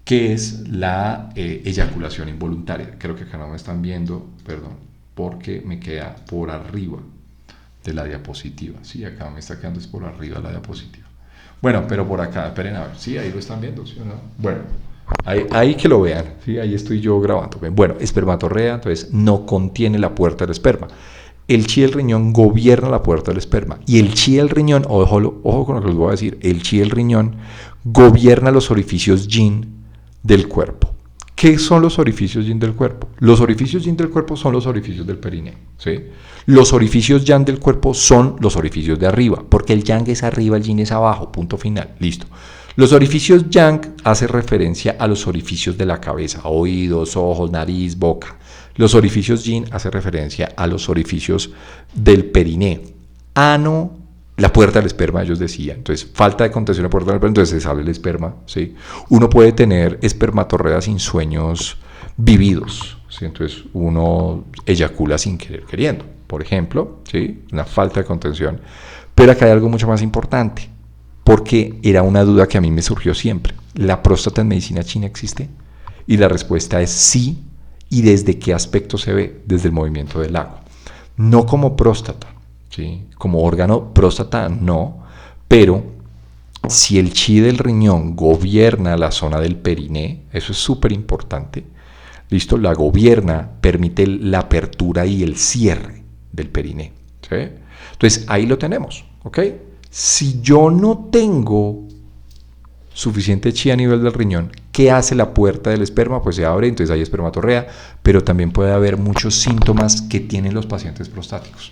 Que es la eyaculación involuntaria. Creo que acá no me están viendo, perdón, porque me queda por arriba de la diapositiva. Sí, acá me está quedando es por arriba de la diapositiva. Bueno, pero por acá, esperen a ver. Sí, ahí lo están viendo, ¿sí o no? Bueno, ahí que lo vean. Sí, ahí estoy yo grabando. Bueno, espermatorrea, entonces no contiene la puerta del esperma. El chi del riñón gobierna la puerta del esperma. Y el chi del riñón, ojo con lo que les voy a decir, el chi del riñón gobierna los orificios yin del cuerpo. ¿Qué son los orificios yin del cuerpo? Los orificios yin del cuerpo son los orificios del perineo, ¿sí? Los orificios yang del cuerpo son los orificios de arriba, porque el yang es arriba, el yin es abajo, punto final, listo. Los orificios yang hacen referencia a los orificios de la cabeza, oídos, ojos, nariz, boca. Los orificios yin hacen referencia a los orificios del perineo, ano, la puerta del esperma, ellos decían. Entonces, falta de contención a la puerta del esperma, entonces se sale el esperma, ¿sí? Uno puede tener espermatorreas sin sueños vividos, ¿sí? Entonces, uno eyacula sin querer queriendo, por ejemplo, ¿sí? Una falta de contención. Pero acá hay algo mucho más importante, porque era una duda que a mí me surgió siempre. ¿La próstata en medicina china existe? Y la respuesta es sí. ¿Y desde qué aspecto se ve? Desde el movimiento del agua. No como próstata, ¿sí? Como órgano, próstata no, pero si el chi del riñón gobierna la zona del periné, eso es súper importante, ¿listo? La gobierna, permite la apertura y el cierre del periné, ¿sí? Entonces ahí lo tenemos, ¿ok? Si yo no tengo suficiente chi a nivel del riñón, ¿qué hace la puerta del esperma? Pues se abre, entonces hay espermatorrea, pero también puede haber muchos síntomas que tienen los pacientes prostáticos.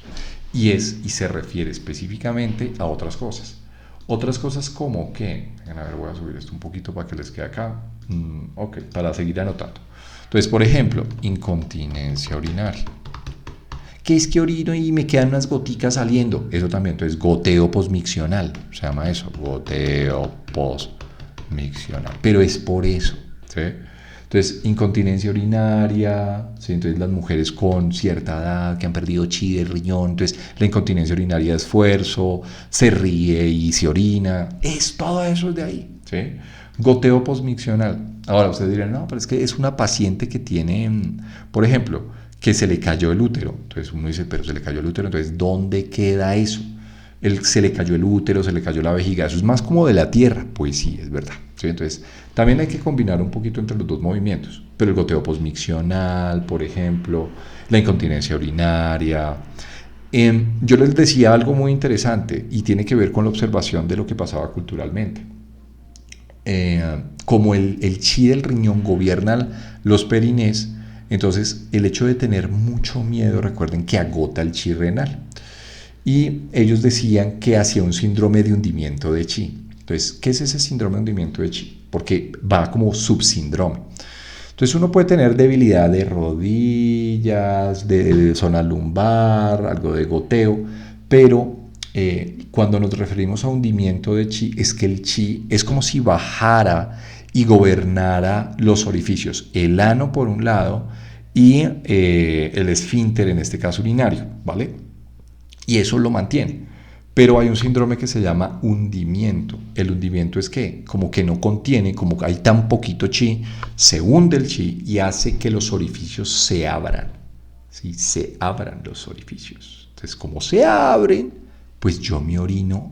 Y se refiere específicamente a otras cosas. Otras cosas como que, a ver, voy a subir esto un poquito para que les quede acá, ok, para seguir anotando. Entonces, por ejemplo, incontinencia urinaria. ¿Qué es que orino y me quedan unas goticas saliendo? Eso también, entonces goteo posmiccional, se llama eso, goteo posmiccional. Pero es por eso, ¿sí? Entonces, incontinencia urinaria, ¿sí? Entonces las mujeres con cierta edad que han perdido chi del riñón, entonces la incontinencia urinaria de esfuerzo, se ríe y se orina, todo eso es de ahí, ¿sí? Goteo posmiccional. Ahora ustedes dirán, no, pero es que es una paciente que tiene, por ejemplo, que se le cayó el útero. Entonces uno dice, pero se le cayó el útero, entonces ¿dónde queda eso? Se le cayó el útero, se le cayó la vejiga, eso es más como de la tierra. Pues sí, es verdad, ¿sí? Entonces también hay que combinar un poquito entre los dos movimientos, pero el goteo posmiccional, por ejemplo, la incontinencia urinaria. Yo les decía algo muy interesante y tiene que ver con la observación de lo que pasaba culturalmente. Como el chi del riñón gobierna los perinés, entonces el hecho de tener mucho miedo, recuerden que agota el chi renal. Y ellos decían que hacía un síndrome de hundimiento de chi. Entonces, ¿qué es ese síndrome de hundimiento de chi? Porque va como subsíndrome. Entonces uno puede tener debilidad de rodillas, de zona lumbar, algo de goteo, pero cuando nos referimos a hundimiento de chi, es que el chi es como si bajara y gobernara los orificios, el ano por un lado y el esfínter, en este caso urinario, ¿vale? Y eso lo mantiene. Pero hay un síndrome que se llama hundimiento. El hundimiento es que como que no contiene, como que hay tan poquito chi, se hunde el chi y hace que los orificios se abran. ¿Sí? Se abran los orificios. Entonces, como se abren, pues yo me orino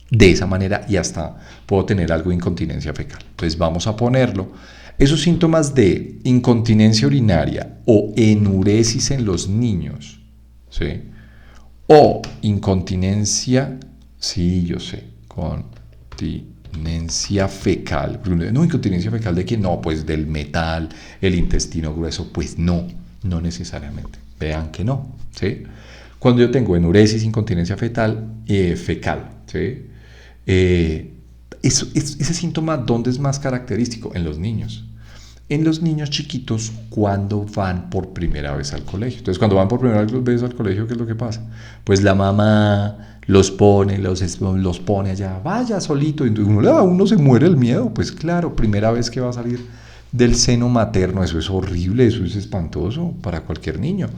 de esa manera y hasta puedo tener algo de incontinencia fecal. Entonces vamos a ponerlo. Esos síntomas de incontinencia urinaria o enuresis en los niños, ¿sí? O incontinencia, sí, yo sé, continencia fecal. No, incontinencia fecal de que no, pues del metal, el intestino grueso, pues no, no necesariamente. Vean que no, ¿sí? Cuando yo tengo enuresis, incontinencia fecal, ¿sí? Ese síntoma, ¿dónde es más característico? En los niños. En los niños chiquitos cuando van por primera vez al colegio. Entonces, cuando van por primera vez al colegio, ¿qué es lo que pasa? Pues la mamá los pone allá, vaya solito, y uno se muere el miedo. Pues claro, primera vez que va a salir del seno materno, eso es horrible, eso es espantoso para cualquier niño.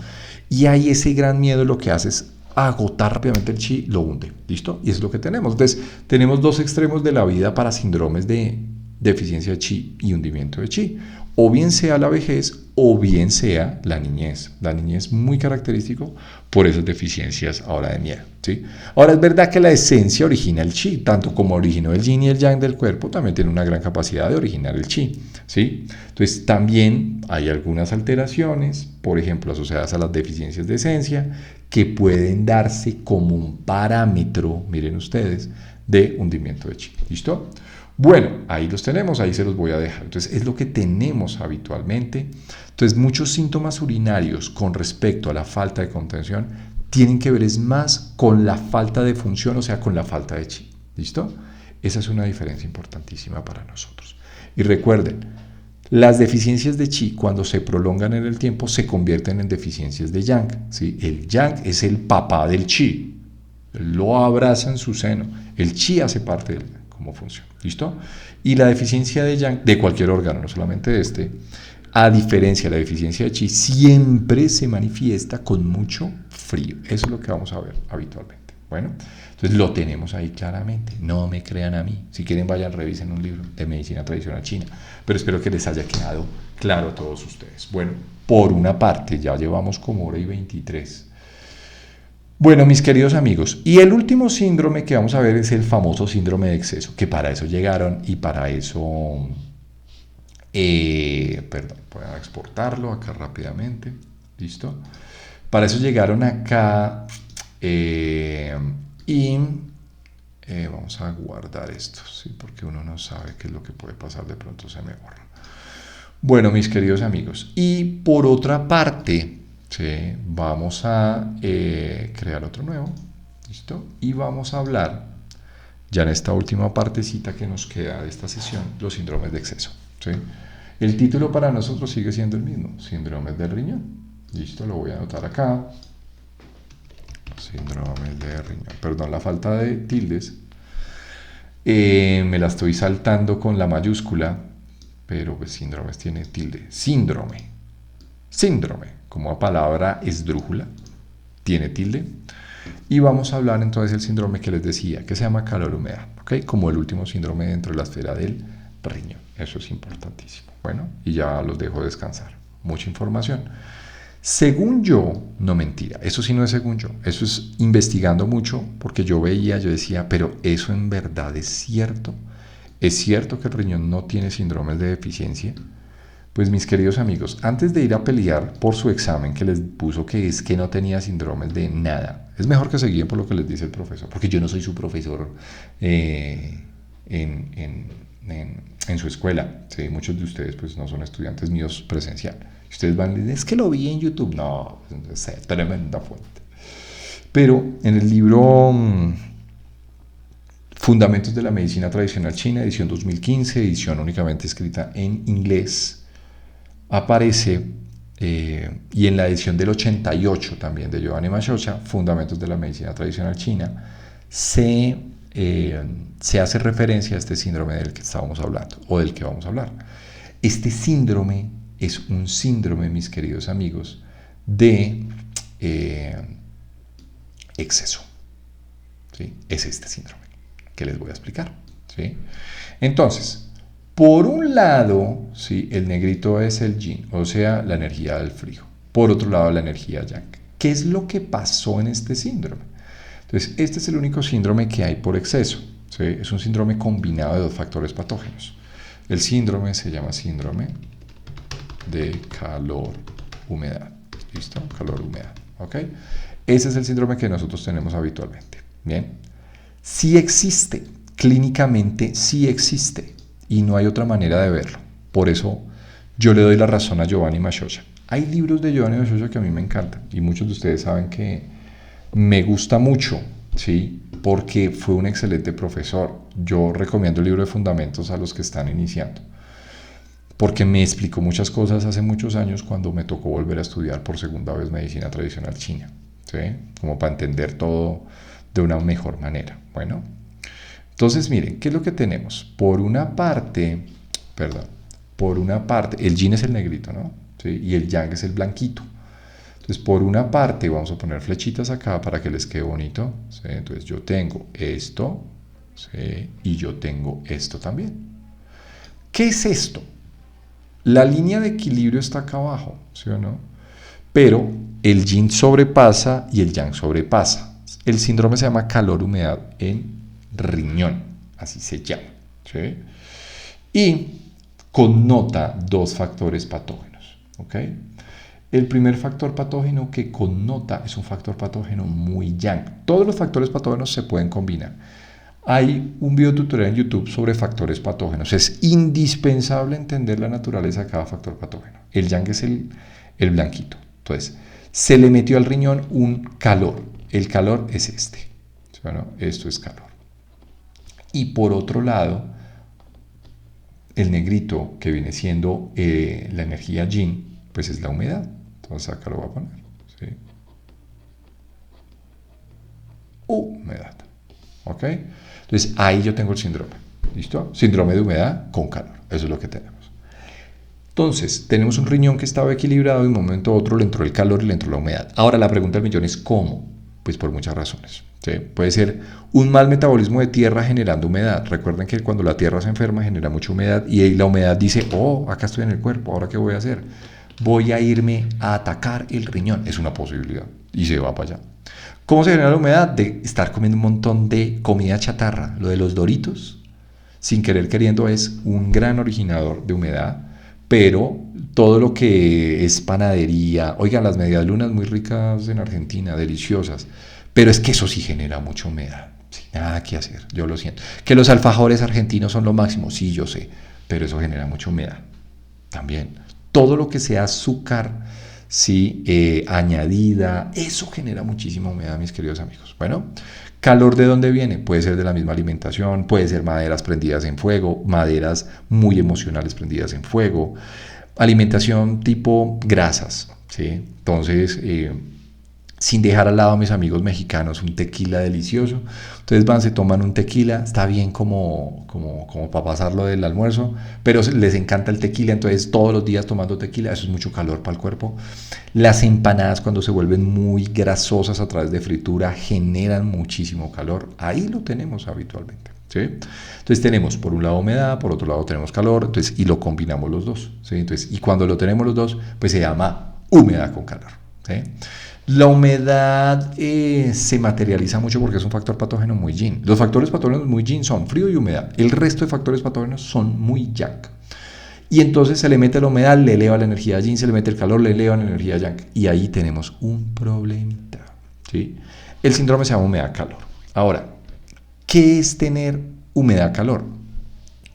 Y ahí ese gran miedo lo que hace es agotar rápidamente el chi, lo hunde, ¿listo? Y es lo que tenemos. Entonces, tenemos dos extremos de la vida para síndromes de deficiencia de chi y hundimiento de chi. O bien sea la vejez o bien sea la niñez. La niñez muy característico por esas deficiencias ahora de miedo, ¿sí? Ahora es verdad que la esencia origina el chi, tanto como originó el yin y el yang del cuerpo, también tiene una gran capacidad de originar el chi, ¿sí? Entonces también hay algunas alteraciones, por ejemplo, asociadas a las deficiencias de esencia, que pueden darse como un parámetro, miren ustedes, de hundimiento de chi, ¿listo? Bueno, ahí los tenemos, ahí se los voy a dejar. Entonces, es lo que tenemos habitualmente. Entonces, muchos síntomas urinarios con respecto a la falta de contención tienen que ver es más con la falta de función, o sea, con la falta de chi. ¿Listo? Esa es una diferencia importantísima para nosotros. Y recuerden, las deficiencias de chi, cuando se prolongan en el tiempo, se convierten en deficiencias de yang, ¿sí? El yang es el papá del chi. Lo abraza en su seno. El chi hace parte del cómo funciona, ¿listo? Y la deficiencia de yang, de cualquier órgano, no solamente de este, a diferencia de la deficiencia de chi, siempre se manifiesta con mucho frío. Eso es lo que vamos a ver habitualmente. Bueno, entonces lo tenemos ahí claramente. No me crean a mí. Si quieren, vayan, revisen un libro de medicina tradicional china. Pero espero que les haya quedado claro a todos ustedes. Bueno, por una parte, ya llevamos como 1:23. Bueno, mis queridos amigos, y el último síndrome que vamos a ver es el famoso síndrome de exceso, que para eso llegaron y para eso, perdón, voy a exportarlo acá rápidamente, ¿listo? Para eso llegaron acá y vamos a guardar esto, ¿sí? Porque uno no sabe qué es lo que puede pasar, de pronto se me borra. Bueno, mis queridos amigos, y por otra parte, ¿sí? Vamos a crear otro nuevo, ¿listo? Y vamos a hablar, ya en esta última partecita que nos queda de esta sesión, los síndromes de exceso, ¿sí? El título para nosotros sigue siendo el mismo, síndromes del riñón, ¿listo? Lo voy a anotar acá, síndromes de riñón, perdón la falta de tildes, me la estoy saltando con la mayúscula, pero pues síndromes tiene tilde. Síndrome. Síndrome, como palabra esdrújula, tiene tilde. Y vamos a hablar entonces del síndrome que les decía, que se llama calor-humedad, ¿ok? Como el último síndrome dentro de la esfera del riñón. Eso es importantísimo. Bueno, y ya los dejo descansar. Mucha información. Según yo, no mentira, eso sí no es según yo, eso es investigando mucho, porque yo decía, pero eso en verdad es cierto. ¿Es cierto que el riñón no tiene síndromes de deficiencia? Pues mis queridos amigos, antes de ir a pelear por su examen que les puso que es que no tenía síndromes de nada, es mejor que se guíen por lo que les dice el profesor, porque yo no soy su profesor en su escuela. ¿Sí? Muchos de ustedes pues no son estudiantes míos presencial. Ustedes van y dicen, es que lo vi en YouTube. No, es tremenda fuente. Pero en el libro Fundamentos de la Medicina Tradicional China, edición 2015, edición únicamente escrita en inglés, aparece, y en la edición del 88 también de Giovanni Mashocha, Fundamentos de la Medicina Tradicional China, se hace referencia a este síndrome del que estábamos hablando, o del que vamos a hablar. Este síndrome es un síndrome, mis queridos amigos, de exceso. ¿Sí? Es este síndrome que les voy a explicar. ¿Sí? Entonces, por un lado, ¿sí? El negrito es el yin, o sea, la energía del frío. Por otro lado, la energía yang. ¿Qué es lo que pasó en este síndrome? Entonces, este es el único síndrome que hay por exceso. ¿Sí? Es un síndrome combinado de dos factores patógenos. El síndrome se llama síndrome de calor-humedad. ¿Listo? Calor-humedad. ¿Ok? Ese es el síndrome que nosotros tenemos habitualmente. Bien. Sí existe. Clínicamente sí existe. Y no hay otra manera de verlo. Por eso yo le doy la razón a Giovanni Mashocha. Hay libros de Giovanni Mashocha que a mí me encantan. Y muchos de ustedes saben que me gusta mucho, ¿sí? Porque fue un excelente profesor. Yo recomiendo el libro de Fundamentos a los que están iniciando, porque me explicó muchas cosas hace muchos años cuando me tocó volver a estudiar por segunda vez medicina tradicional china, ¿sí? Como para entender todo de una mejor manera. Bueno, entonces miren, ¿qué es lo que tenemos? Por una parte, el yin es el negrito, ¿no? ¿Sí? Y el yang es el blanquito. Entonces, por una parte, vamos a poner flechitas acá para que les quede bonito. ¿Sí? Entonces, yo tengo esto, ¿sí? Y yo tengo esto también. ¿Qué es esto? La línea de equilibrio está acá abajo, ¿sí o no? Pero el yin sobrepasa y el yang sobrepasa. El síndrome se llama calor-humedad en riñón, así se llama, ¿sí? Y connota dos factores patógenos, ¿ok? El primer factor patógeno que connota es un factor patógeno muy yang. Todos los factores patógenos se pueden combinar. Hay un videotutorial en YouTube sobre factores patógenos. Es indispensable entender la naturaleza de cada factor patógeno. El yang es el blanquito. Entonces, se le metió al riñón un calor. El calor es este. Bueno, esto es calor. Y por otro lado, el negrito, que viene siendo la energía yin, pues es la humedad. Entonces acá lo voy a poner. ¿Sí? Humedad. ¿Ok? Entonces ahí yo tengo el síndrome. ¿Listo? Síndrome de humedad con calor. Eso es lo que tenemos. Entonces, tenemos un riñón que estaba equilibrado y de un momento a otro le entró el calor y le entró la humedad. Ahora la pregunta del millón es ¿cómo? Pues por muchas razones. ¿Sí? Puede ser un mal metabolismo de tierra generando humedad. Recuerden que cuando la tierra se enferma genera mucha humedad y la humedad dice, oh, acá estoy en el cuerpo, ¿ahora qué voy a hacer? Voy a irme a atacar el riñón. Es una posibilidad y se va para allá. ¿Cómo se genera la humedad? De estar comiendo un montón de comida chatarra. Lo de los Doritos, sin querer queriendo, es un gran originador de humedad. Pero todo lo que es panadería, oigan, las medialunas muy ricas en Argentina, deliciosas, pero es que eso sí genera mucha humedad. Sí, nada que hacer, yo lo siento. Que los alfajores argentinos son lo máximo, sí, yo sé, pero eso genera mucha humedad también. Todo lo que sea azúcar, sí, añadida, eso genera muchísima humedad, mis queridos amigos. Bueno, ¿calor de dónde viene? Puede ser de la misma alimentación, puede ser maderas prendidas en fuego, maderas muy emocionales prendidas en fuego, alimentación tipo grasas, ¿sí? Entonces, sin dejar al lado a mis amigos mexicanos un tequila delicioso. Entonces van, se toman un tequila, está bien como para pasarlo del almuerzo, pero les encanta el tequila, entonces todos los días tomando tequila, eso es mucho calor para el cuerpo. Las empanadas, cuando se vuelven muy grasosas a través de fritura, generan muchísimo calor. Ahí lo tenemos habitualmente, ¿sí? Entonces tenemos por un lado humedad, por otro lado tenemos calor, entonces, y lo combinamos los dos, ¿sí? Entonces, y cuando lo tenemos los dos, pues se llama humedad con calor, ¿sí? La humedad se materializa mucho porque es un factor patógeno muy yin. Los factores patógenos muy yin son frío y humedad. El resto de factores patógenos son muy yang. Y entonces se le mete la humedad, le eleva la energía yin, se le mete el calor, le eleva la energía yang. Y ahí tenemos un problemita, ¿sí? El síndrome se llama humedad-calor. Ahora, ¿qué es tener humedad-calor?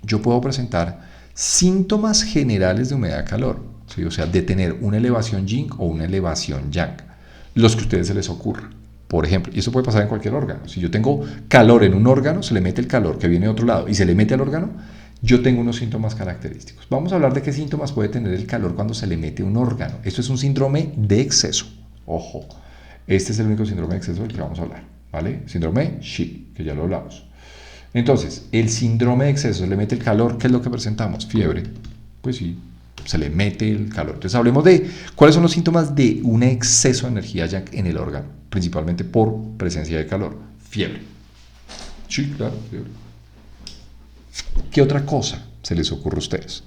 Yo puedo presentar síntomas generales de humedad-calor, ¿sí? O sea, de tener una elevación yin o una elevación yang, los que a ustedes se les ocurra. Por ejemplo, y eso puede pasar en cualquier órgano. Si yo tengo calor en un órgano, se le mete el calor que viene de otro lado y se le mete al órgano, yo tengo unos síntomas característicos. Vamos a hablar de qué síntomas puede tener el calor cuando se le mete un órgano. Esto es un síndrome de exceso. Ojo, este es el único síndrome de exceso del que vamos a hablar, ¿vale? Síndrome Shi, que ya lo hablamos. Entonces, el síndrome de exceso, se le mete el calor, ¿qué es lo que presentamos? Fiebre. Pues sí, se le mete el calor. Entonces, hablemos de cuáles son los síntomas de un exceso de energía yang en el órgano, principalmente por presencia de calor. Fiebre. Sí, claro, fiebre. ¿Qué otra cosa se les ocurre a ustedes?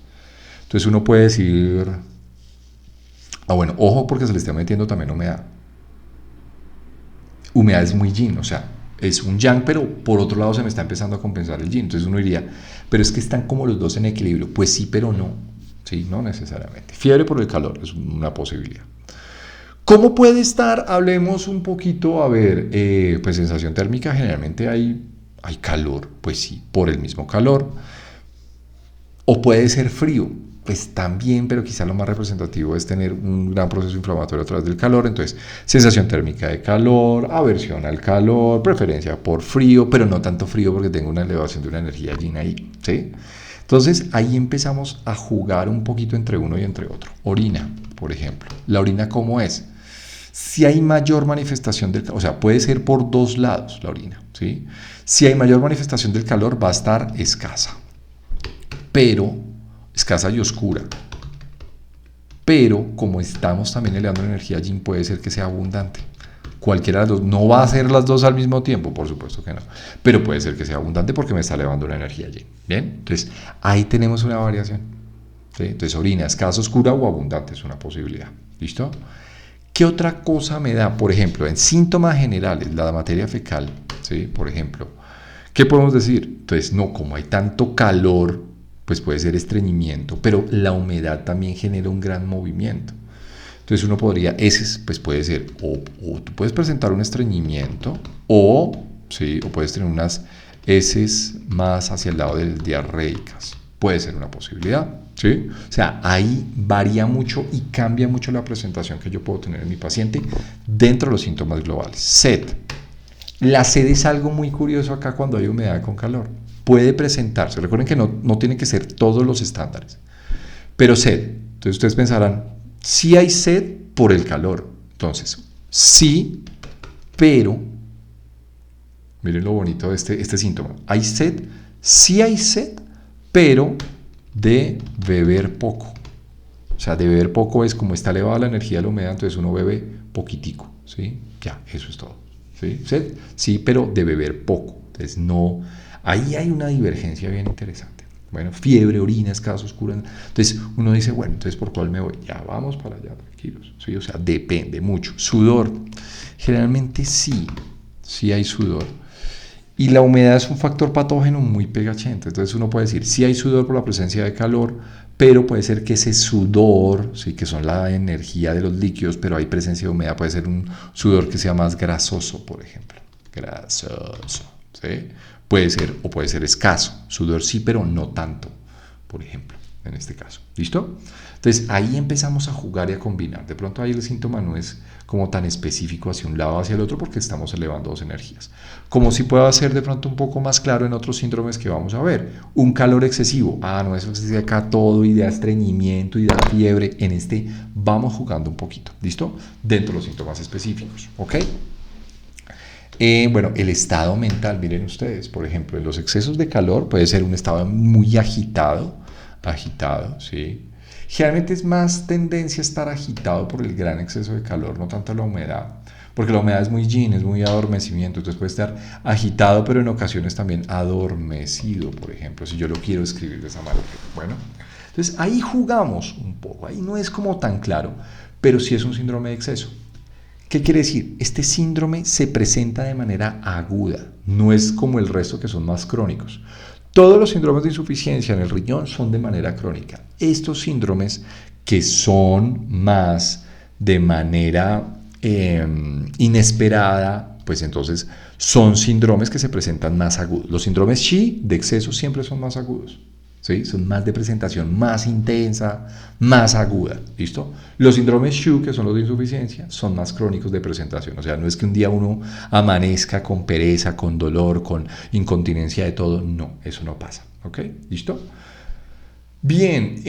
Entonces uno puede decir, bueno, ojo porque se le está metiendo también humedad. Humedad es muy yin, o sea, es un yang, pero por otro lado se me está empezando a compensar el yin. Entonces uno diría, pero es que están como los dos en equilibrio. Pues sí, pero no. Sí, no necesariamente. Fiebre por el calor es una posibilidad. ¿Cómo puede estar? Hablemos un poquito, a ver, pues sensación térmica, generalmente hay calor, pues sí, por el mismo calor. O puede ser frío, pues también, pero quizá lo más representativo es tener un gran proceso inflamatorio a través del calor. Entonces, sensación térmica de calor, aversión al calor, preferencia por frío, pero no tanto frío porque tengo una elevación de una energía yin ahí, ¿sí? Entonces, ahí empezamos a jugar un poquito entre uno y entre otro. Orina, por ejemplo. ¿La orina cómo es? Si hay mayor manifestación del calor, o sea, puede ser por dos lados la orina, ¿sí? Si hay mayor manifestación del calor, va a estar escasa, pero escasa y oscura. Pero como estamos también elevando la energía yin, puede ser que sea abundante. Cualquiera de las dos. No va a ser las dos al mismo tiempo, por supuesto que no. Pero puede ser que sea abundante porque me está elevando la energía yin. Bien, entonces ahí tenemos una variación, ¿sí? Entonces orina, escasa, oscura o abundante es una posibilidad. ¿Listo? ¿Qué otra cosa me da? Por ejemplo, en síntomas generales, la materia fecal, ¿sí? Por ejemplo, ¿qué podemos decir? Entonces, no, como hay tanto calor, pues puede ser estreñimiento, pero la humedad también genera un gran movimiento. Entonces uno podría, pues puede ser, o tú puedes presentar un estreñimiento, ¿sí? O puedes tener unas heces más hacia el lado de diarreicas. Puede ser una posibilidad, ¿sí? O sea, ahí varía mucho y cambia mucho la presentación que yo puedo tener en mi paciente dentro de los síntomas globales. Sed. La sed es algo muy curioso acá cuando hay humedad con calor. Puede presentarse, recuerden que no tienen que ser todos los estándares, pero sed. Entonces ustedes pensarán, sí hay sed por el calor. Entonces, sí, pero, miren lo bonito de este síntoma. Hay sed, sí hay sed, pero de beber poco. O sea, de beber poco es como está elevada la energía de la humedad, entonces uno bebe poquitico, ¿sí? Ya, eso es todo, ¿sí? Sed, sí, pero de beber poco. Entonces, no, ahí hay una divergencia bien interesante. Bueno, fiebre, orina, escasa, oscura. Entonces, uno dice, bueno, entonces, ¿por cuál me voy? Ya, vamos para allá, tranquilos, ¿sí? O sea, depende mucho. Sudor, generalmente sí hay sudor. Y la humedad es un factor patógeno muy pegachento. Entonces uno puede decir, sí hay sudor por la presencia de calor, pero puede ser que ese sudor, ¿sí? Que son la energía de los líquidos, pero hay presencia de humedad, puede ser un sudor que sea más grasoso, por ejemplo. Grasoso, ¿sí? Puede ser, o puede ser escaso. Sudor sí, pero no tanto, por ejemplo, en este caso. ¿Listo? Entonces ahí empezamos a jugar y a combinar. De pronto ahí el síntoma no es como tan específico hacia un lado o hacia el otro porque estamos elevando dos energías. Como si pueda ser de pronto un poco más claro en otros síndromes que vamos a ver. Un calor excesivo. No, eso es de acá todo y da estreñimiento y da fiebre. En este vamos jugando un poquito. ¿Listo? Dentro de los síntomas específicos. ¿Ok? Bueno, el estado mental, miren ustedes, por ejemplo, en los excesos de calor puede ser un estado muy agitado, ¿sí? Generalmente es más tendencia a estar agitado por el gran exceso de calor, no tanto la humedad, porque la humedad es muy yin, es muy adormecimiento, entonces puede estar agitado, pero en ocasiones también adormecido, por ejemplo, si yo lo quiero escribir de esa manera. Bueno, entonces ahí jugamos un poco, ahí no es como tan claro, pero sí es un síndrome de exceso. ¿Qué quiere decir? Este síndrome se presenta de manera aguda, no es como el resto que son más crónicos. Todos los síndromes de insuficiencia en el riñón son de manera crónica. Estos síndromes que son más de manera inesperada, pues entonces son síndromes que se presentan más agudos. Los síndromes Shi de exceso siempre son más agudos. ¿Sí? Son más de presentación más intensa, más aguda, ¿listo? Los síndromes Shu, que son los de insuficiencia, son más crónicos de presentación, o sea, no es que un día uno amanezca con pereza, con dolor, con incontinencia de todo, no, eso no pasa, ¿ok? ¿Listo? Bien,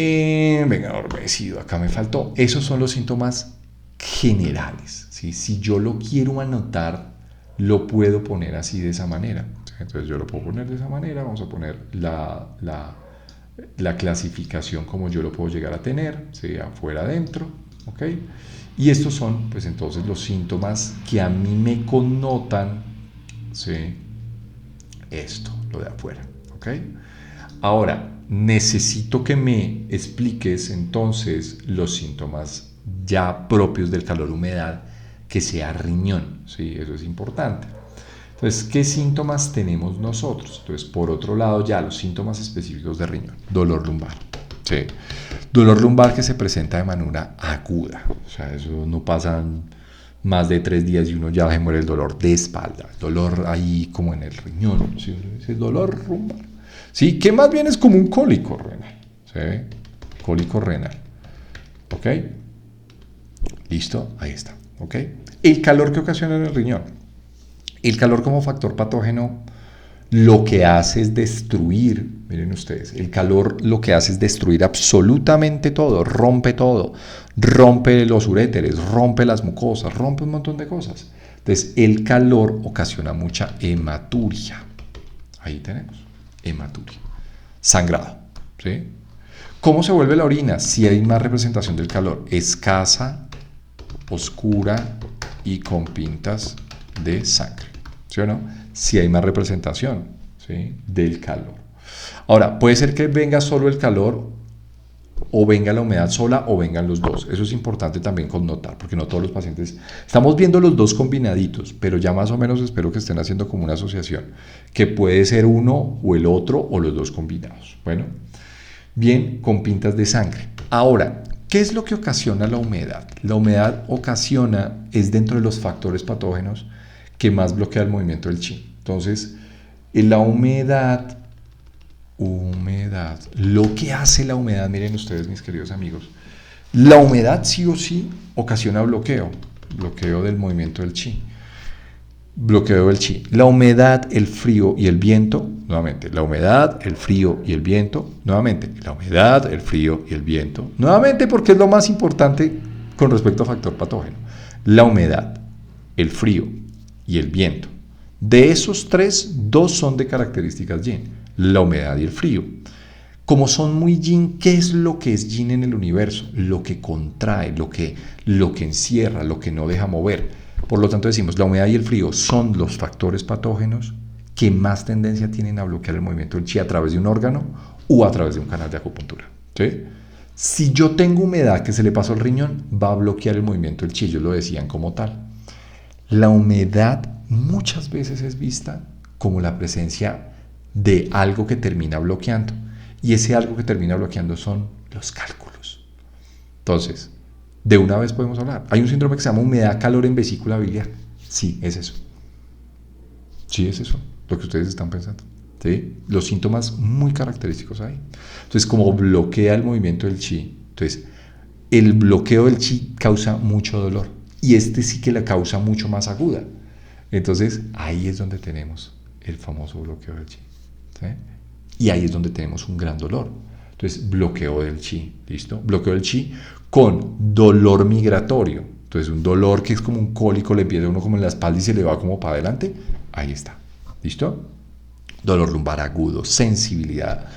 venga, adormecido, acá me faltó, esos son los síntomas generales, ¿sí? Si yo lo quiero anotar, lo puedo poner así de esa manera, ¿sí? Entonces yo lo puedo poner de esa manera, vamos a poner la clasificación como yo lo puedo llegar a tener, sea afuera, adentro, ¿ok? Y estos son, pues entonces, los síntomas que a mí me connotan, ¿sí? Esto, lo de afuera, ¿ok? Ahora, necesito que me expliques entonces los síntomas ya propios del calor-humedad, que sea riñón, ¿sí? Eso es importante. Entonces, ¿qué síntomas tenemos nosotros? Entonces, por otro lado, ya los síntomas específicos de riñón. Dolor lumbar. ¿Sí? Dolor lumbar que se presenta de manera aguda. O sea, eso no pasan más de 3 días y uno ya se muere el dolor de espalda. Dolor ahí como en el riñón. ¿Sí? Ese dolor lumbar. ¿Sí? Que más bien es como un cólico renal. ¿Sí? Cólico renal. ¿Ok? ¿Listo? Ahí está. ¿Ok? El calor que ocasiona en el riñón. El calor como factor patógeno lo que hace es destruir, miren ustedes, el calor lo que hace es destruir absolutamente todo, rompe los uréteres, rompe las mucosas, rompe un montón de cosas. Entonces el calor ocasiona mucha hematuria. Ahí tenemos, hematuria, sangrado. ¿Sí? ¿Cómo se vuelve la orina? Si hay más representación del calor, escasa, oscura y con pintas de sangre. ¿Sí o no? Si hay más representación, ¿sí? Del calor. Ahora, puede ser que venga solo el calor o venga la humedad sola o vengan los dos. Eso es importante también connotar, porque no todos los pacientes... Estamos viendo los dos combinaditos, pero ya más o menos espero que estén haciendo como una asociación, que puede ser uno o el otro o los dos combinados. Bueno, bien, con pintas de sangre. Ahora, ¿qué es lo que ocasiona la humedad? La humedad es dentro de los factores patógenos que más bloquea el movimiento del chi. Entonces, la humedad, lo que hace la humedad, miren ustedes, mis queridos amigos, la humedad sí o sí ocasiona bloqueo del movimiento del chi. Bloqueo del chi. La humedad, el frío y el viento, nuevamente, la humedad, el frío y el viento, nuevamente, la humedad, el frío y el viento, nuevamente porque es lo más importante con respecto a factor patógeno. La humedad, el frío y el viento. De esos tres, dos son de características yin, la humedad y el frío. Como son muy yin, ¿qué es lo que es yin en el universo? Lo que contrae, lo que encierra, lo que no deja mover. Por lo tanto decimos, la humedad y el frío son los factores patógenos que más tendencia tienen a bloquear el movimiento del chi a través de un órgano o a través de un canal de acupuntura. ¿Sí? Si yo tengo humedad que se le pasó al riñón, va a bloquear el movimiento del chi, ellos lo decían como tal. La humedad muchas veces es vista como la presencia de algo que termina bloqueando. Y ese algo que termina bloqueando son los cálculos. Entonces, de una vez podemos hablar. Hay un síndrome que se llama humedad-calor en vesícula biliar. Sí, es eso. Sí, es eso, lo que ustedes están pensando. ¿Sí? Los síntomas muy característicos ahí. Entonces, como bloquea el movimiento del chi, entonces, el bloqueo del chi causa mucho dolor. y este sí que la causa mucho más aguda. Entonces, ahí es donde tenemos el famoso bloqueo del chi. ¿Sí? Y ahí es donde tenemos un gran dolor. Entonces, bloqueo del chi, ¿listo? Bloqueo del chi con dolor migratorio. Entonces, un dolor que es como un cólico, le empieza uno como en la espalda y se le va como para adelante. Ahí está, ¿listo? Dolor lumbar agudo, sensibilidad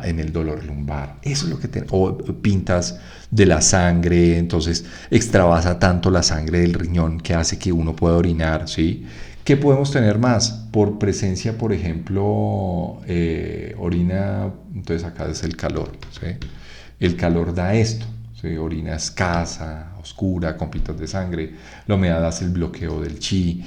en el dolor lumbar. Eso es lo que tenemos. O pintas de la sangre, entonces extravasa tanto la sangre del riñón que hace que uno pueda orinar, ¿sí? ¿Qué podemos tener más? Por presencia, por ejemplo, orina, entonces acá es el calor, ¿sí? El calor da esto, ¿sí? Orina escasa, oscura, con pintas de sangre. La humedad hace el bloqueo del chi.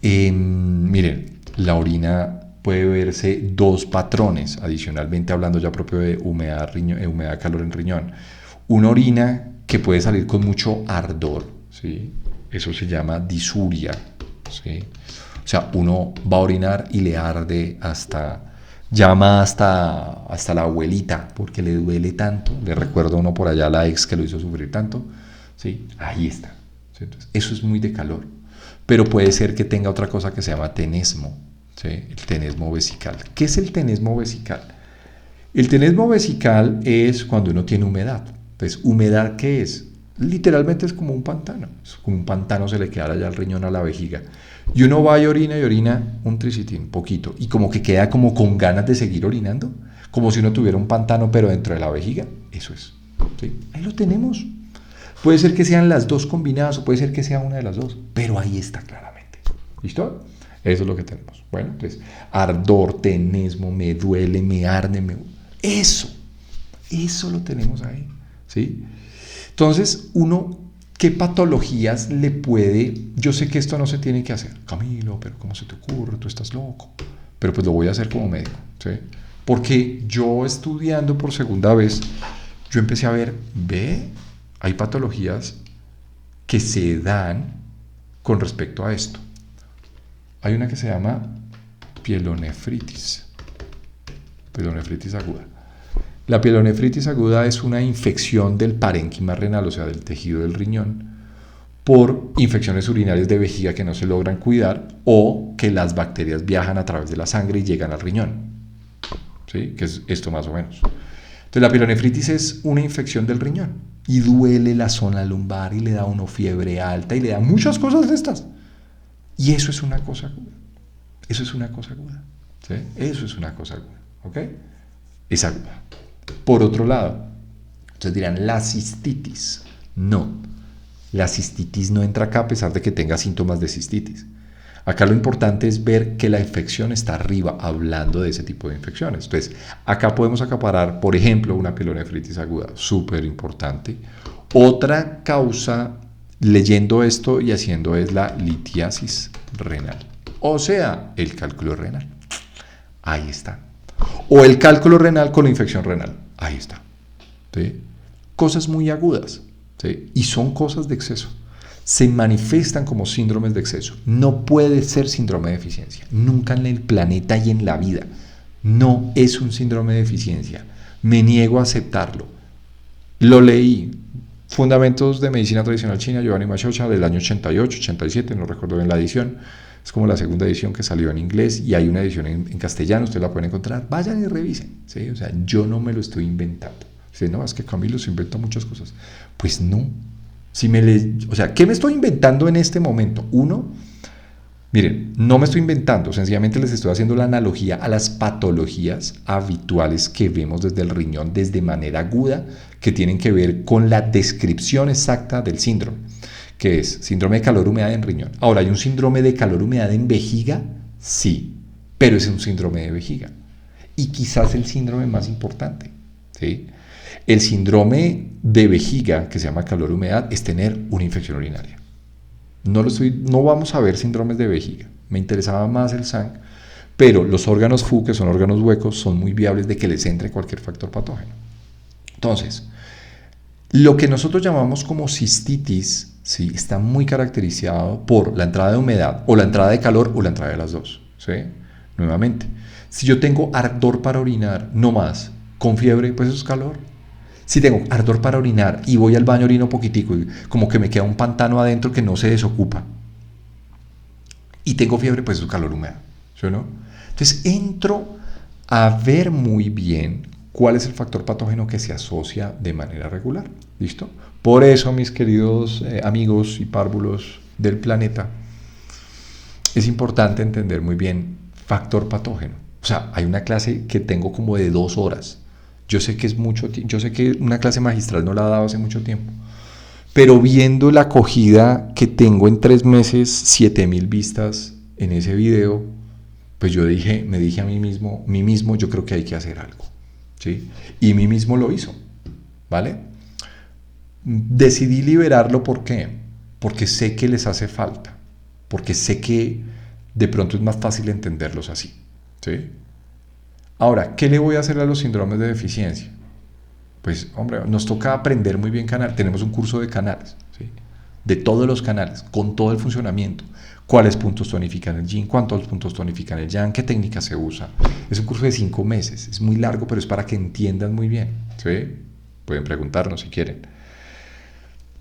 Miren, la orina puede verse dos patrones, adicionalmente hablando ya propio de humedad, humedad, calor en riñón. Una orina que puede salir con mucho ardor, ¿sí? Eso se llama disuria, ¿sí? O sea, uno va a orinar y le arde llama hasta la abuelita, porque le duele tanto. Le recuerdo a uno por allá a la ex que lo hizo sufrir tanto, ¿sí? Ahí está, ¿sí? Entonces, eso es muy de calor. Pero puede ser que tenga otra cosa que se llama tenesmo, ¿sí? El tenesmo vesical. ¿Qué es el tenesmo vesical? El tenesmo vesical es cuando uno tiene humedad. Pues, ¿humedad qué es? Literalmente es como un pantano. Es como un pantano se le queda allá al riñón, a la vejiga. Y uno va y orina un tricitín, poquito. Y como que queda como con ganas de seguir orinando. Como si uno tuviera un pantano, pero dentro de la vejiga. Eso es, ¿sí? Ahí lo tenemos. Puede ser que sean las dos combinadas o puede ser que sea una de las dos. Pero ahí está claramente. ¿Listo? Eso es lo que tenemos. Bueno, entonces, ardor, tenesmo, me duele, me arde, Eso lo tenemos ahí, ¿sí? Entonces, ¿qué patologías le puede? Yo sé que esto no se tiene que hacer, Camilo, pero ¿cómo se te ocurre? Tú estás loco. Pero pues lo voy a hacer como médico, ¿sí? Porque yo estudiando por segunda vez, yo empecé a ver, hay patologías que se dan con respecto a esto. Hay una que se llama pielonefritis aguda. La pielonefritis aguda es una infección del parénquima renal, o sea, del tejido del riñón, por infecciones urinarias de vejiga que no se logran cuidar o que las bacterias viajan a través de la sangre y llegan al riñón, ¿sí? Que es esto más o menos. Entonces, la pielonefritis es una infección del riñón y duele la zona lumbar y le da a uno fiebre alta y le da muchas cosas de estas. Y eso es una cosa aguda. Eso es una cosa aguda, ¿sí? Eso es una cosa aguda, ¿ok? Es aguda. Por otro lado, ustedes dirán, la cistitis. No, la cistitis no entra acá a pesar de que tenga síntomas de cistitis. Acá lo importante es ver que la infección está arriba, hablando de ese tipo de infecciones. Entonces, acá podemos acaparar, por ejemplo, una pielonefritis aguda, súper importante. Otra causa, leyendo esto y haciendo, es la litiasis renal. O sea, el cálculo renal. Ahí está. O el cálculo renal con la infección renal. Ahí está, ¿sí? Cosas muy agudas, ¿sí? Y son cosas de exceso. Se manifiestan como síndromes de exceso. No puede ser síndrome de deficiencia. Nunca en el planeta y en la vida. No es un síndrome de deficiencia. Me niego a aceptarlo. Lo leí. Fundamentos de Medicina Tradicional China, Giovanni Machocha, del año 88, 87, no recuerdo bien la edición. Es como la segunda edición que salió en inglés y hay una edición en castellano, ustedes la pueden encontrar. Vayan y revisen, ¿sí? O sea, yo no me lo estoy inventando. Dice, no, es que Camilo se inventa muchas cosas. Pues no. O sea, ¿qué me estoy inventando en este momento? Uno, miren, no me estoy inventando, sencillamente les estoy haciendo la analogía a las patologías habituales que vemos desde el riñón, desde manera aguda, que tienen que ver con la descripción exacta del síndrome, que es síndrome de calor-humedad en riñón. Ahora, ¿hay un síndrome de calor-humedad en vejiga? Sí, pero es un síndrome de vejiga. Y quizás el síndrome más importante, ¿sí? El síndrome de vejiga, que se llama calor-humedad, es tener una infección urinaria. No vamos a ver síndromes de vejiga. Me interesaba más el SANC, pero los órganos FU, que son órganos huecos, son muy viables de que les entre cualquier factor patógeno. Entonces, lo que nosotros llamamos como cistitis, ¿sí? Está muy caracterizado por la entrada de humedad, o la entrada de calor, o la entrada de las dos, ¿sí? Nuevamente, si yo tengo ardor para orinar, no más, con fiebre, pues eso es calor. Si tengo ardor para orinar y voy al baño, orino poquitico y como que me queda un pantano adentro que no se desocupa. Y tengo fiebre, pues es calor húmedo, ¿sí o no? Entonces entro a ver muy bien cuál es el factor patógeno que se asocia de manera regular. ¿Listo? Por eso, mis queridos amigos y párvulos del planeta, es importante entender muy bien factor patógeno. O sea, hay una clase que tengo como de 2 horas. Yo sé que es mucho tiempo, yo sé que una clase magistral no la he dado hace mucho tiempo, pero viendo la acogida que tengo en 3 meses, 7,000 vistas en ese video, pues yo me dije a mí mismo, yo creo que hay que hacer algo, ¿sí? Y mí mismo lo hizo, ¿vale? Decidí liberarlo, ¿por qué? Porque sé que les hace falta, porque sé que de pronto es más fácil entenderlos así, ¿sí? Ahora, ¿qué le voy a hacer a los síndromes de deficiencia? Pues, hombre, nos toca aprender muy bien canal. Tenemos un curso de canales, ¿sí? De todos los canales, con todo el funcionamiento. ¿Cuáles puntos tonifican el yin? ¿Cuántos puntos tonifican el yang? ¿Qué técnica se usa? Es un curso de 5 meses. Es muy largo, pero es para que entiendan muy bien, ¿sí? Pueden preguntarnos si quieren.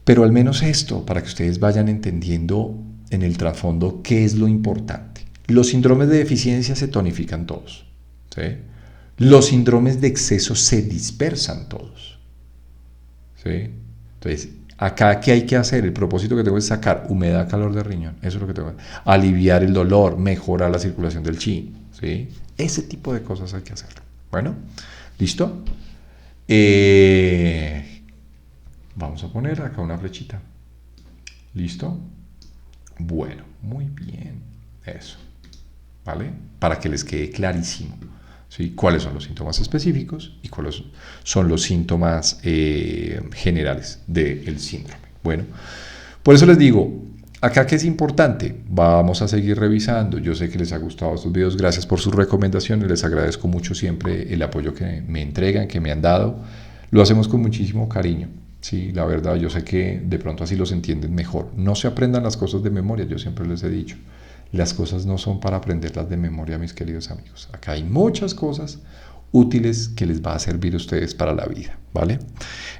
Pero al menos esto, para que ustedes vayan entendiendo en el trasfondo qué es lo importante. Los síndromes de deficiencia se tonifican todos, ¿sí? Los síndromes de exceso se dispersan todos, ¿sí? Entonces, acá, ¿qué hay que hacer? El propósito que tengo es sacar humedad, calor de riñón. Eso es lo que tengo que hacer. Aliviar el dolor, mejorar la circulación del chi, ¿sí? Ese tipo de cosas hay que hacer. Bueno, ¿listo? Vamos a poner acá una flechita. ¿Listo? Bueno, muy bien. Eso. ¿Vale? Para que les quede clarísimo, ¿sí? Cuáles son los síntomas específicos y cuáles son los síntomas generales del síndrome. Bueno, por eso les digo, acá que es importante, vamos a seguir revisando. Yo sé que les ha gustado estos videos, gracias por sus recomendaciones, les agradezco mucho siempre el apoyo que me entregan, que me han dado. Lo hacemos con muchísimo cariño. Sí, la verdad, yo sé que de pronto así los entienden mejor. No se aprendan las cosas de memoria, yo siempre les he dicho. Las cosas no son para aprenderlas de memoria, mis queridos amigos. Acá hay muchas cosas útiles que les va a servir a ustedes para la vida, ¿vale?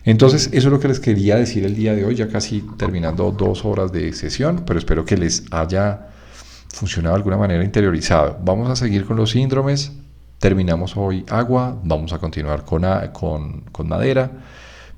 Entonces, eso es lo que les quería decir el día de hoy, ya casi terminando 2 horas de sesión, pero espero que les haya funcionado de alguna manera interiorizado. Vamos a seguir con los síndromes. Terminamos hoy agua, vamos a continuar con madera.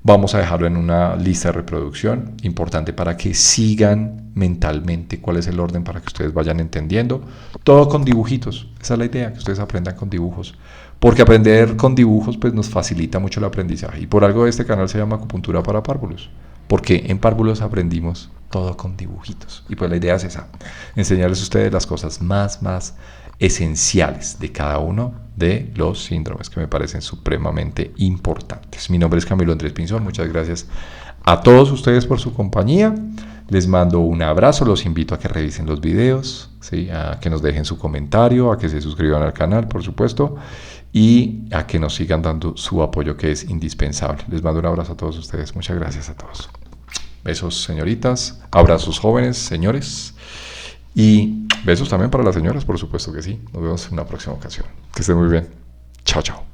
Vamos a dejarlo en una lista de reproducción, importante para que sigan mentalmente cuál es el orden para que ustedes vayan entendiendo. Todo con dibujitos, esa es la idea, que ustedes aprendan con dibujos. Porque aprender con dibujos pues nos facilita mucho el aprendizaje. Y por algo este canal se llama Acupuntura para Párvulos. Porque en Párvulos aprendimos todo con dibujitos. Y pues la idea es esa, enseñarles a ustedes las cosas más esenciales de cada uno de los síndromes que me parecen supremamente importantes. Mi nombre es Camilo Andrés Pinzón, muchas gracias a todos ustedes por su compañía. Les mando un abrazo, los invito a que revisen los videos, ¿sí? A que nos dejen su comentario, a que se suscriban al canal, por supuesto, y a que nos sigan dando su apoyo, que es indispensable. Les mando un abrazo a todos ustedes, muchas gracias a todos. Besos, señoritas, abrazos, jóvenes, señores, y besos también para las señoras, por supuesto que sí. Nos vemos en una próxima ocasión. Que estén muy bien. Chao, chao.